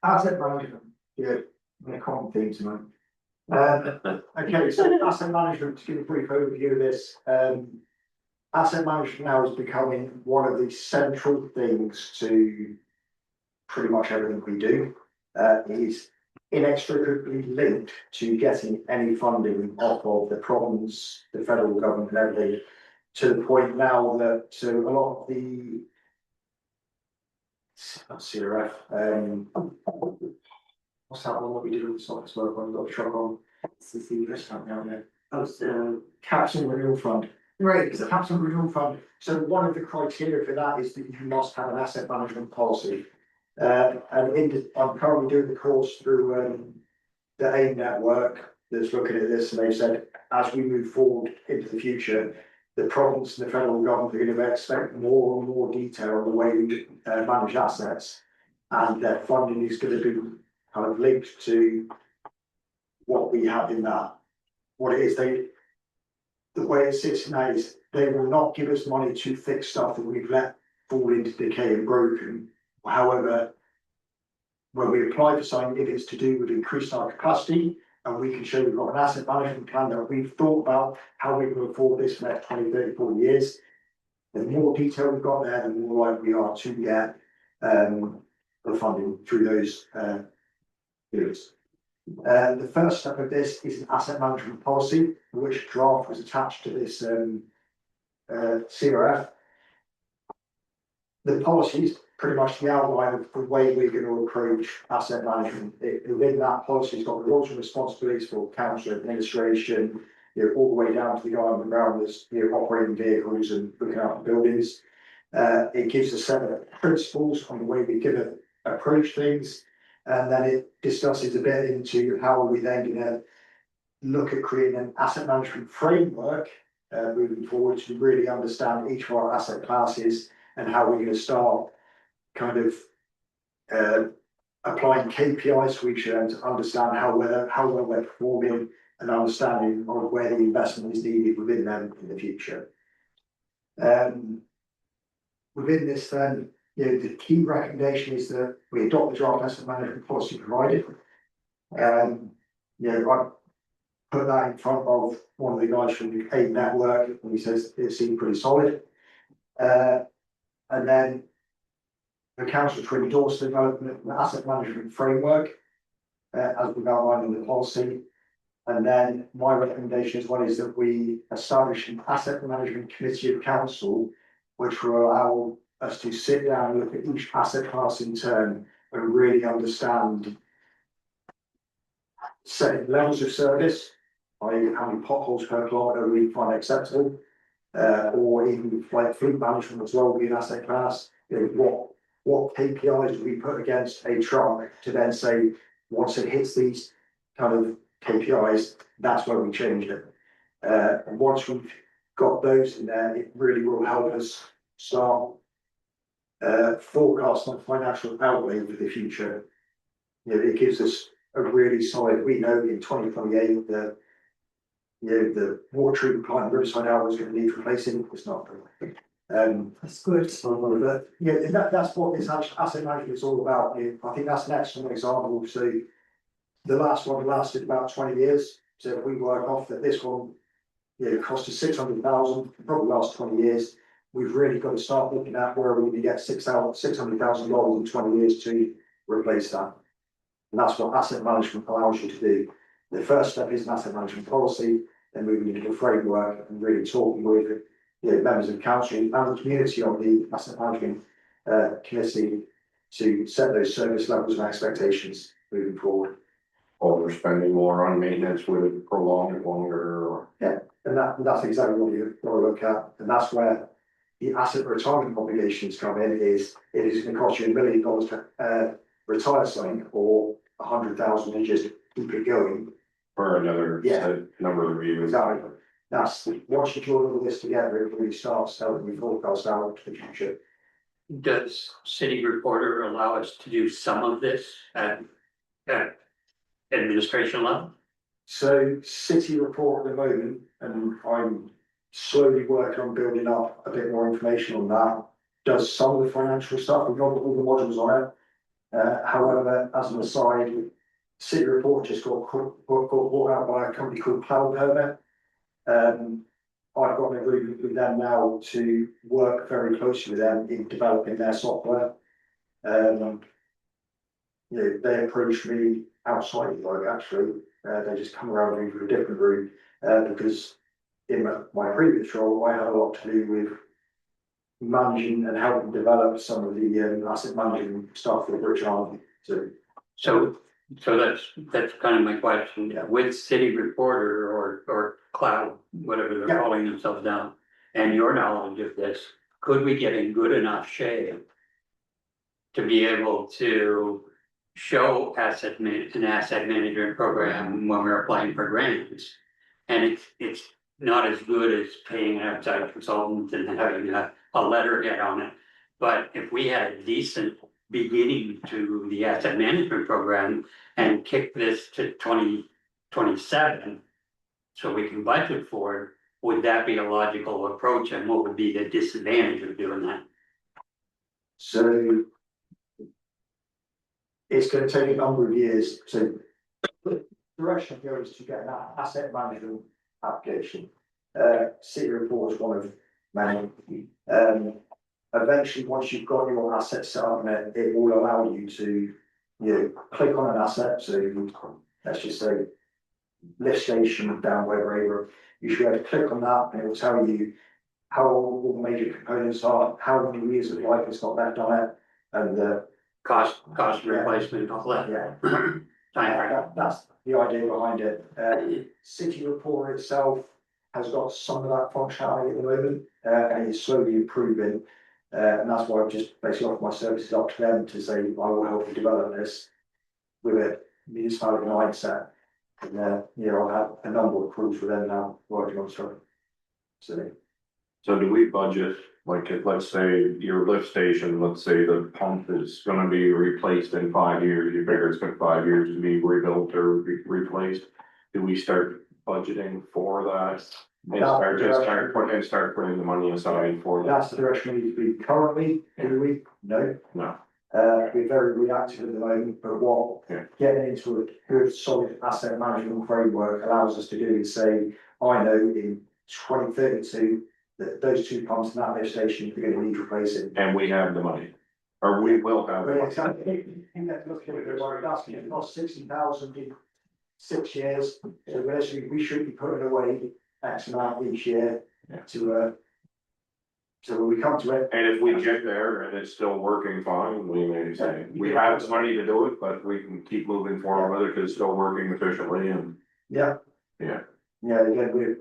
That's it, right, yeah, in a common theme tonight. Okay, so asset management, to give a brief overview of this, asset management now is becoming one of the central things to pretty much everything we do. It is inextricably linked to getting any funding off of the province, the federal government and everything, to the point now that a lot of the CRF, what's that one that we do with Sonic Smoke on, got a truck on? CC restaurant down there. Oh, so Caps and Renewal Fund. Right. It's a Caps and Renewal Fund. So one of the criteria for that is that you must have an asset management policy. And I'm currently doing the course through the AIM network that's looking at this, and they said as we move forward into the future, the province and the federal government are going to expect more and more detail on the way we manage assets, and their funding is going to be kind of linked to what we have in that. What it is, the way it sits now is they will not give us money to fix stuff that we've let fall into decay and broken. However, when we apply for something, if it's to do with increasing our capacity, and we can show we've got an asset management plan that we've thought about how we can afford this for the next 20, 30, 40 years, the more detail we've got there, the more likely we are to get the funding through those periods. The first step of this is an asset management policy, which draft was attached to this CRF. The policy is pretty much the outline of the way we're going to approach asset management. Within that policy, it's got the roles and responsibilities for council administration, all the way down to the guy on the ground that's operating vehicles and looking after buildings. It gives a set of principles on the way we're going to approach things, and then it discusses a bit into how are we then going to look at creating an asset management framework moving forward to really understand each of our asset classes and how we're going to start kind of applying KPIs to each to understand how well we're performing and understanding of where the investment is needed within them in the future. Within this then, the key recommendation is that we adopt the draft asset management policy provided. I put that in front of one of the guys from the AIM network, and he says it seemed pretty solid. And then the council to endorse the development of the asset management framework, as we've outlined in the policy. And then my recommendation as well is that we establish an asset management committee of council, which will allow us to sit down and look at each asset class in turn and really understand setting levels of service, i.e. how many potholes per kilometre we find acceptable, or even like fleet management as well, be an asset class. What KPIs do we put against a truck to then say, once it hits these kind of KPIs, that's where we change it. And once we've got those in there, it really will help us start forecasting financial outlay for the future. It gives us a really solid, we know in 2028 that the water treatment plant in Riverside Hour is going to need replacing. It's not. That's good. But that's what this asset management is all about. I think that's an excellent example. So the last one lasted about 20 years. So if we work off that this one, cost us 600,000, probably last 20 years. We've really got to start looking at where we can get $600,000 in 20 years to replace that. And that's what asset management allows you to do. The first step is an asset management policy, then moving into the framework and really talking with members of council and the community on the asset management committee to set those service levels and expectations moving forward. Overspending more on maintenance would prolong it longer, or. Yeah, and that's exactly what you want to look at, and that's where the asset retirement obligations come in. Is it is going to cost you $1 million to retire something, or 100,000 and just keep it going For another number of years. Exactly. That's once you draw all this together, it really starts telling you forecast out to the future. Does City Reporter allow us to do some of this at administration level? So City Report at the moment, and I'm slowly working on building up a bit more information on that, does some of the financial stuff. We've got all the modules on it. However, as an aside, city report just got bought out by a company called Cloud Permit. I've got an agreement with them now to work very closely with them in developing their software. You know, they approached me outside of work, actually, they just come around me for a different route, because in my previous role, I had a lot to do with managing and helping develop some of the asset management stuff for British Army, so. So that's kind of my question, Yeah. with city reporter or cloud, whatever they're Yeah. calling themselves now. And your knowledge of this, could we get in good enough shape? To be able to show an asset management program when we're applying for grants. And it's not as good as paying an outside consultant and having a letterhead on it. But if we had a decent beginning to the asset management program and kick this to 2027. So we can budget for it, would that be a logical approach, and what would be the disadvantage of doing that? So. It's gonna take a number of years, so. The direction of go is to get an asset management application. City report is one of many. Eventually, once you've got your asset set up, it will allow you to, click on an asset, so let's just say. Lift station down wherever, you should be able to click on that and it will tell you. How all the major components are, how many years of life it's got left on it, and Cost replacement, all that. yeah. Time frame. That's the idea behind it. City report itself has got some of that functionality at the moment, and it's slowly improving. And that's why I've just basically offered my services up to them to say, I will help you develop this with a municipality mindset. And, I've had a number of crews for them now working on stuff. So do we budget, like, let's say your lift station, let's say the pump is gonna be replaced in 5 years, you figure it's been 5 years to be rebuilt or replaced. Do we start budgeting for that? And start putting the money aside for that? That's the direction we need to be currently, do we? No. No. We're very reactive at the moment, but what Yeah. getting into a good solid asset management framework allows us to do is say, I know in 2032 that those two pumps in that lift station are going to need replacing. And we have the money, or we will have the But money. exactly, look at it, like that's going to cost 60,000 in 6 years, so basically we should be putting away X amount each year Yeah. to so when we come to it. And if we get there and it's still working fine, we may say, we have the money to do it, but we can keep moving forward with it because it's still working efficiently and. Yeah. Yeah. Yeah, again,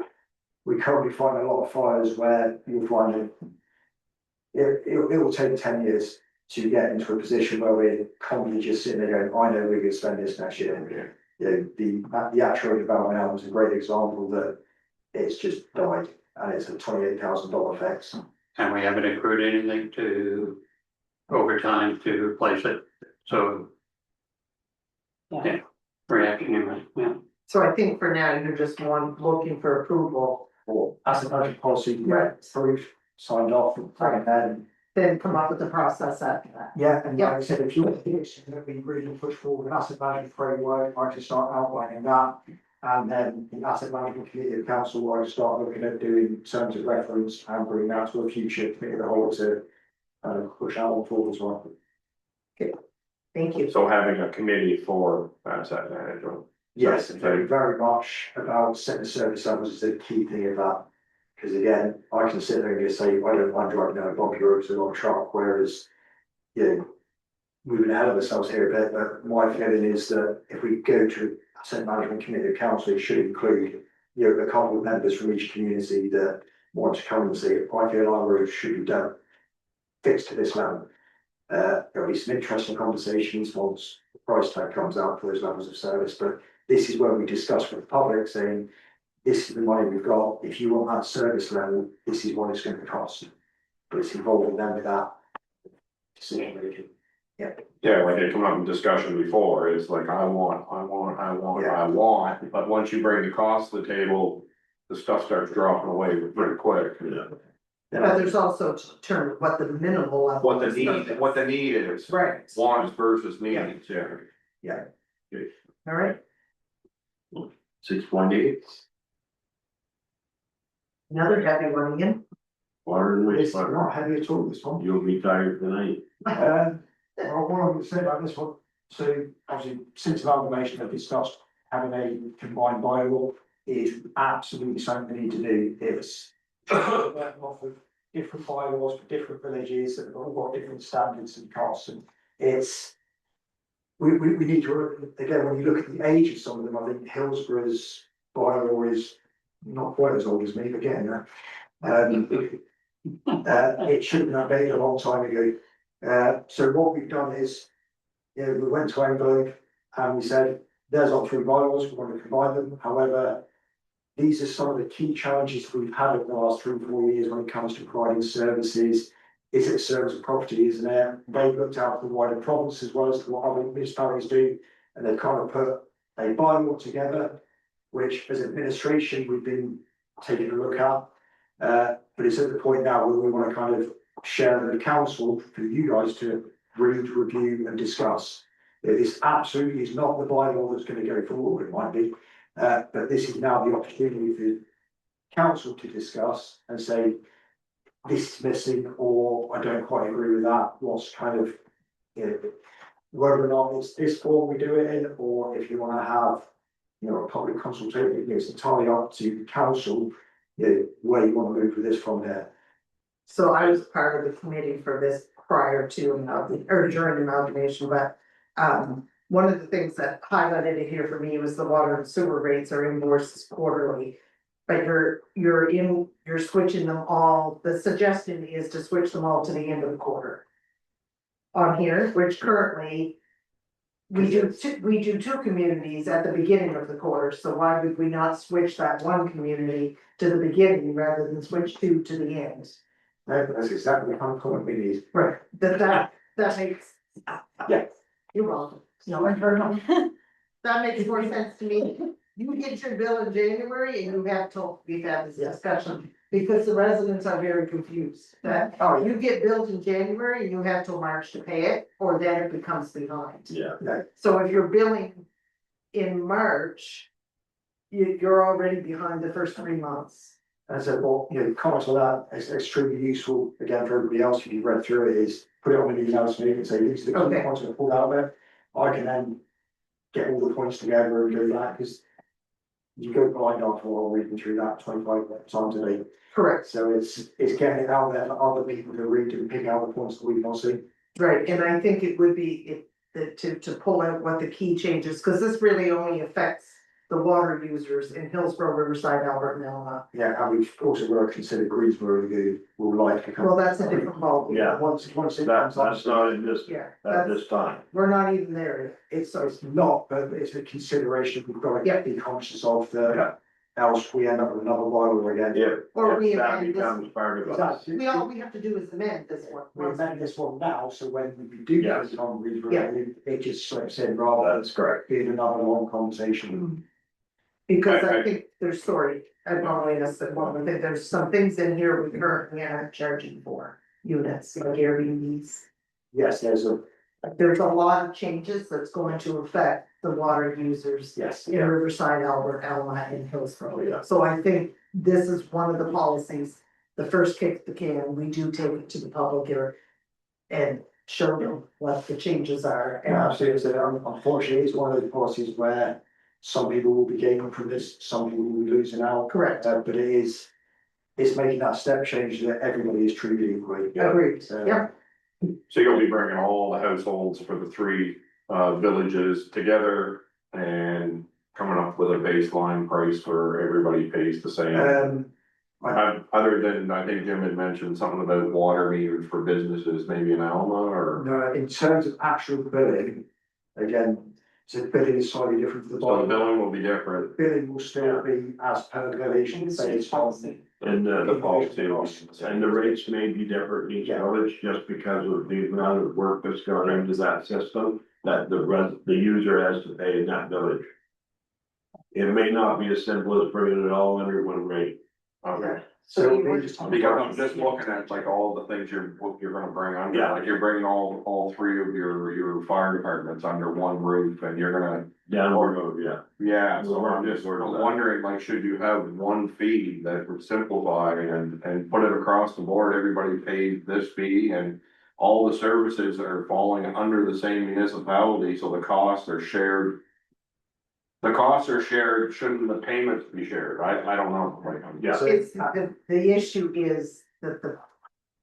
we currently find a lot of fires where you'll find it will take 10 years to get into a position where we're confidently just sitting there going, I know we're gonna spend this next year. The actual development album is a great example that it's just died and it's a $28,000 fix. And we haven't accrued anything to overtime to replace it, so. Yeah, reaction, yeah. So I think for now, you're just looking for approval, Or asset management policy, Right. approved, signed off, and then come up with the process after that. yeah, and like I said, if you want to that we really push forward an asset management framework, I can start outlining that. And then the asset management committee of council, where I start looking at doing terms of reference and bring that to a future committee of the whole to push out on forward as well. Thank you. So having a committee for asset management. Yes, very much about setting service levels is the key thing of that. Because again, I can sit there and just say, I don't mind driving down a bumpy road to a long truck, whereas, moving ahead of ourselves here a bit, but my feeling is that if we go to asset management committee of council, it should include, a couple of members from each community that want to come and say, I feel our road should be done, fixed to this level. There'll be some interesting conversations once the price tag comes out for those levels of service, but this is where we discuss with the public saying, this is the money we've got, if you want that service level, this is what it's going to cost. But it's involving them with that decision making. Yeah, like it came up in discussion before, it's like, I want, but once you bring the cost to the table, the stuff starts dropping away pretty quick. But there's also to determine what the minimal level. What the need is. Right. Wants versus needs, yeah. Yeah. All right, 6.8, another heavy one again. water and It's wastewater. not heavy at all, this one. You'll be tired tonight. Well, what I'm gonna say about this one, so obviously, since amalgamation, they've discussed having a combined bylaw is absolutely something we need to do. It's working off of different bylaws for different villages that have all got different standards and costs, and it's we need to, again, when you look at the age of some of them, I think Hillsborough's bylaw is not quite as old as me, but getting there. It should have been updated a long time ago. So what we've done is, you know, we went to Anglo and we said, there's our three bylaws, we want to combine them. However, these are some of the key challenges we've had over the last 3 or 4 years when it comes to providing services. Is it a service of property, isn't it? They've looked out for the wider province as well as what other municipalities do, and they've kind of put a bylaw together, which as administration, we've been taking a look at. But it's at the point now where we want to kind of share with the council for you guys to read, review and discuss. This absolutely is not the bylaw that's going to go forward, it might be, but this is now the opportunity for council to discuss and say, this is missing, or I don't quite agree with that, what's kind of, you know, whether or not it's this form we do it in, or if you want to have, you know, a public consultation, it's entirely up to the council, you know, where you want to move with this from here. So I was part of the committee for this prior to or during amalgamation, but one of the things that highlighted it here for me was the water and sewer rates are invoiced quarterly. But you're switching them all, the suggestion is to switch them all to the end of the quarter. On here, which currently. We do two communities at the beginning of the quarter, so why would we not switch that one community to the beginning rather than switch two to the end? That's exactly the kind of comment we need. Right, that makes. Yeah. You're welcome. No, that makes more sense to me. You get your bill in January and you have till we've had this discussion, because the residents are very confused. That, Oh, you get billed in January and you have till March to pay it, or then it becomes behind. Yeah. So if you're billing in March, you're already behind the first 3 months. And so, well, you know, comments on that is extremely useful, again, for everybody else, if you read through it, is put it on an email to me and say, these are the key Okay. points that pulled out of it. I can then get all the points together and do that, because you go blind after a while reading through that 25 times a day. Correct. So it's getting it out there for other people to read and pick out the points that we've not seen. Right, and I think it would be to pull out what the key changes, because this really only affects the water users in Hillsborough, Riverside, Albert and Elma. Yeah, and we've also got to consider Greensboro who will like to come. Well, that's a different ballgame. Yeah. Once it That's comes up. not in this, Yeah, at that's, this time. we're not even there. It's So it's not, but it's a consideration we've got to Yeah. be conscious of, that else we end up with another bylaw again. If, Or if we that amend this- becomes part of us. Exactly. all we have to do is amend this one. We amend this one now, so when we do Yeah. get it on Greensboro, Yeah. it just slips in rather That's correct. than being another long conversation. Because I I- think there's, sorry, I'm only gonna say one more thing, there's some things in here we currently aren't charging for units, like Airbnbs. Yes, There's a lot of changes that's going to affect the water users yes, in Riverside, Albert, Elma and Hillsborough. Yeah. So I think this is one of the policies, the first kick the can, we do take it to the public here. And show them what the changes are. yeah, absolutely. So, unfortunately, it's one of those policies where some people will be gaining from this, some people will be losing out. Correct, But it's making that step change that everybody is treated equally. agreed, So- yeah, So you'll be bringing all the households for the three villages together and coming up with a baseline price where everybody pays the same. Other than, I think Jim had mentioned something about water meters for businesses, maybe in Alma or. No, in terms of actual billing, again, so billing is slightly different for the So the bottom. billing will be different. Billing will still be as per the village based on. And the policy, and the rates may be different in each village, just because of the amount of work that's gone into that system, that the user has to pay in that village. It may not be as simple as bringing it all under one rate. Okay. So you were just talking. Because I'm just looking at like all the things what you're gonna bring under, Yeah. like you're bringing all three of your fire departments under one roof and you're gonna. Down the road, yeah. Yeah, so Well, I'm just sort of I'm that. wondering, like, should you have one fee that would simplify and put it across the board, everybody pays this fee and. All the services are falling under the same municipality, so the costs are shared. The costs are shared, shouldn't the payments be shared? I don't know, like, Yeah. So- It's, the issue is that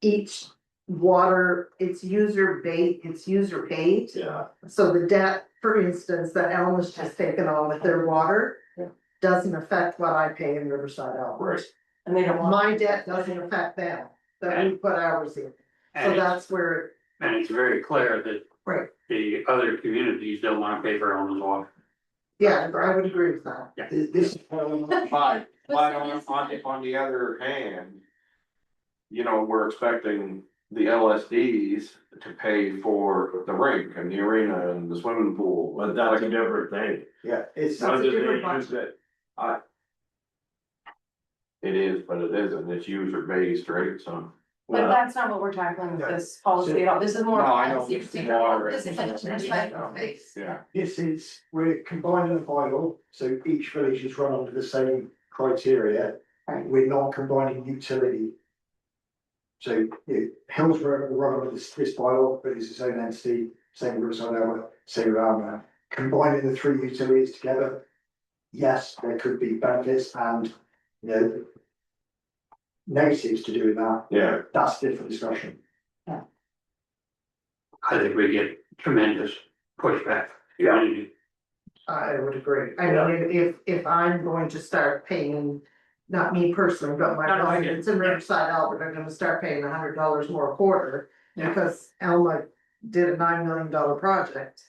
each water, it's user paid. Yeah, So the debt, for instance, that Elma's just taken on with their water. Yeah. Doesn't affect what I pay in Riverside Elm. Right. And they don't want. My debt doesn't affect them, that we put ours in, so And it's, that's where, and it's very clear that right, the other communities don't wanna pay for Elmer's water. yeah, I would agree with that. This is. But on the other hand. You know, we're expecting the LSDs to pay for the rink and the arena and the swimming pool. but that's a different thing. Yeah, it's. That's a different Just that, It is, but it isn't, it's user based, right, so. But that's not what we're tackling with this policy at all, this is more. No, I know, policy. it's water. This is Yeah, This is, we're combining the bylaw, so each village is run under the same criteria. Right. We're not combining utility. So, Hillsborough will run under this bylaw, but it's its own entity, same with Riverside Elm, same with Alma. Combining the three utilities together. Yes, there could be benefits and, negatives to doing that. yeah, That's a different discussion. I think we get tremendous pushback. Community. I would agree, I mean, if I'm going to start paying, not me personally, but my No, I get it. residents in Riverside Albert are gonna start paying $100 more a quarter. Yeah. Because Elma did a $9 million project.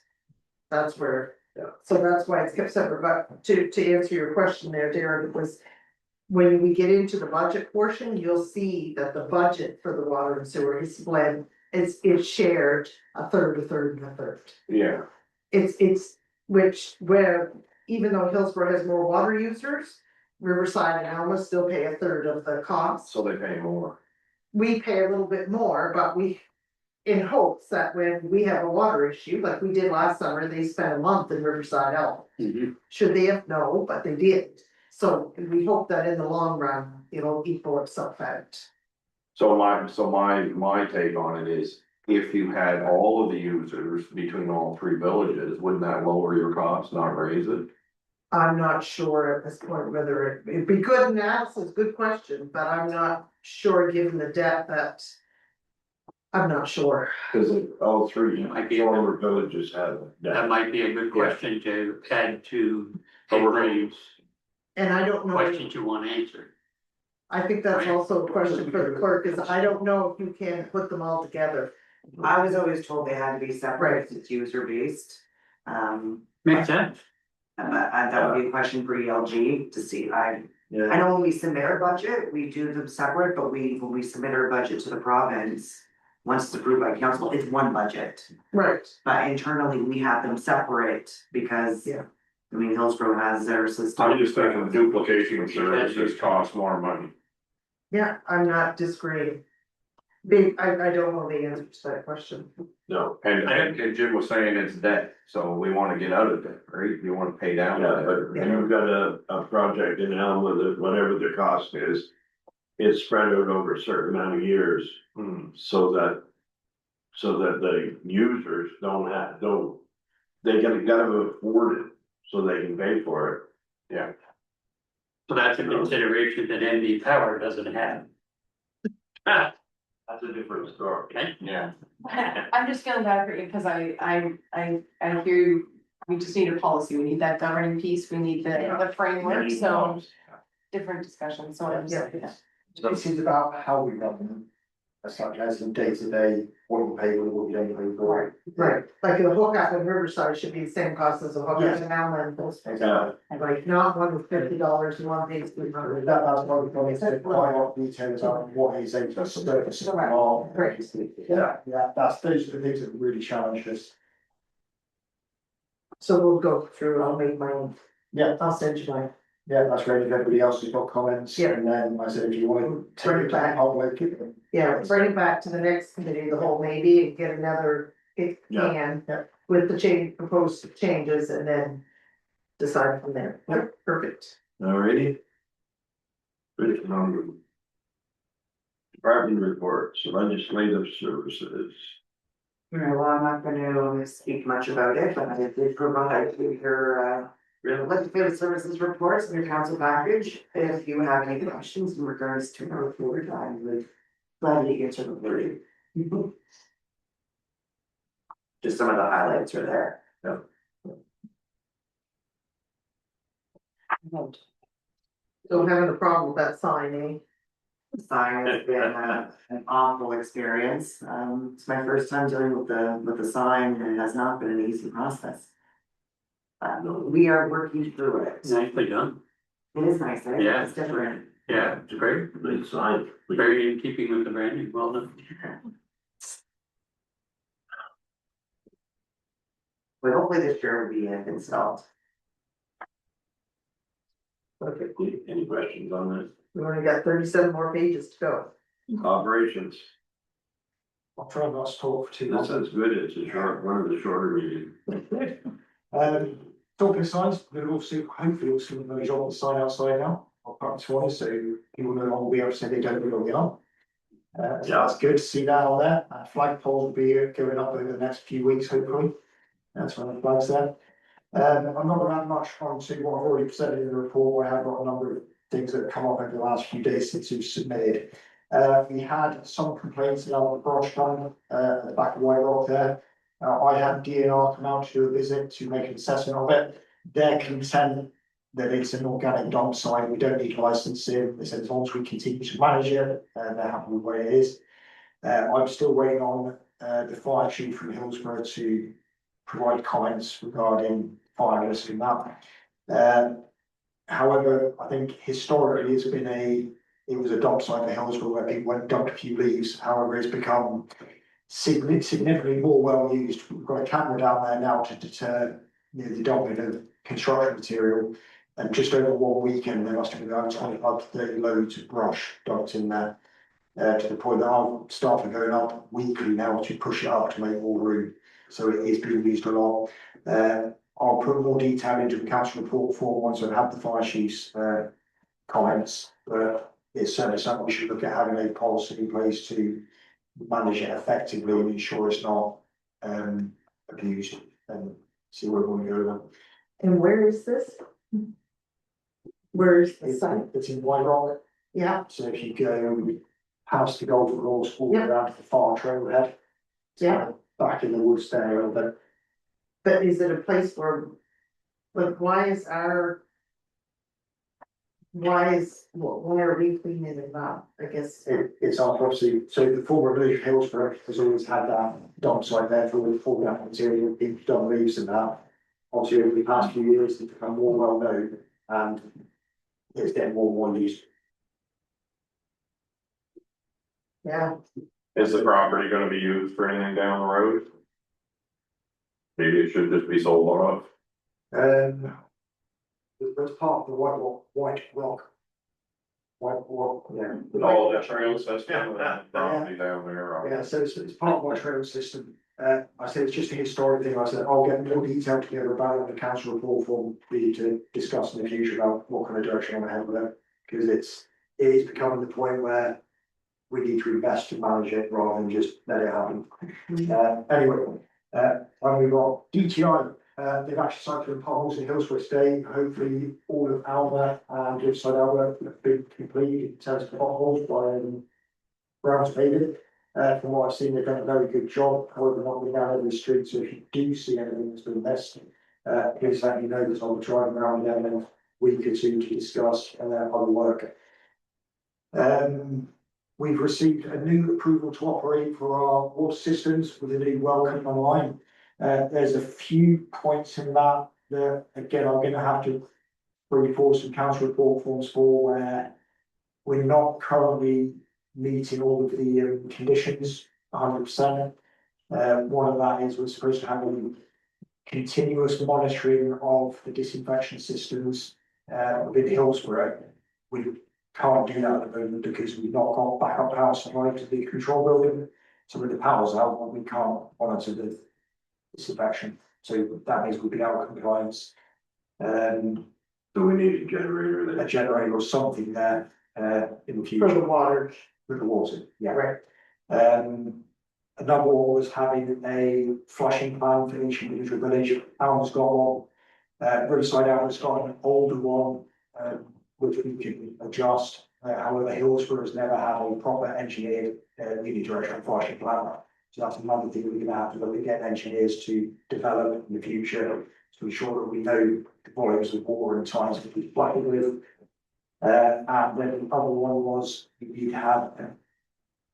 That's where, Yeah. so that's why it's kept separate, but to answer your question there, Darren, it was. When we get into the budget portion, you'll see that the budget for the water and sewer is blend, it's shared a third, a third, and a third. yeah, It's where, even though Hillsborough has more water users, Riverside and Alma still pay a third of the cost. so they pay more. We pay a little bit more, but in hopes that when we have a water issue, like we did last summer, they spent a month in Riverside Elm. Mhm. Should they have? No, but they did. So we hope that in the long run, it'll equal itself out. So my take on it is, if you had all of the users between all three villages, wouldn't that lower your costs, not raise it? I'm not sure at this point whether it'd be good analysis, good question, but I'm not sure given the debt that. I'm not sure. cause all three Might be. former villages have That that. might be a good question to add to But we're gonna- Edwin's And I don't know, questions you want answered. I think that's also a question for the clerk, is I don't know if you can put them all together. I was always told they had to be separate, Right. if it's user based. Makes sense. That would be a question for ELG to see, I Yeah, know when we submit our budget, we do them separate, but when we submit our budget to the province. Once it's approved by council, it's one budget, Right. but internally we have them separate because. Yeah. I mean, Hillsborough has their system. I'm just thinking duplication of services costs more money. Yeah, I'm not disagreeing. I don't know the answer to that question. no, And Jim was saying it's debt, so we wanna get out of debt, right? You wanna pay down yeah, that. but you've got a project in Alma that whatever the cost is. It's spread out over a certain amount of years, so that. So that the users they gotta afford it, so they can pay for it. So that's a consideration that ND Power doesn't have. That's a different story. Okay, Yeah. I'm just feeling bad for you, because I hear you, we just need a policy, we need that governing piece, we need the framework, so. Different discussion, so I'm just, yeah. This is about how we run them, as such as in day to day, what you pay for, what you don't pay for. Right, like the hookup in Riverside should be the same cost as a hookup in Alma and those things. Yeah. Like, not one with $50 and one pays $300. That's why we probably said quite a lot of details on what is a service. Yeah, those are the things that really challenge us. So we'll go through, I'll make my own, Yeah. I'll send you mine. Yeah, that's great, if everybody else has got comments, Yeah. and then I said, if you want to Bring take it it back, back. I'll like it. Yeah, bring it back to the next committee, the whole maybe, and get another, if Yeah. can, Yeah. with the proposed changes, and then decide from there. Yep, perfect. Alrighty. Good, Department reports, legislative services. Well, I'm not gonna speak much about it, but I did provide your legislative services reports in your council package. If you have any questions in regards to our report, I would gladly answer them for you. Just some of the highlights are there. Don't have a problem with that sign, eh? Sign has been an awful experience. It's my first time dealing with the sign, and it has not been an easy process. We are working through it. Nicely done. It is nice, eh? Yeah. It's different. Yeah, it's great. Good sign. Very in keeping with the branding. Well done. But hopefully this year will be installed. Okay, any questions on this? We only got 37 more pages to go. Operations, I'll try not to talk for too that long. sounds good, it's a short, one of the shorter meetings. Talking of signs, we'll also, hopefully we'll see the job on the sign outside now, I'll put it on, so people no longer be able to say they don't know where we are. So Yeah. that's good to see that on there, flagpoles will be going up over the next few weeks, hopefully. That's when the flags there. I'm not gonna add much on to what I've already presented in the report, I have got a number of things that have come up over the last few days since we've submitted. We had some complaints about the brush gun, at the back of White Rock there. I had DNR come out to do a visit to make an assessment of it. They're content that it's an organic dump site, we don't need licensing, they said as long as we continue to manage it, they're happy with where it is. I'm still waiting on, the fire chief from Hillsborough to provide comments regarding fire risk and that. However, I think historically it's been it was a dump site for Hillsborough where people went and dumped a few leaves, however, it's become significantly more well used. We've got a camera down there now to deter, the dumping of construction material. And just over one weekend, there must have been around 25 to 30 loads of brush dumped in there. To the point that our staff are going up weekly now to push it up to make more room. So it is being used a lot. I'll put more detail into the council report form once I've had the fire chief's comments. But it's certainly something we should look at having a policy in place to manage it effectively and ensure it's not abused and see where we want to go with that. And where is this? Where's the site? It's in White Rock, Yeah, so if you go past the golf course, all Yep. around to the far trailhead. yeah, Back in the woods there a little bit. but is it a place where, like, why are we cleaning it up, I guess? It's our property, so the former village of Hillsborough has always had that dump site there for that material, people done leaves and that. Obviously, over the past few years, it's become more well known and it's getting more and more used. Yeah, Is the property gonna be used for anything down the road? Maybe it should just be sold off. There's part of the White Rock. Yeah. All the trail system, property down there. Yeah, so it's part of my trail system. I said it's just a historic thing. I said I'll get more detail together about it in the council report form for you to discuss in the future about what kind of direction I want to head with it. Because it is becoming the point where we need to invest to manage it rather than just let it happen. Anyway, when we got DTI, they've actually started doing potholes in Hillsborough today. Hopefully all of Alma and Riverside Alma have been completed in terms of potholes by Brown's paving. From what I've seen, they've done a very good job, however, not going down every street, so if you do see anything that's been missed, please let me know, because I'll be driving around again in a week or two to discuss other work. We've received a new approval to operate for our water systems with a new well coming online. There's a few points in that again, I'm gonna have to bring forward some council report forms for where we're not currently meeting all of the conditions 100%. One of that is we're supposed to have a continuous monitoring of the disinfection systems within Hillsborough. We can't do that at the moment because we've not got backup power supply to the control building. So when the power's out, we can't monitor the disinfection. So that means we'll be out of compliance. So we need a generator A there. generator or something there, in the For the future water, with the water, yeah. right? Another one was having a flushing plan for each individual village. Alma's got one. Riverside Alma's got an older one, which we can adjust. However, Hillsborough has never had a proper engineered, unidirectional flushing plan. So that's another thing we're gonna have to look at, getting engineers to develop in the future to ensure that we know the volumes of water and times that we flooded with. And then the other one was we'd have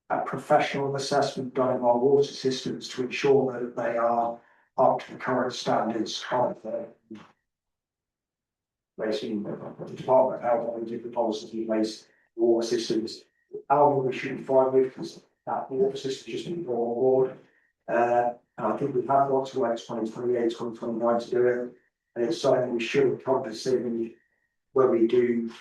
a professional assessment done of our water systems to ensure that they are up to the current standards of the basically the Department of Health and different policies in place, water systems. How we should be fine with because that water system just been brought on board. And I think we've had lots of ways 2028, 2029 to do it. And it's something we should encompass in when we do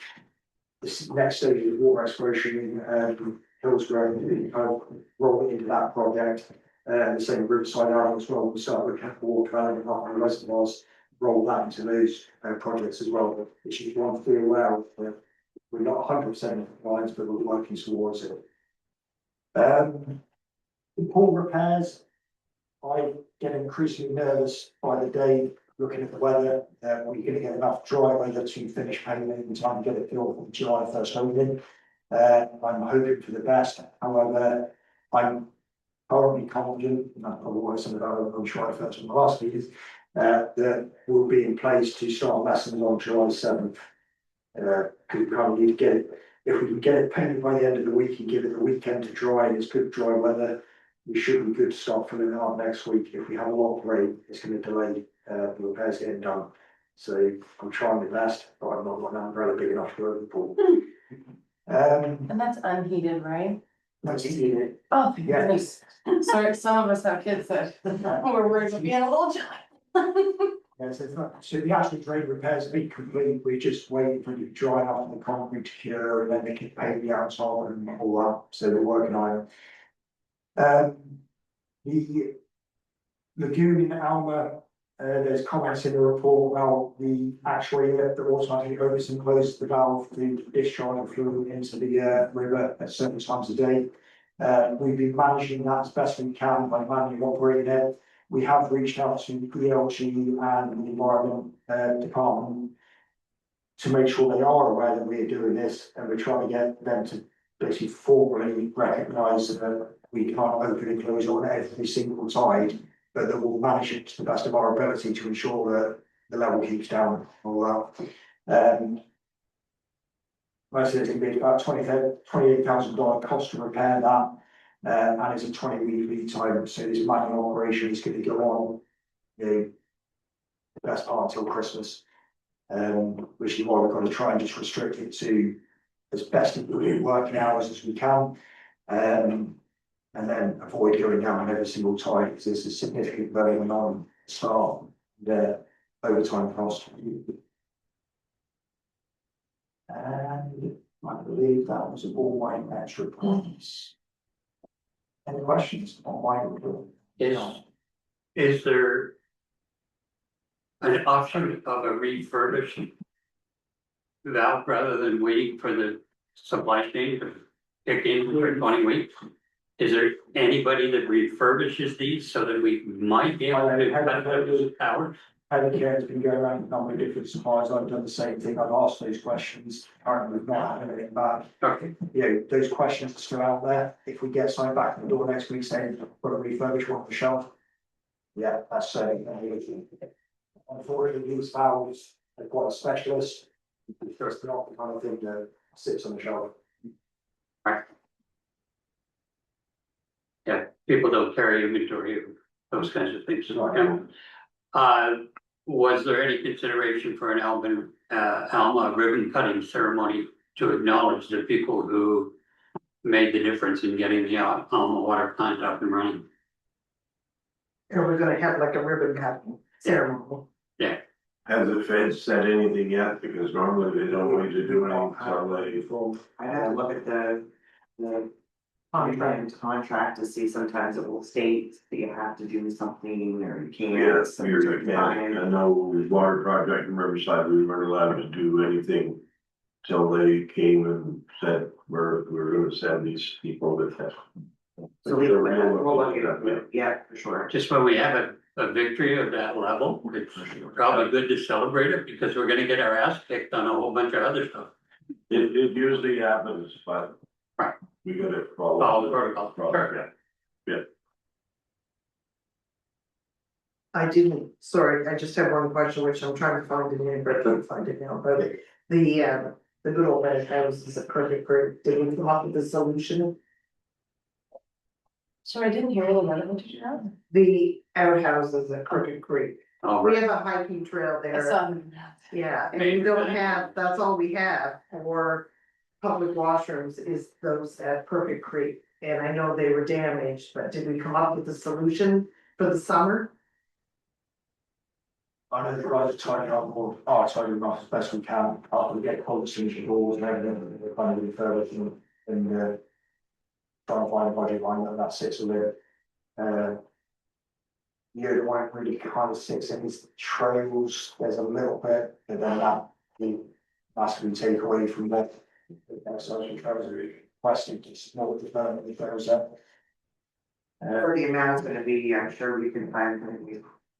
this next stage of water exploration in Hillsborough, kind of roll it into that project. The same with Riverside Island as well. We start looking at water development up on the reservoirs, roll that into those projects as well. Which is one to be aware of. We're not 100% in compliance, but we're working towards it. Important repairs. I get increasingly nervous by the day looking at the weather. We're going to get enough dry weather to finish painting in time to get it filled for July 1st opening. I'm hoping for the best. However, I'm currently confident, and that's probably why some of that on July 1st from the last meeting, that we'll be in place to start lessons on July 7th. Because we kind of need to get it, if we can get it painted by the end of the week and give it the weekend to dry, and it's good dry weather, we should be good to start filling it up next week. If we have a lot of rain, it's going to delay the repairs getting done. So I'm trying my best, but I'm not got an umbrella big enough to go overboard. And that's unheated, right? That's easy. Oh, thank Yeah. goodness. Sorry, some of us have kids that we're worried about being a little child. Yeah, so it's not, so the actual drain repairs have been complete, we're just waiting for it to dry out and the concrete to cure and then they can paint the outside and all that, so we're working on it. The lagoon in Alma, there's comments in the report about the actuator that automatically opens and closes the valve to discharge the fluid into the river at certain times of day. We've been managing that as best we can by manually operating it. We have reached out to ELG and the Environment Department to make sure they are aware that we're doing this, and we're trying to get them to basically formally recognise that we can't open and close on every single tide, but that we'll manage it to the best of our ability to ensure that the level keeps down. All that. Most of it's going to be about $28,000 cost to repair that. And it's a 20-week lead time, so this manual operation is going to go on, the best part until Christmas. Which is why we're going to try and just restrict it to as best of working hours as we can. And then avoid going down on every single time, because there's a significant burden on staff, the overtime cost. And I believe that was all my extra points. Any questions on my report? Is there an option of a refurbished valve rather than waiting for the supply chain to kick in for 20 weeks? Is there anybody that refurbishes these so that we might be able to cut those hours? Healthcare has been going around a number of different suppliers. I've done the same thing. I've asked those questions. Currently, we've not had anything back. Okay, You know, those questions are still out there. If we get something back from the door next week saying, got to refurbish one on the shelf. Yeah, that's saying. Unfortunately, these valves are quite a specialist. It's not the kind of thing that sits on the shelf. yeah, people don't carry inventory of those kinds of things. Was there any consideration for an Alma ribbon cutting ceremony to acknowledge the people who made the difference in getting the Alma water plant up and running? And we're gonna have like a ribbon cutting ceremony. Yeah. Has the Fed said anything yet? Because normally they don't wait to do anything until they. I'd have to look at the contract to see, sometimes it will state that you have to do something or you can't. Yes, some you're, certain yeah, time. I know water project in Riverside, we weren't allowed to do anything. Till they came and said, we're gonna send these people with that. So we, we'll look at it, yeah, for sure. Just when we have a victory of that level, it's probably good to celebrate it because we're gonna get our ass kicked on a whole bunch of other stuff. It usually happens, but. Right. We gotta follow. Follow the protocol, sure. I didn't, sorry, I just have one question, which I'm trying to find it in, but I can't find it now, but the good old red houses at Cricket Creek, did we come up with a solution? Sorry, I didn't hear the letter, what did you have? The outhouses at Cricket Creek, All we right. have a hiking trail I there, saw. yeah, and we don't have, that's all we have for public washrooms is those at Cricket Creek. And I know they were damaged, but did we come up with a solution for the summer? I know the guys are tidying up more, tidying up as best we can, after we get policies and laws and everything, we're kind of refurbishing and trying to find a budget line that sits with it. Yeah, the one that really kind of sits in is the trails, there's a little bit, but then that's gonna take away from that. Social trails are requesting to small development if there's that. For the amount's gonna be, I'm sure we can find,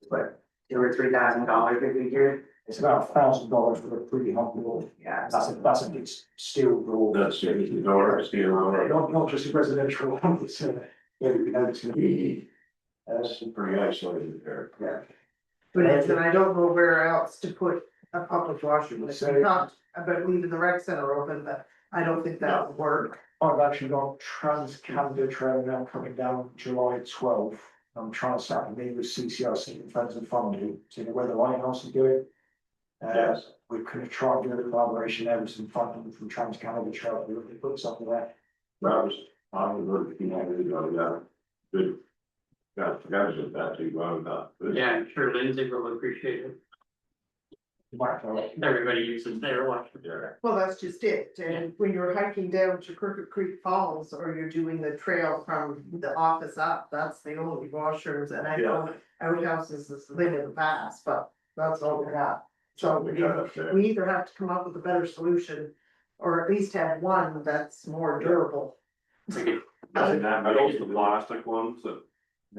what, $2,000 or $3,000 a figure, It's about $1,000 for a pretty hot wall. yeah. That's a big steel wall. That's the door, steel door. Not just a residential one, it's That's pretty isolated there. yeah. But it's, and I don't know where else to put a public washroom, like, we talked about leaving the rec center open, but I don't think that would work. I've actually got Trans Canada Trail now coming down July 12th. I'm trying to set a meeting with CCRC and Friends and Family, to know where the Lighthouse is doing. Yes. We're gonna try and do a collaboration there with some funding from Trans Canada Trail, we really put something there. I was looking at it, yeah, good. Guys at that too, well, not. Yeah, I'm sure Lindsay will appreciate it. You might have to- Everybody uses their washroom. Yeah. Well, that's just it, and when you're hiking down to Crooked Creek Falls, or you're doing the trail from the office up, that's the only washrooms, and I know outhouses is a thing in the past, but that's all we got. So we either have to come up with a better solution, or at least have one that's more durable. Are those the plastic ones that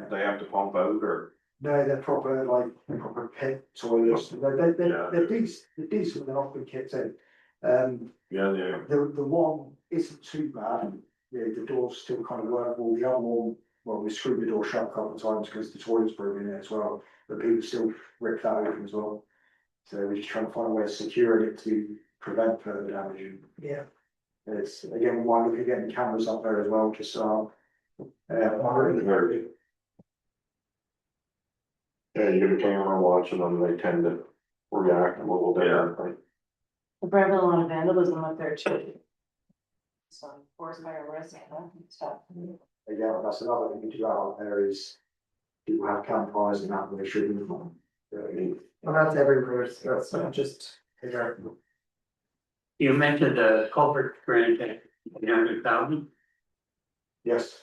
they have to pump out or? No, they're proper pit toilets, they're decent, they're not good kits in. Yeah, The one isn't too bad, the doors still kind of work, well, the other one, well, we screwed the door shut a couple of times because the toilet's broken in it as well, but people still rip that open as well. So we're just trying to find a way of securing it to prevent further damage. Yeah. It's, again, we might look at getting cameras up there as well, just so. Monitoring. Yeah, you get a camera watching them, they tend to react a little differently. There's probably a lot of vandalism up there too. So, forest fire risk and stuff. Again, that's another thing to do out there is people have campfires and that, they should be. Well, that's everywhere, so that's not just. You mentioned the culvert grant at 800,000. Yes,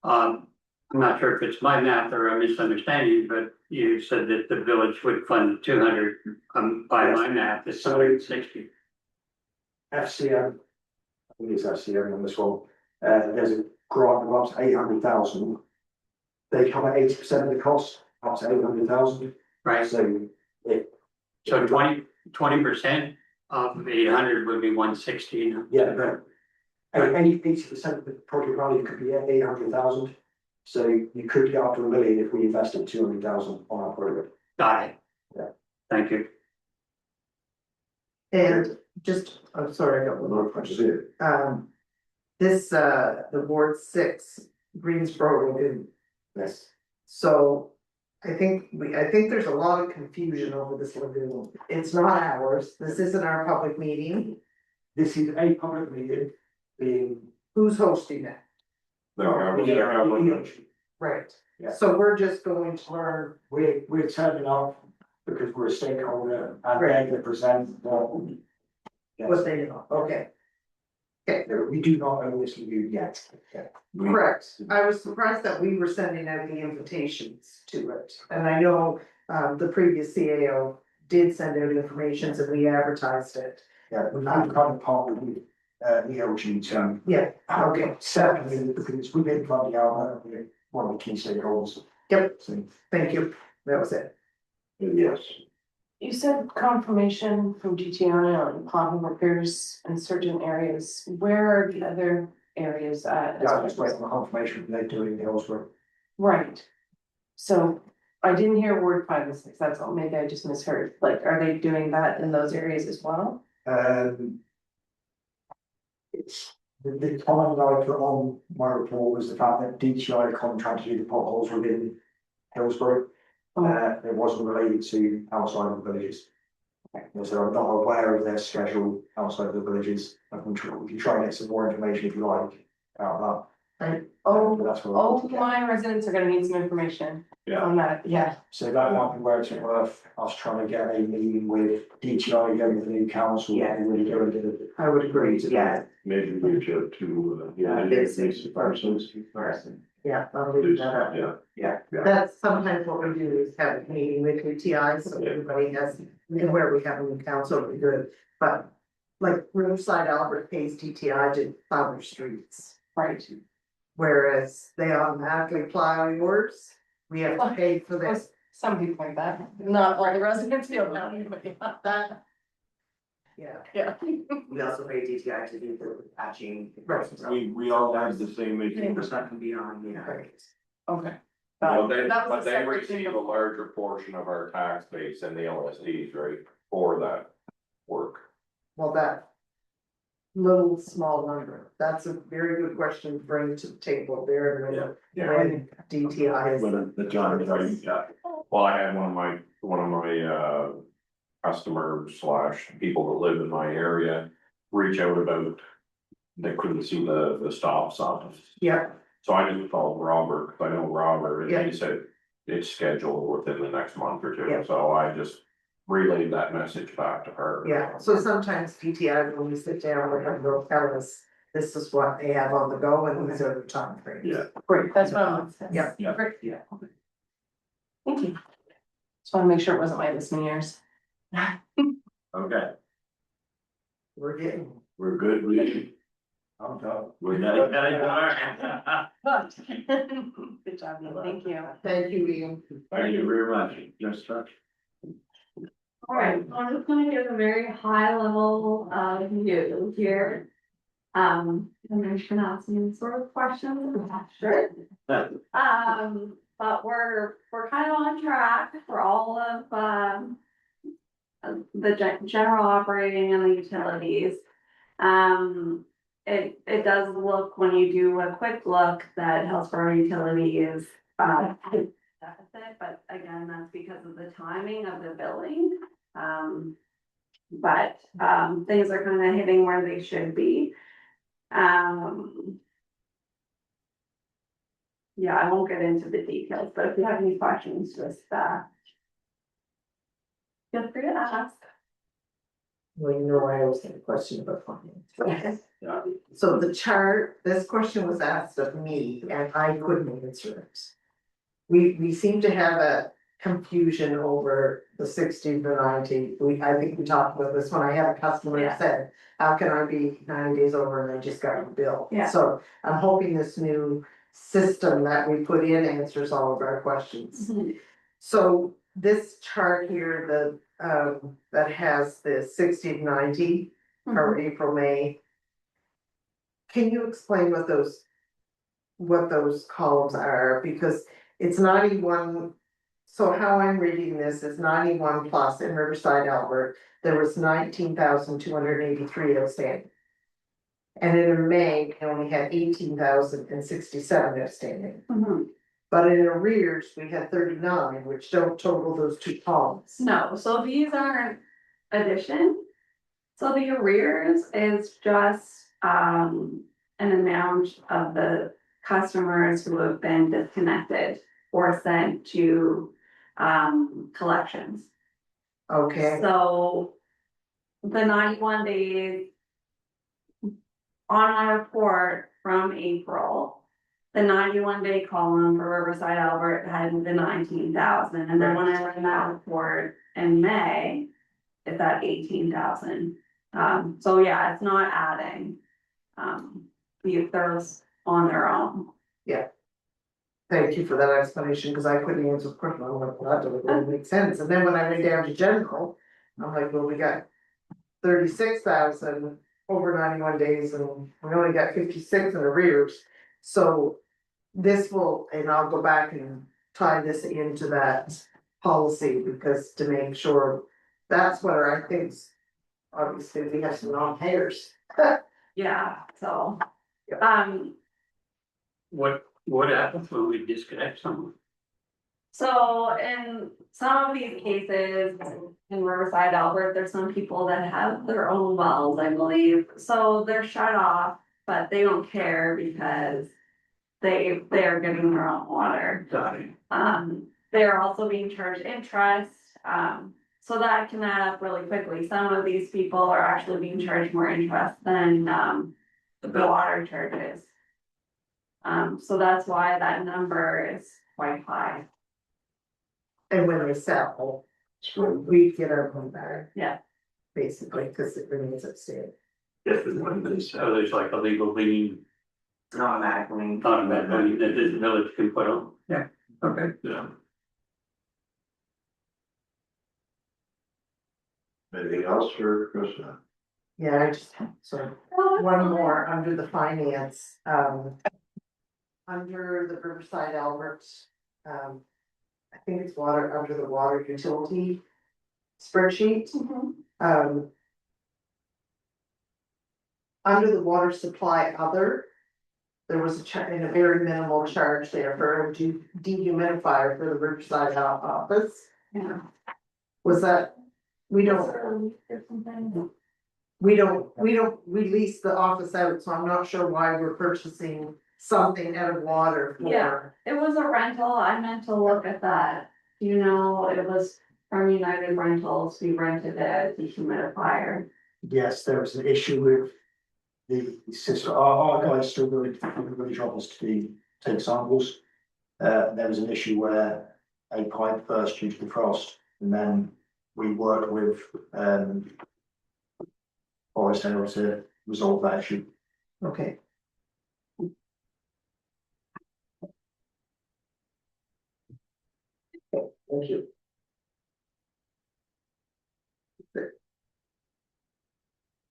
I'm not sure if it's my math or a misunderstanding, but you said that the village would fund 200, by my math, it's 160. FCM. I think it's FCM on this one, there's a grant of up to 800,000. They cover 80% of the cost, up to 800,000, Right, so it. so 20% of 800 would be 160. Yeah, no. 80% of the project value could be 800,000. So you could get up to $1 million if we invested 200,000 on our project. Got it. Yeah. Thank you. And just, I'm sorry, I got one more question. This, the Ward 6, Greensboro Lagoon. Yes. So I think there's a lot of confusion over this lagoon. It's not ours. This isn't our public meeting. This is a public meeting being. Who's hosting it? Right. Right. Yeah. So we're just going to learn. We're turning up, because we're a stakeholder and they represent what. Yes. What they know, okay, No, we do not own this review yet. correct. I was surprised that we were sending out the invitations to it. And I know, the previous CAO did send out information and we advertised it. Yeah, we've kind of partnered with, ELG to. Yeah, okay, Certainly, because we've been funding our, one of the key stakeholders. Yep. So, thank you, that was it. Yes. You said confirmation from GTI on pothole repairs in certain areas. Where are the other areas at? yeah, just waiting for confirmation from they doing the Hillsborough. Right. So I didn't hear word 5 and 6, that's all, maybe I just misheard, like, are they doing that in those areas as well? It's, the comment that I put on my report was the fact that DTI contracted to do the potholes within Hillsborough. It wasn't related to outside of the villages. So I'm not aware of their schedule outside of the villages. I can try, we can try and get some more information if you like about that. Oh, But that's what oh, my residents are gonna need some information Yeah. on that, yeah. So that might be where it's worth us trying to get a meeting with DTI, going to the new council, and really go into the. I would agree to that, Maybe reach out to, basic persons. yeah, I'll leave that up. Yeah. Yeah, that's sometimes what we do is have a meeting with UTI, so everybody has, and where we have a new council, would be good. But like Riverside Albert pays DTI to plow their streets, Right. whereas they automatically plow yours. We have to pay for this. Some people like that, not all the residents feel that, but yeah. That. Yeah, Yeah. We also pay DTI to do the patching. We all have the same issue. Percent can be on, yeah. Okay. Well, they, That was but a they separate thing receive a of- larger portion of our tax base in the LSDs, right, for that work. well, that. Little small number, that's a very good question to bring to the table there. Yeah. When DTI is. But the John, right, yeah. Well, I had one of my customers slash people that live in my area reach out about. They couldn't see the stop signs. Yeah, So I just called Robert, 'cause I know Robert, and Yeah. he said it's scheduled within the next month or Yeah. two, so I just relayed that message back to her. yeah, so sometimes DTI, when we sit down with them, they'll tell us, this is what they have on the go and these are the time frames. Yeah. Great, that's what I'm. Yeah. Yeah. Great, yeah. Thank you. Just wanna make sure it wasn't my listening ears. Okay, We're getting. we're good, I'm done. we're done. Good job, Neil, thank you. Thank you, Ian. Thank you very much, Jessica. All right, so I'm just gonna give a very high level view here. I'm just gonna ask you sort of questions, I'm not sure. But we're kind of on track for all of the general operating and the utilities. It does look, when you do a quick look, that Hillsborough Utility is deficit, but again, that's because of the timing of the billing. But things are kind of hitting where they should be. Yeah, I won't get into the details, but if you have any questions, just feel free to ask. Well, you know, I always have a question about finance. Yeah. So the chart, this question was asked of me and I couldn't answer it. We seem to have a confusion over the 60 to 90. I think we talked about this when I had a customer Yeah. who said, how can I be 90 days over and I just got a bill? Yeah. So I'm hoping this new system that we put in answers all of our questions. So this chart here, the that has the 60 to 90 for April, May. Can you explain what those columns are? Because it's 91. So how I'm reading this is 91 plus in Riverside, Albert, there was 19,283 outstanding. And in May, we only had 18,067 outstanding. But in arrears, we had 39, which don't total those two columns. No, so these aren't addition. So the arrears is just an amount of the customers who have been disconnected or sent to collections. Okay, So the 91 days on my report from April, the 91 day column for Riverside Albert had the 19,000, and then when I ran that report in May, it's at 18,000. So yeah, it's not adding, the thirds on their own. thank you for that explanation, because I couldn't answer the question, I'm like, well, that doesn't really make sense, and then when I went down to general, I'm like, well, we got 36,000 over 91 days, and we only got 56 in arrears, so this will, and I'll go back and tie this into that policy, because to make sure, that's what I think's, obviously, we have some non-payers. Yeah, so, What happens when we disconnect someone? so in some of these cases, in Riverside, Albert, there's some people that have their own wells, I believe, so they're shut off, but they don't care because they're getting their own water. Got it. They're also being charged interest, so that can add up really quickly. Some of these people are actually being charged more interest than, the water charges. So that's why that number is quite high. And when they sell, we get our money back. Yeah. Basically, because it remains upstairs. If and when they So sell. there's like a legal lien Automatically. automatically that this village can put on. Yeah, okay. Yeah. Anything else for Chris? Yeah, I just, sorry, one more under the finance, under the Riverside Albert, I think it's water, under the water utility spreadsheet, under the water supply other, there was and a very minimal charge there for a dehumidifier for the Riverside office. Yeah. Was that, we don't lease the office out, so I'm not sure why we're purchasing something out of water for. Yeah. It was a rental, I meant to look at that, you know, it was from United Rentals, we rented a dehumidifier. Yes, there was an issue with the system, our guys still really trouble us to take samples. There was an issue where a pipe burst due to the frost, and then we worked with, Forest Hill to resolve that issue. Okay. Thank you.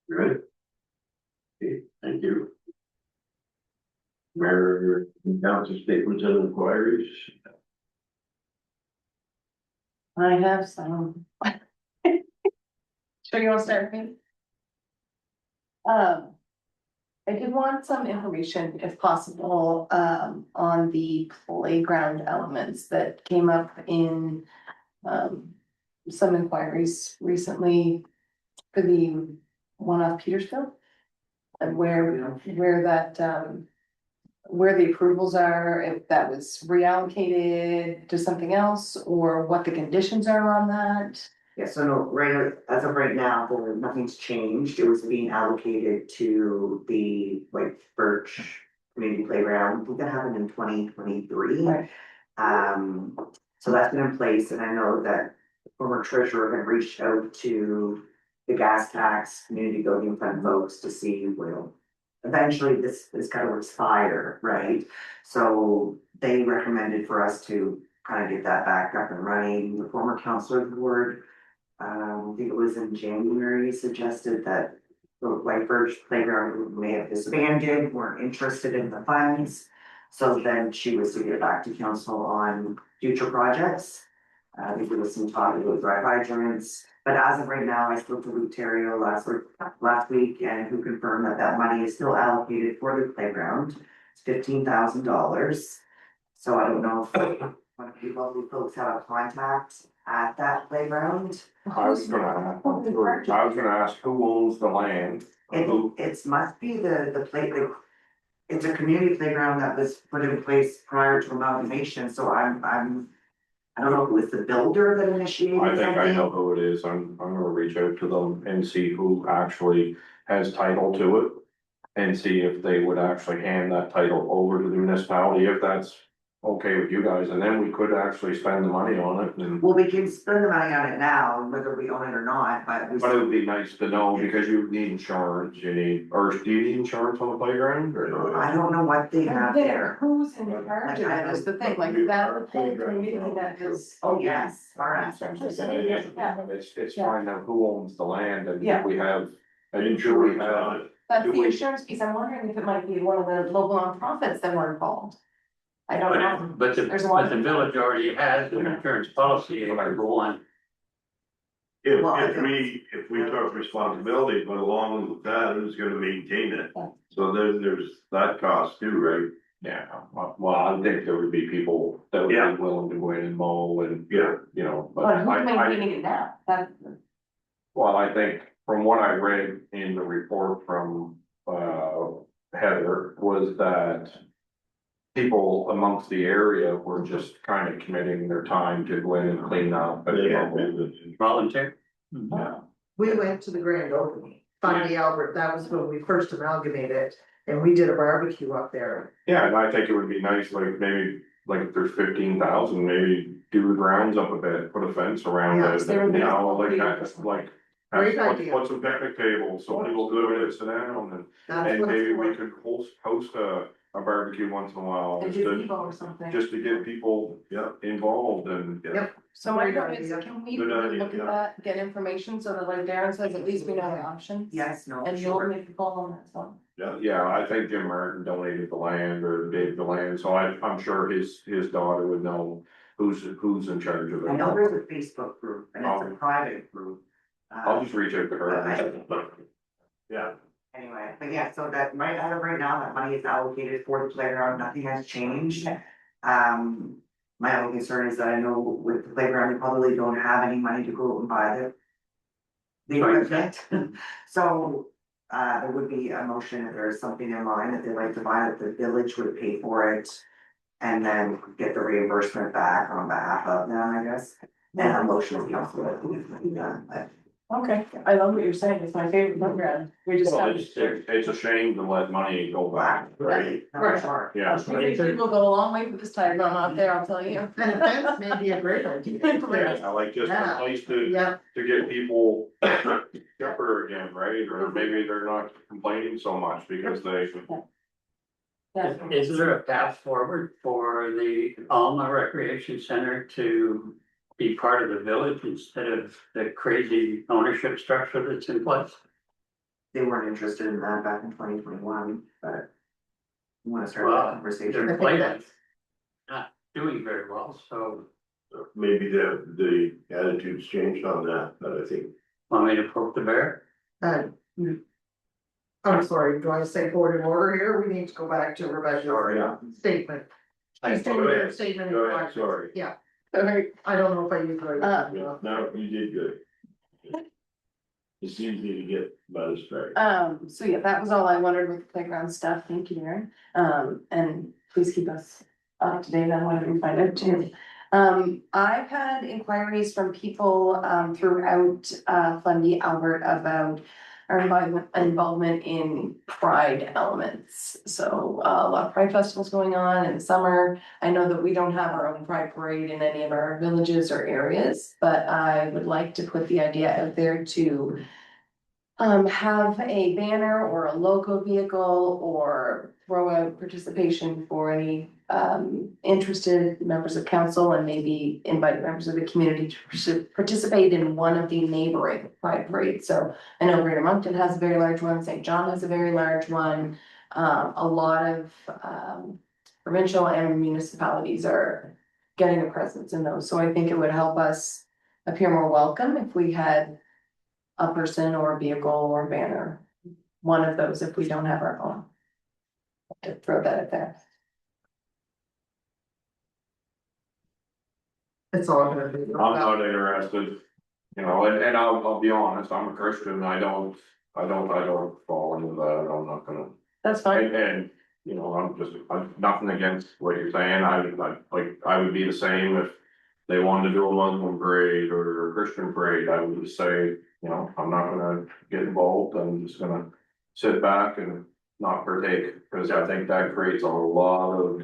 Ready? Okay, thank you. Mayor, council statements and inquiries. I have some. Sure you want to start with me? I did want some information, if possible, on the playground elements that came up in some inquiries recently for the one off Petersfield. And where that, where the approvals are, if that was reallocated to something else, or what the conditions are on that. Yeah, so no, right, as of right now, nothing's changed, it was being allocated to the like Birch Community Playground, I think that happened in 2023. Right. So that's been in place, and I know that the former treasurer had reached out to the gas tax community building fund folks to see, well, eventually this is gonna expire, right? So they recommended for us to kind of get that back up and running. The former councillor of the board, I think it was in January, suggested that the White Birch Playground may have disbanded, weren't interested in the funds. So then she was to get back to council on future projects. I think there was some talk about dry hydrants, but as of right now, I spoke to Luke Terrio last week, and who confirmed that that money is still allocated for the playground. It's $15,000. So I don't know if one of you lovely folks have a contact at that playground. I was gonna ask who owns the land? It's must be the play, it's a community playground that was put in place prior to amalgamation, so I'm I don't know if it was the builder that initiated I think I something. know who it is. I'm gonna reach out to them and see who actually has title to it. And see if they would actually hand that title over to the municipality, if that's okay with you guys, and then we could actually spend the money on it and. Well, we can spend the money on it now, whether we own it or not, but we. But it would be nice to know, because you need insurance, or do you need insurance on the playground, or? no? I don't know what they have there. Who's in charge of it is the thing, like that whole community that is. Oh, yes, all right. It's fine now who owns the land, and Yeah. we have, and do we have, That's Do the we- insurance piece, I'm wondering if it might be one of the local nonprofits that were involved. I don't know. But the, There's a lot but the village already has an insurance policy, and I go on. If we took responsibility, but along with that, who's gonna maintain it? So then there's that cost too, right? yeah, well, I think there would be people that would Yeah. be willing to go in and mow and, Yeah. you know, but But who's I, maintaining it now? That, well, I think from what I read in the report from, Heather, was that people amongst the area were just kind of committing their time to go in and clean up. Volunteer? We went to the grand opening, Fundy Albert, that was when we first amalgamated, and we did a barbecue up there. Yeah, and I think it would be nice, like, maybe, like, if there's 15,000, maybe do the grounds up a bit, put a fence around Yeah, it, there would you be know, a- like, like. Great idea. Put some picnic tables, so people go in and sit down, and That's what maybe it's we for. could host a barbecue once in a while, a just to, gazebo or something. just to get people, involved and. Yep. So my Great point is, idea. can we Good idea, look at yeah. that, get information, so that like Darren says, at least we know the options? Yes, no, And for you'll sure. make a call on that, so. Yeah, I think Jim Martin donated the land or gave the land, so I'm sure his daughter would know who's in charge of it. I know there's a Facebook group and it's a Oh. private group. I'll just reach out to her. Yeah. Anyway, but yeah, so that right out of right now, that money is allocated for the playground, nothing has changed. My only concern is that I know with the playground, they probably don't have any money to go out and buy the equipment. So, there would be a motion if there's something in line that they'd like to buy, that the village would pay for it. And then get the reimbursement back on behalf of them, I guess. And a motion of council, I think it's like that, but. Okay, I love what you're saying, it's my favorite program, we just Well, have. it's a shame to let money go back. Right. Right. Sure. Yeah. People go a long way for this time, I'm out there, I'll tell you. And a fence may be a great idea. I like just a Yeah. place to Yeah, get people chipper again, right? Or maybe they're not complaining so much because they. Yeah. Is there a path forward for the Alma Recreation Center to be part of the village instead of the crazy ownership structure that's in place? They weren't interested in that back in 2021, but. You wanna start Well, that conversation? they're I think playing, that's, not doing very well, so Maybe the attitude's changed on that, but I think. want me to poke the bear? I'm sorry, do I say point of order here? We need to go back to Rebecca's statement. She's doing her statement. Go ahead, sorry. Yeah, I don't know if I used the right. word. No, you did good. It's easy to get by this straight. So yeah, that was all I wondered with the playground stuff, thank you, Darren. And please keep us up to date on whatever you find out too. I've had inquiries from people, throughout, Fundy Albert about our involvement in pride elements. So a lot of pride festivals going on in the summer. I know that we don't have our own pride parade in any of our villages or areas, but I would like to put the idea out there to have a banner or a logo vehicle or throw out participation for any interested members of council and maybe invite members of the community to participate in one of the neighboring pride parades. So I know Greater Moncton has a very large one, St. John has a very large one. A lot of provincial and municipalities are getting a presence in those. So I think it would help us appear more welcome if we had a person or a vehicle or a banner, one of those if we don't have our own. To throw that out there. It's all gonna be. I'm not interested, you know, and I'll be honest, I'm a Christian, I don't fall into that, I'm not gonna. That's fine. And, you know, I'm nothing against what you're saying, I would be the same if they wanted to do a Muslim parade or a Christian parade, I would just say, you know, I'm not gonna get involved, I'm just gonna sit back and not partake, because I think that creates a lot of.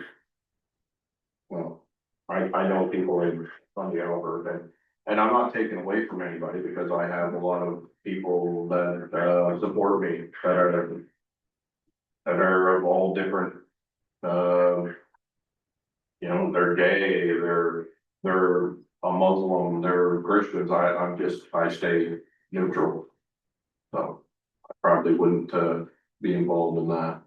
Well, I know people in Sunday Albert, and I'm not taking away from anybody, because I have a lot of people that support me, that are of all different, you know, they're gay, they're a Muslim, they're Christians, I stay neutral. So I probably wouldn't, be involved in that.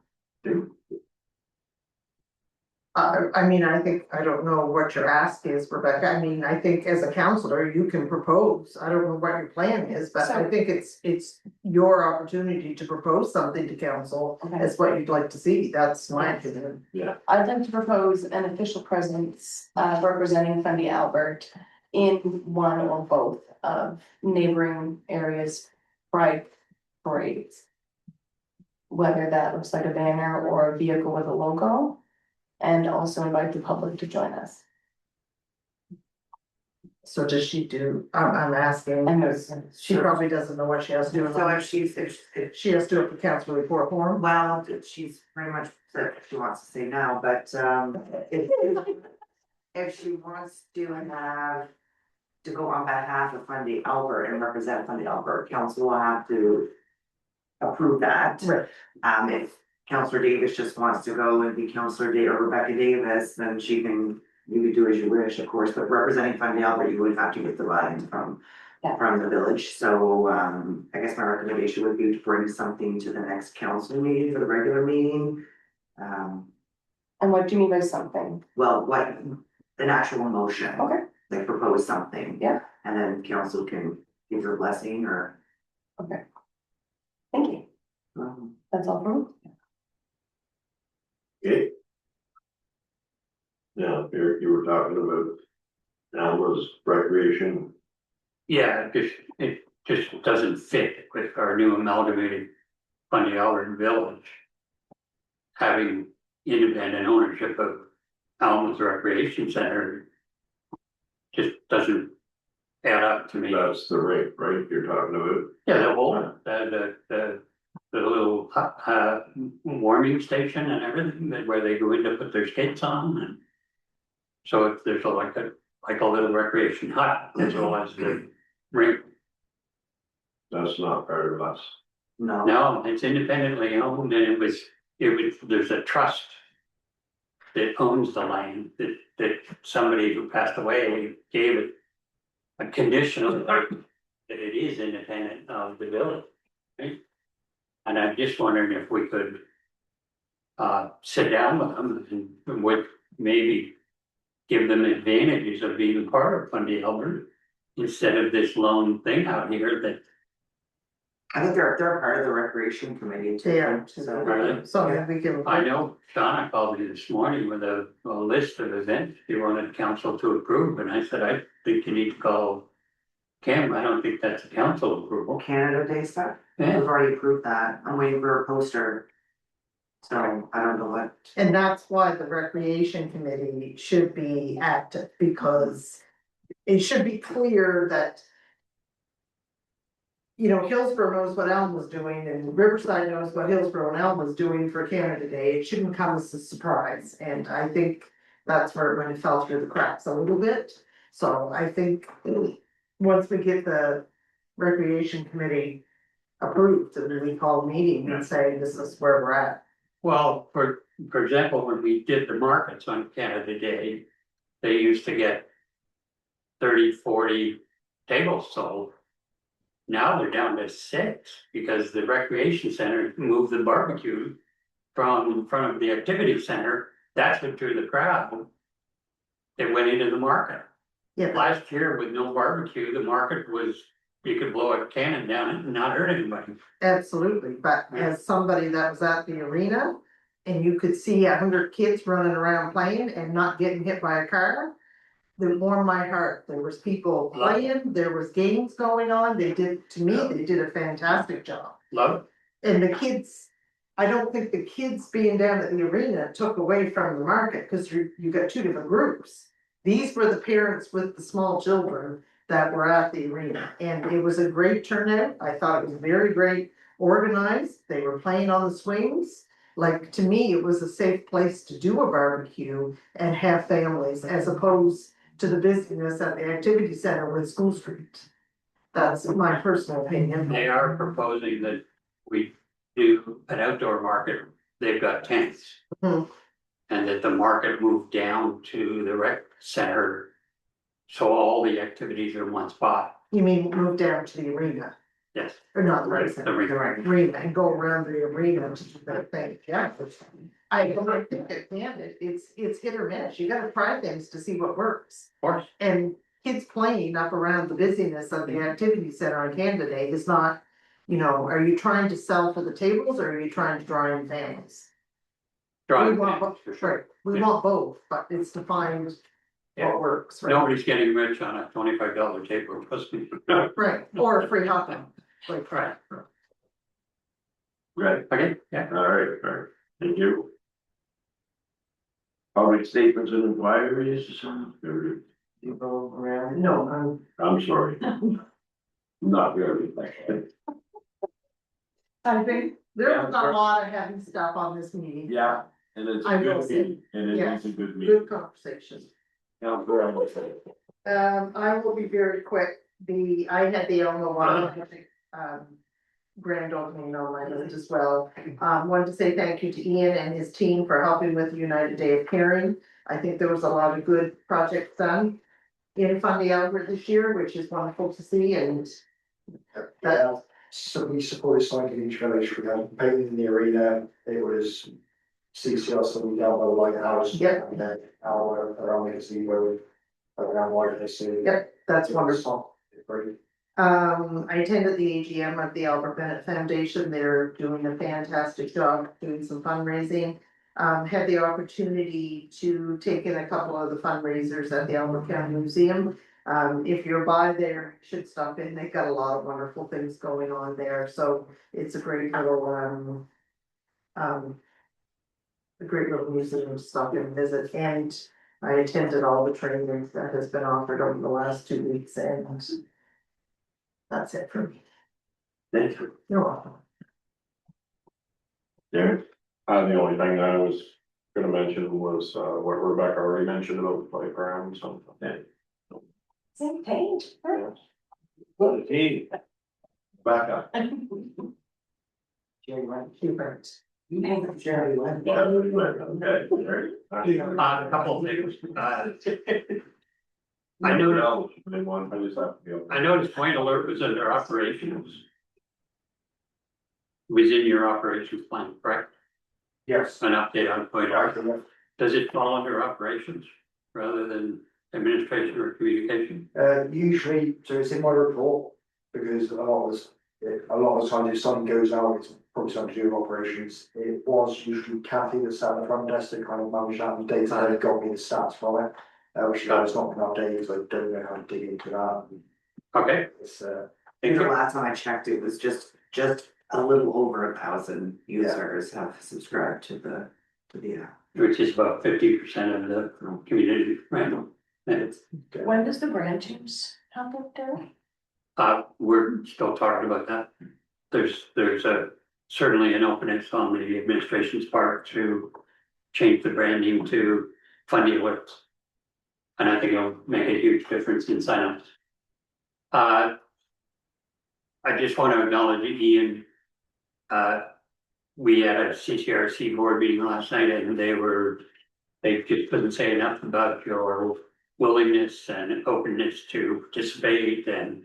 I mean, I think, I don't know what your ask is, Rebecca. I mean, I think as a counselor, you can propose. I don't know what your plan is, but I think it's your opportunity to propose something to council. Okay. As what you'd like to see. That's my opinion. I'd like to propose an official presence, representing Fundy Albert in one or both of neighboring areas pride parades. Whether that looks like a banner or a vehicle with a logo, and also invite the public to join us. So does she do, I'm asking, And because she probably doesn't know what she has to do. So if She has to do it for council report form. well, she's pretty much said she wants to say no, but, if she wants to have. To go on behalf of Fundy Albert and represent Fundy Albert, council will have to. Approve that. Right. If Counselor Davis just wants to go and be Counselor or Rebecca Davis, then she can, you could do as you wish, of course, but representing Fundy Albert, you would have to get the buy-in from. Yeah. From the village, so I guess my recommendation would be to bring something to the next council meeting for the regular meeting. And what do you mean by something? Well, what, an actual motion. Okay. Like propose something. Yeah. And then council can give their blessing or. Okay. Thank you. That's all from me. Okay. Now, Eric, you were talking about Alma's recreation. Yeah, it just doesn't fit with our new amalgamated Fundy Albert Village. Having independent ownership of Alma's Recreation Center just doesn't add up to me. That's the rate, right, you're talking about? Yeah, the whole, the little, warming station and everything, where they go in to put their skates on and. So if there's like a little recreation hut as well as the rink. That's not part of us. No. No, it's independently owned and it was, there's a trust. That owns the land, that somebody who passed away gave it. A conditional that it is independent of the village, right? And I'm just wondering if we could. Sit down with them and would maybe. Give them advantages of being part of Fundy Albert. Instead of this lone thing out here that. I think they're part of the recreation committee too. Yeah. Really? So we can. I know Shauna called me this morning with a list of events she wanted council to approve, and I said, I think you need to call. Kim, I don't think that's a council approval. Canada Day stuff, Yeah. we've already approved that, I'm waiting for a poster. So I don't know what. And that's why the recreation committee should be active, because it should be clear that. You know, Hillsborough knows what Elm doing, and Riverside knows what Hillsborough and Elm was doing for Canada Day. It shouldn't come as a surprise, and I think that's where it fell through the cracks a little bit. So I think once we get the recreation committee approved, and then we call a meeting and say, this is where we're at. Well, for example, when we did the markets on Canada Day, they used to get 30, 40 tables sold. Now they're down to 6 because the recreation center moved the barbecue from in front of the activity center. That's what drew the crowd. It went into the market. Yeah. Last year with no barbecue, the market was, you could blow a cannon down it and not hurt anybody. Absolutely, but as somebody that was at the arena. And you could see 100 kids running around playing and not getting hit by a car. That warmed my heart. There was people playing, there was games going on. They did a fantastic job. Love And the kids, I don't think the kids being down at the arena took away from the market, because you got 2 different groups. These were the parents with the small children that were at the arena, and it was a great turnout. I thought it was very great organized. They were playing on the swings. Like, to me, it was a safe place to do a barbecue and have families as opposed to the busyness at the activity center with School Street. That's my personal opinion. They are proposing that we do an outdoor market, they've got tents. Hmm. And that the market moved down to the rec center. So all the activities are in one spot, You mean move down to the arena, yes. or not the Right, rec the center, the arena. arena, and go around the arena to do that thing, yeah. I don't think it's hit or miss, you gotta try things to see what works. Of course, And kids playing up around the busyness of the activity center on Canada Day is not, you know, are you trying to sell for the tables or are you trying to draw in families? We drawing want, families, for sure. right, we Yeah. want both, but it's to find Yeah. what works, right? Nobody's getting rich on a $25 table, trust me. Right, or a free hot dog, like, Right, Right, okay, yeah. all right, thank you. Public statements and inquiries, You go around. no, I'm sorry. Not very. I think there's not a lot of heavy stuff on this meeting. Yeah, and it's I a will good say, meeting, and it yeah, is a good meeting. Good conversation. Yeah, very much so. I will be very quick. I had the Elma Water, grand opening on my list as well. Wanted to say thank you to Ian and his team for helping with the United Day of Caring. I think there was a lot of good projects done in Fundy Albert this year, which is wonderful to see, and Yeah, so we supported Slanted Beach Village, we had painting in the arena, it was CCL, so we down by the lighthouse. Yep. And then our around the gazebo, around water, they see. yep, that's wonderful. Great. I attended the AGM of the Albert Bennett Foundation. They're doing a fantastic job doing some fundraising. Had the opportunity to take in a couple of the fundraisers at the Albert County Museum. If you're by there, you should stop in. They've got a lot of wonderful things going on there, so it's a great little a great little museum to stop in and visit, and I attended all the trainings that has been offered over the last 2 weeks, and that's it for me. Thank you. You're welcome. Darren? The only thing I was gonna mention was, what Rebecca already mentioned about the playground, so. Yeah. Same page. Well, hey. Back up. Jerry went, Hubert. Jerry went. Okay, Jerry. A couple of things, I No, noticed, no, they want, I just have to be. I noticed Point Alert was under operations. Was in your operations plan, correct? Yes. An update on Point Alert, does it fall under operations rather than administration or communication? Usually, so it's in my report, because a lot of the time if something goes out, it's probably something to do with operations. It was usually Kathy that sat at the front desk that kind of managed that and data, got me the stats from it. Which has not been updated, so I don't know how to dig into that. Okay, It's, The last time I checked, it was just a little over 1,000 users have subscribed to the app. which is about 50% of the community, right? And it's, When does the branches happen, Derek? we're still talking about that. There's certainly an openness on the administration's part to change the branding to Fundy Alerts. And I think it'll make a huge difference in signups. I just want to acknowledge Ian. We had a CCRC board meeting last night and they just couldn't say enough about your willingness and openness to participate and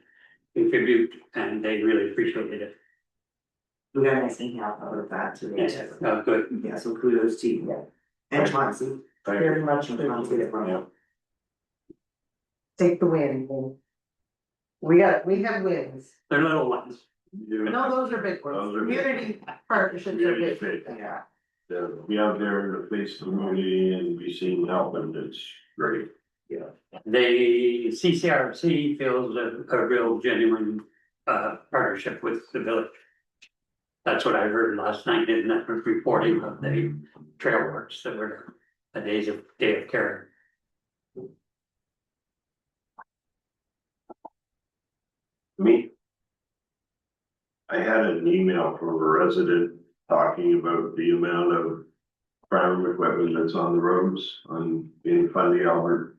contribute, and they really appreciated it. We got a nice email about that today. Yes, good. Yeah, so kudos to you. And Chauncey, Thank very you. much. Chauncey. Yeah. Take the win. We have wins. They're little ones. No, those are big Those ones. are big. Community partnerships are big. Yeah. Be out there in the face of the community and be seen helping, it's great. The CCRC feels a real genuine partnership with the village. That's what I heard last night in that reporting of the trail works that were a day of care. Me. I had an email from a resident talking about the amount of farm equipment that's on the roads in Fundy Albert.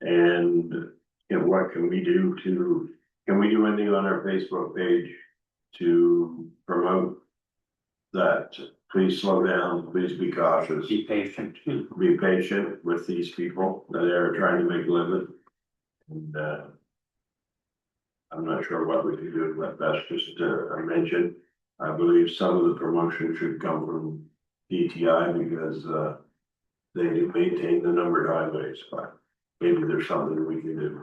And what can we do can we do anything on our Facebook page to promote that? Please slow down, please be cautious, Be patient. be patient with these people that are trying to make a living. And, I'm not sure what we can do, but that's just a mention. I believe some of the promotion should come from DTI because, they do maintain the numbered highways, but maybe there's something we can do.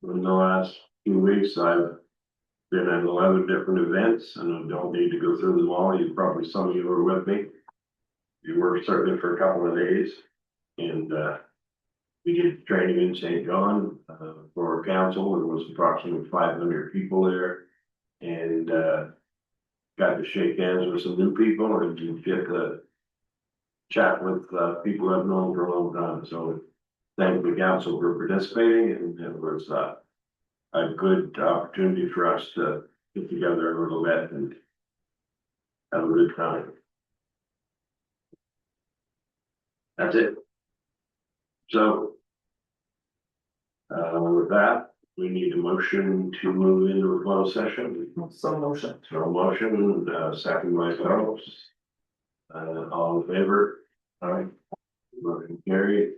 In the last few weeks, I've been at 11 different events and I don't need to go through them all. Some of you were with me. You were certainly for a couple of days and, we did training in St. John, for council. There was approximately 500 people there. And, got to shake hands with some new people and to get to chat with, people I've known for a long time. So thank the council for participating and it was, a good opportunity for us to get together a little bit and have a good time. That's it. So, with that, we need a motion to move into a closed session. So motion. So motion, second by Charles. All in favor? All right. Motion carried.